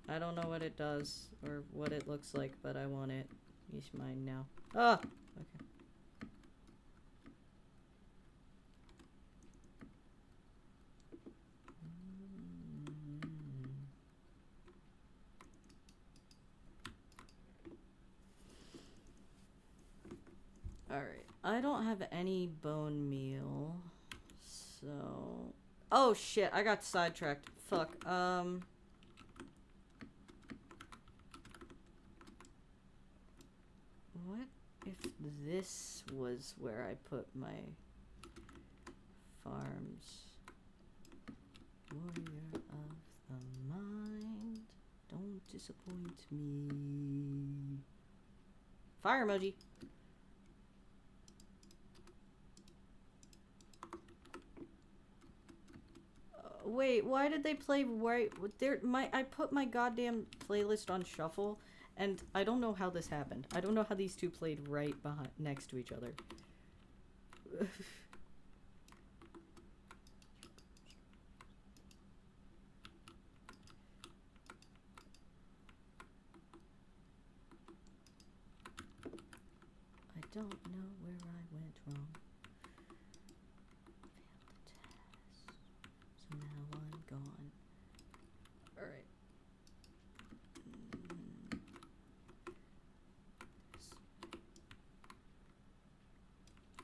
I don't know what it does or what it looks like, but I want it. He's mine now. Ah! Okay. Alright. I don't have any bone meal. So... Oh shit, I got sidetracked. Fuck. What if this was where I put my farms. Warrior of the mind, don't disappoint me. Fire emoji. Wait, why did they play right there? I put my goddamn playlist on shuffle, and I don't know how this happened. I don't know how these two played right behind next to each other. I don't know where I went wrong. Failed the test. So now I'm gone. Alright.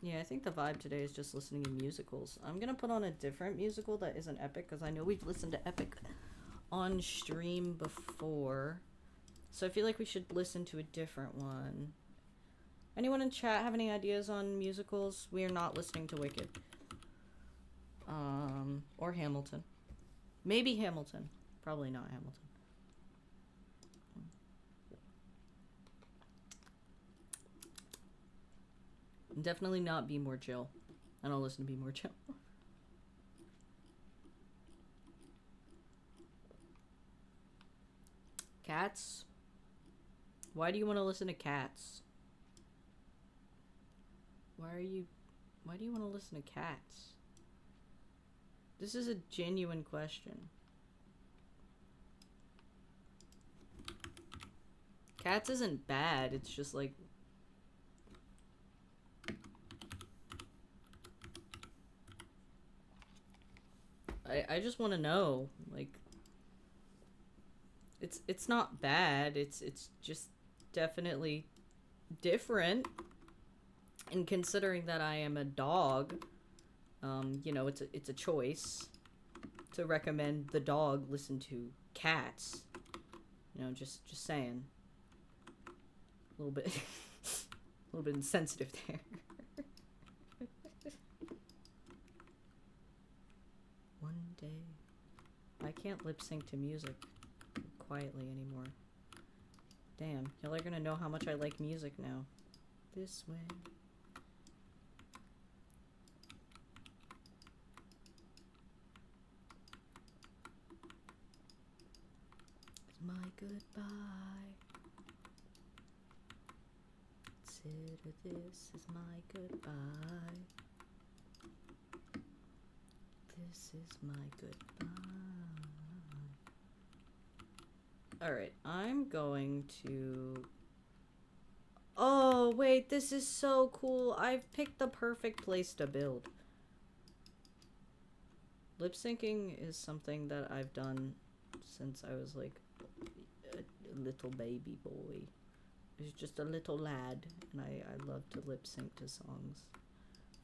Yeah, I think the vibe today is just listening to musicals. I'm gonna put on a different musical that isn't Epic, because I know we've listened to Epic on stream before. So I feel like we should listen to a different one. Anyone in chat have any ideas on musicals? We are not listening to Wicked. Or Hamilton. Maybe Hamilton. Probably not Hamilton. Definitely not Be More Chill. I don't listen to Be More Chill. Cats? Why do you want to listen to Cats? Why do you want to listen to Cats? This is a genuine question. Cats isn't bad, it's just like... I just want to know, like... It's not bad, it's just definitely different. And considering that I am a dog, you know, it's a choice to recommend the dog listen to Cats. You know, just saying. A little bit, a little bit insensitive there. One day, I can't lip sync to music quietly anymore. Damn, y'all are gonna know how much I like music now. This way. My goodbye. Consider this is my goodbye. This is my goodbye. Alright, I'm going to... Oh, wait, this is so cool. I've picked the perfect place to build. Lip syncing is something that I've done since I was like a little baby boy. I was just a little lad, and I love to lip sync to songs.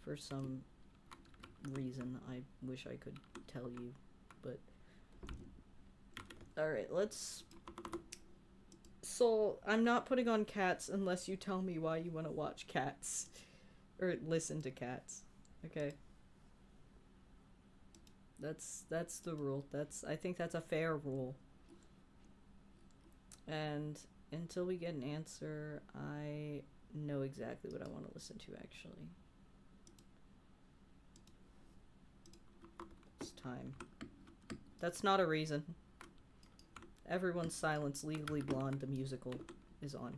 For some reason, I wish I could tell you, but... Alright, let's... So, I'm not putting on Cats unless you tell me why you want to watch Cats. Or listen to Cats. Okay? That's the rule. I think that's a fair rule. And until we get an answer, I know exactly what I want to listen to, actually. It's time. That's not a reason. Everyone's Silence, Legally Blonde, the musical, is on.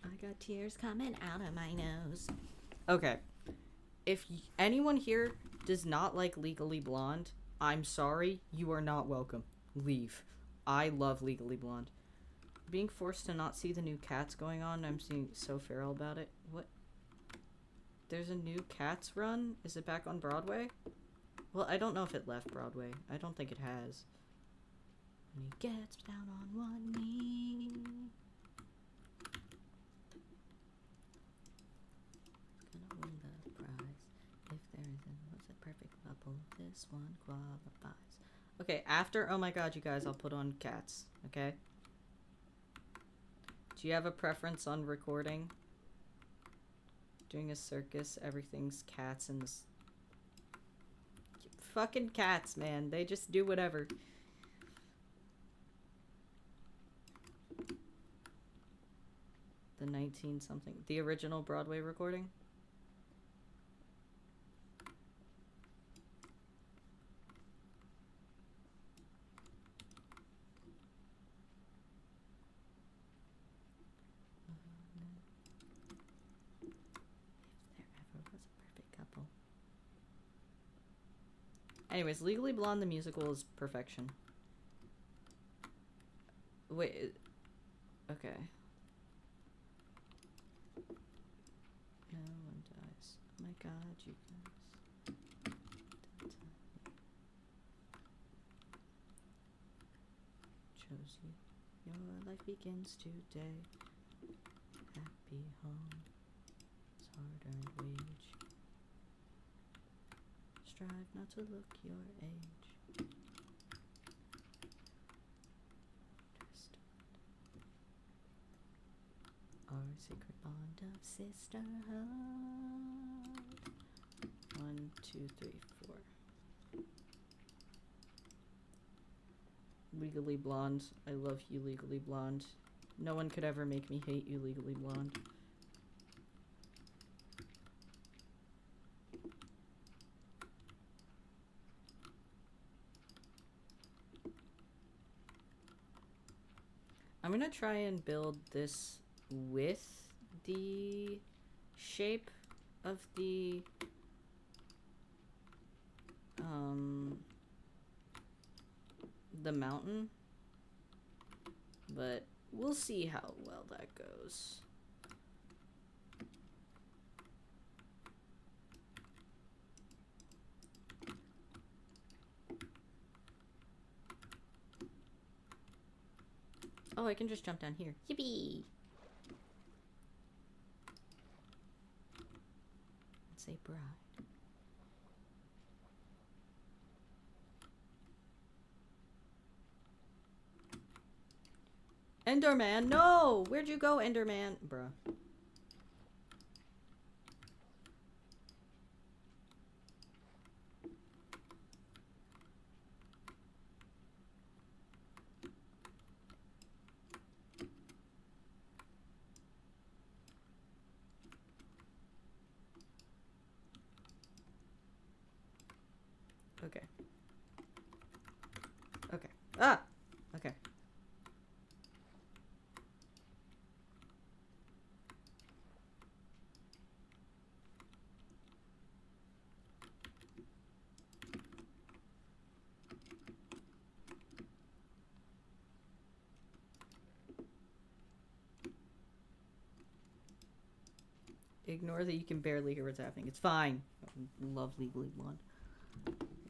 I got tears coming out of my nose. Okay. If anyone here does not like Legally Blonde, I'm sorry, you are not welcome. Leave. I love Legally Blonde. Being forced to not see the new Cats going on, I'm seeing so feral about it. What? There's a new Cats run? Is it back on Broadway? Well, I don't know if it left Broadway. I don't think it has. When he gets down on one knee. Gonna win the prize. If there isn't, what's a perfect bubble? This This one qualifies. Okay, after oh my god, you guys, I'll put on cats, okay? Do you have a preference on recording? Doing a circus, everything's cats and this... Fucking cats, man. They just do whatever. The 19-something. The original Broadway recording? Anyways, Legally Blonde the musical is perfection. Wait. Okay. No one dies. Oh my god, you guys. Chose you. Your life begins today. Happy home. It's hard-earned wage. Strive not to look your age. Our sacred bond of sisterhood. 1, 2, 3, 4. Legally Blonde. I love you, Legally Blonde. No one could ever make me hate you, Legally Blonde. I'm gonna try and build this with the shape of the mountain, but we'll see how well that goes. Oh, I can just jump down here. Yippee! Let's say bride. Enderman, no! Where'd you go, Enderman? Bruh. Okay. Okay. Ah! Okay. Ignore that you can barely hear what's happening. It's fine. I love Legally Blonde.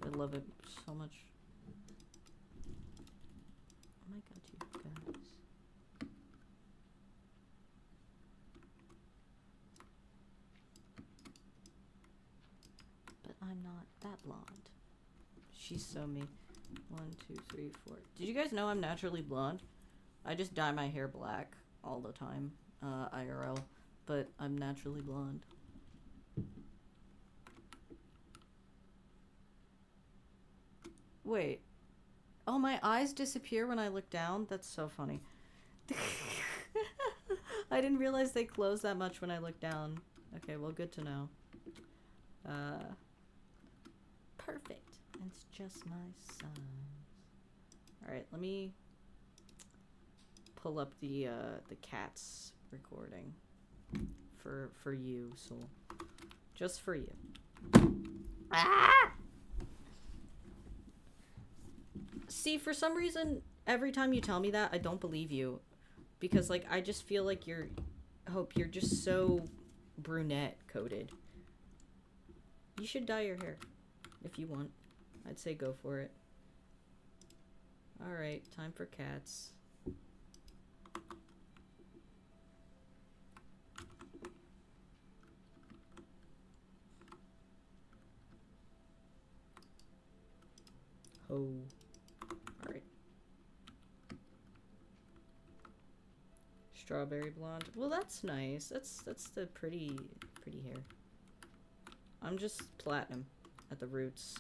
I love it so much. Oh my god, you guys. But I'm not that blonde. She's so me. 1, 2, 3, 4. Did you guys know I'm naturally blonde? I just dye my hair black all the time, IRL. But I'm naturally blonde. Wait. Oh, my eyes disappear when I look down? That's so funny. I didn't realize they close that much when I look down. Okay, well, good to know. Perfect. It's just my size. Alright, let me pull up the cat's recording. For you, Soul. Just for you. Ah! See, for some reason, every time you tell me that, I don't believe you. Because, like, I just feel like you're just so brunette coded. You should dye your hair. If you want. I'd say go for it. Alright, time for cats. Oh. Alright. Strawberry blonde. Well, that's nice. That's the pretty hair. I'm just platinum at the roots.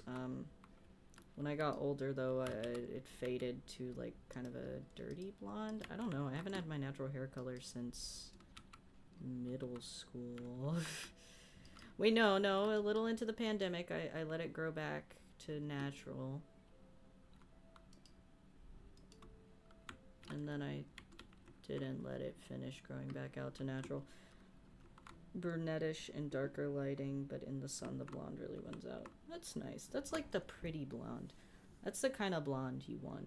When I got older, though, it faded to, like, kind of a dirty blonde. I don't know. I haven't had my natural hair color since middle school. Wait, no. A little into the pandemic, I let it grow back to natural. And then I didn't let it finish growing back out to natural. Brunettish and darker lighting, but in the sun the blonde really wins out. That's nice. That's like the pretty blonde. That's the kind of blonde you want.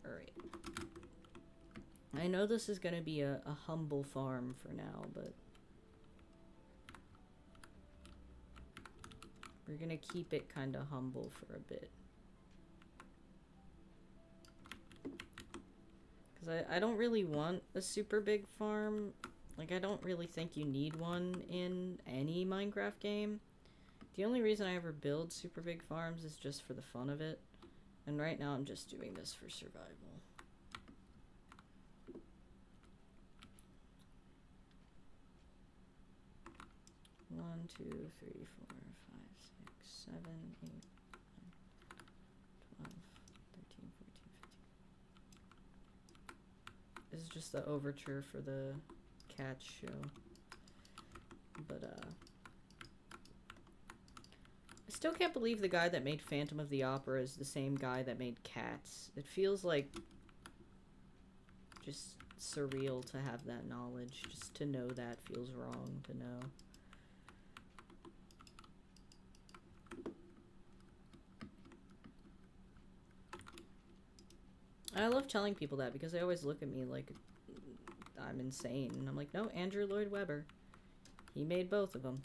Alright. I know this is gonna be a humble farm for now, but we're gonna keep it kind of humble for a bit. Because I don't really want a super big farm. Like, I don't really think you need one in any Minecraft game. The only reason I ever build super big farms is just for the fun of it. And right now I'm just doing this for survival. One, 2, 3, 4, 5, 6, 7, 8, 9, 12, 13, 14, 15. This is just the overture for the Cats show. But, I still can't believe the guy that made Phantom of the Opera is the same guy that made Cats. It feels like just surreal to have that knowledge. Just to know that feels wrong to know. I love telling people that because they always look at me like I'm insane. And I'm like, no, Andrew Lloyd Webber. He made both of them.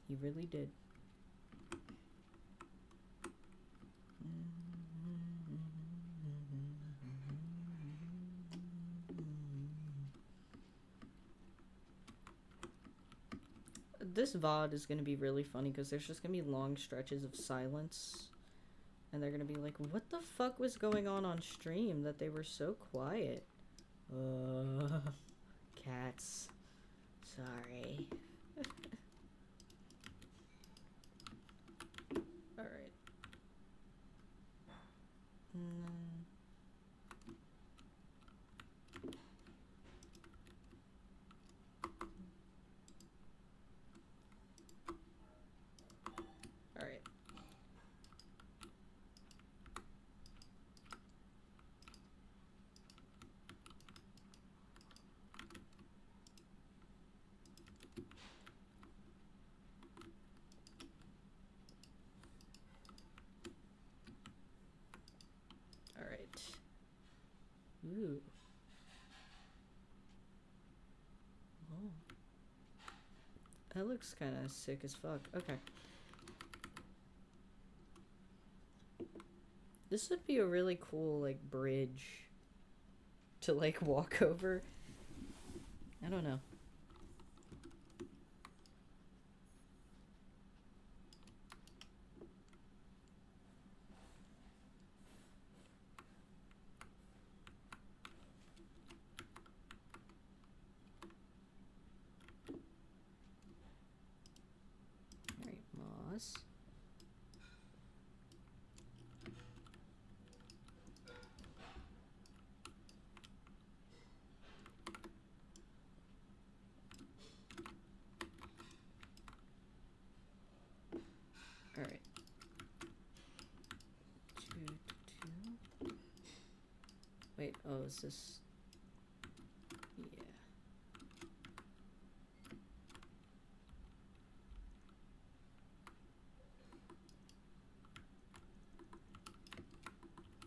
He really did. This VOD is going to be really funny because there's just going to be long stretches of silence. And they're going to be like, what the fuck was going on stream that they were so quiet? Cats. Sorry. Alright. Alright. Ooh. Oh. That looks kind of sick as fuck. Okay. This would be a really cool, like, bridge to, like, walk over. I don't know. Moss. All right. 2, 2. Wait. Oh, is this? Yeah.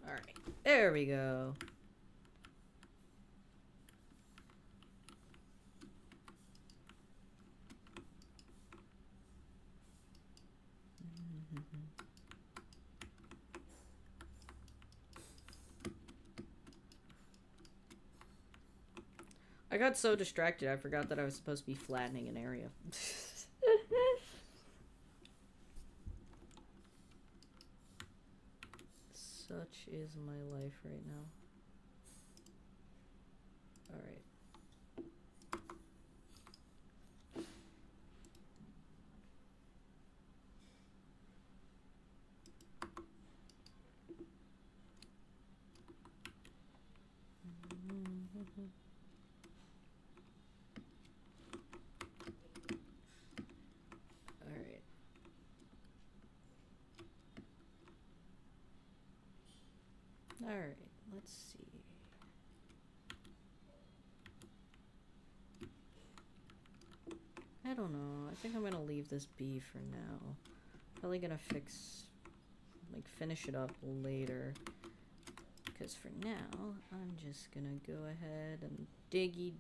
All right. There we go. I got so distracted, I forgot that I was supposed to be flattening an area. Such is my life right now. Alright. Alright. Alright, let's see. I don't know. I think I'm gonna leave this be for now. Probably gonna finish it up later. Because for now, I'm just gonna go ahead and diggy.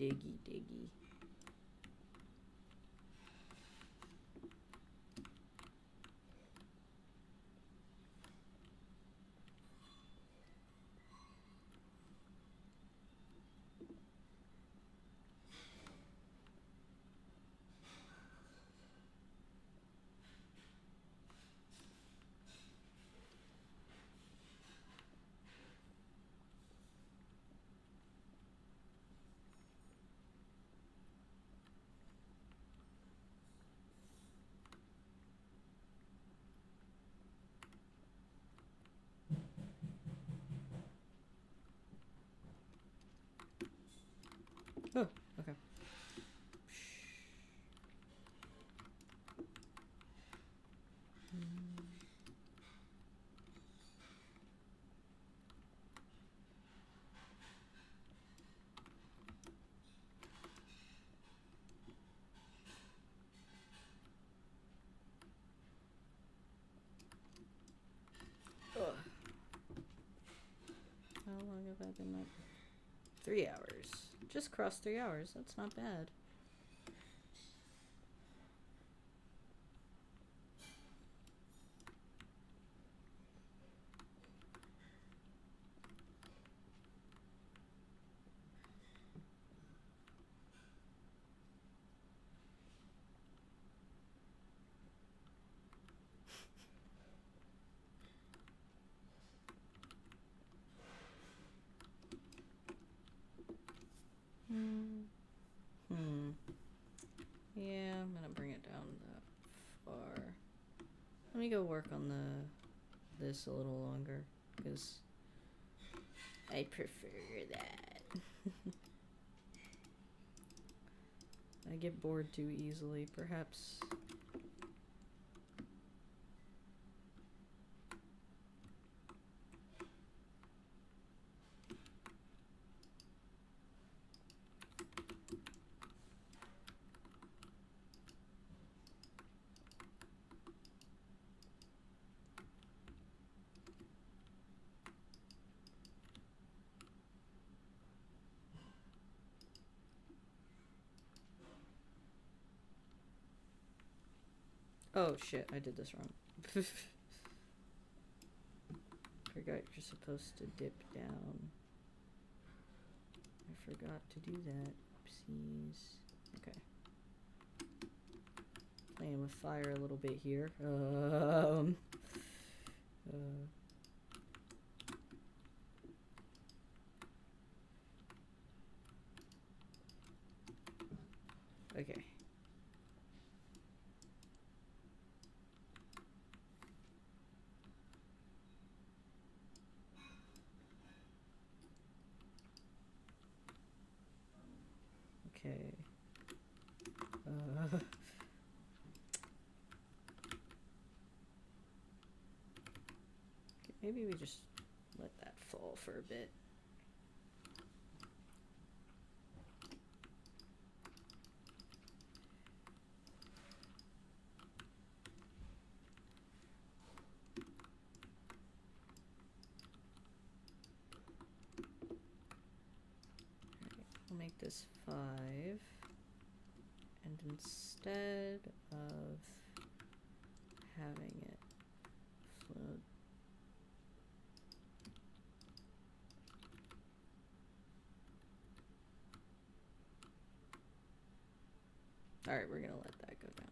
Oh, okay. Ugh. How long have I been up? 3 hours. Just crossed 3 hours. That's not bad. Yeah, I'm gonna bring it down that far. Let me go work on this a little longer, because I prefer that. I get bored too easily, perhaps. Oh shit, I did this wrong. Forgot you're supposed to dip down. I forgot to do that. Oopsies. Okay. Playing with fire a little bit here. Okay. Okay. Maybe we just let that fall for a bit. We'll make this 5, and instead of having it float, alright, we're gonna let that go down.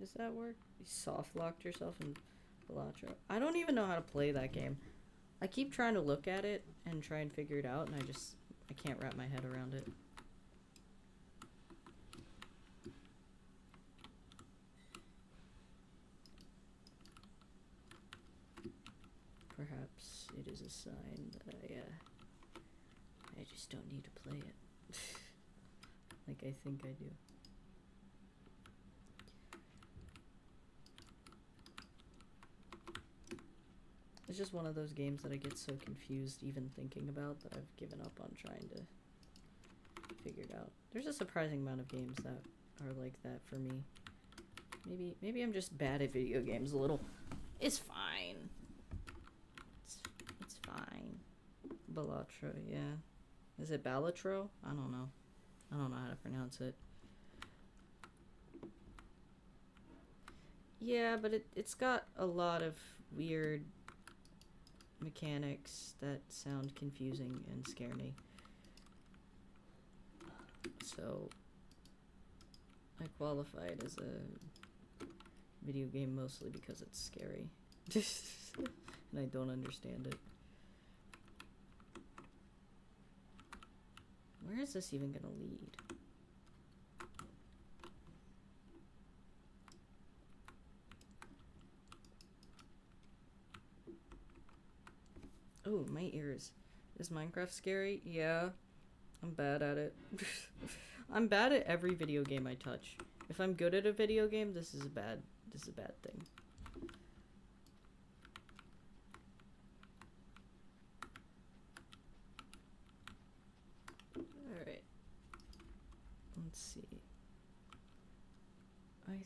Does that work? You soft locked yourself in Balatro. I don't even know how to play that game. I keep trying to look at it and try and figure it out, and I can't wrap my head around it. Perhaps it is a sign that I just don't need to play it. Like I think I do. It's just one of those games that I get so confused even thinking about that I've given up on trying to figure it out. There's a surprising amount of games that are like that for me. Maybe I'm just bad at video games a little. It's fine. It's fine. Balatro, yeah. Is it Balatro? I don't know. I don't know how to pronounce it. Yeah, but it's got a lot of weird mechanics that sound confusing and scare me. So I qualify it as a video game mostly because it's scary. And I don't understand it. Where is this even gonna lead? Oh, my ears. Is Minecraft scary? Yeah. I'm bad at it. I'm bad at every video game I touch. If I'm good at a video game, this is a bad thing. Alright. Let's see. I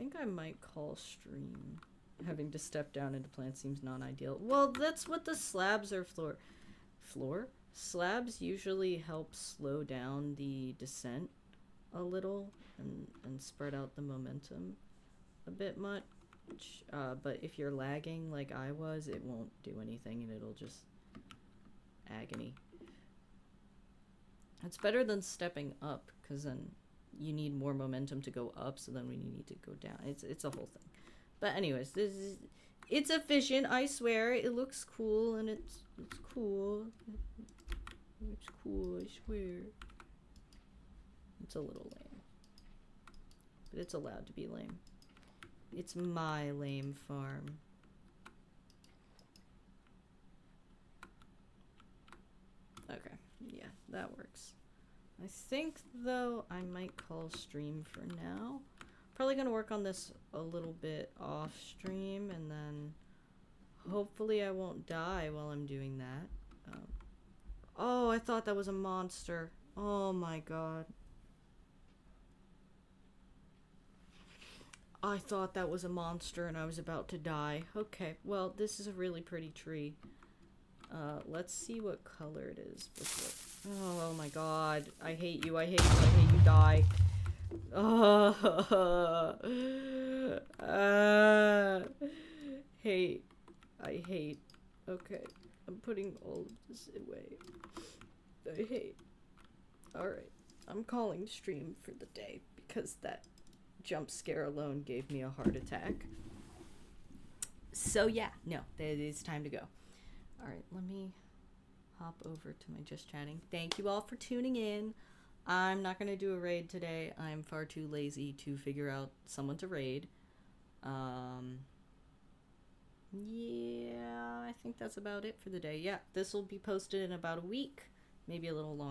think I might call stream. Having to step down into plants seems non-ideal. Well, that's what the slabs are for. Slabs usually help slow down the descent a little and spread out the momentum a bit much. But if you're lagging like I was, it won't do anything and it'll just agony. It's better than stepping up, because then you need more momentum to go up, so then when you need to go down, it's a whole thing. But anyways, it's efficient, I swear. It looks cool, and it's cool. It's cool, I swear. It's a little lame. But it's allowed to be lame. It's my lame farm. Okay, yeah, that works. I think, though, I might call stream for now. Probably gonna work on this a little bit off stream, and then hopefully I won't die while I'm doing that. Oh, I thought that was a monster. Oh my god. I thought that was a monster and I was about to die. Okay, well, this is a really pretty tree. Let's see what color it is before. Oh my god. I hate you, I hate you, I hate you, die. Hate. I hate. Okay, I'm putting all of this away. I hate. Alright, I'm calling stream for the day because that jump scare alone gave me a heart attack. So yeah, no, it is time to go. Alright, let me hop over to my just chatting. Thank you all for tuning in. I'm not going to do a raid today. I'm far too lazy to figure out someone to raid. Yeah, I think that's about it for the day. Yeah, this will be posted in about a week, maybe a little longer.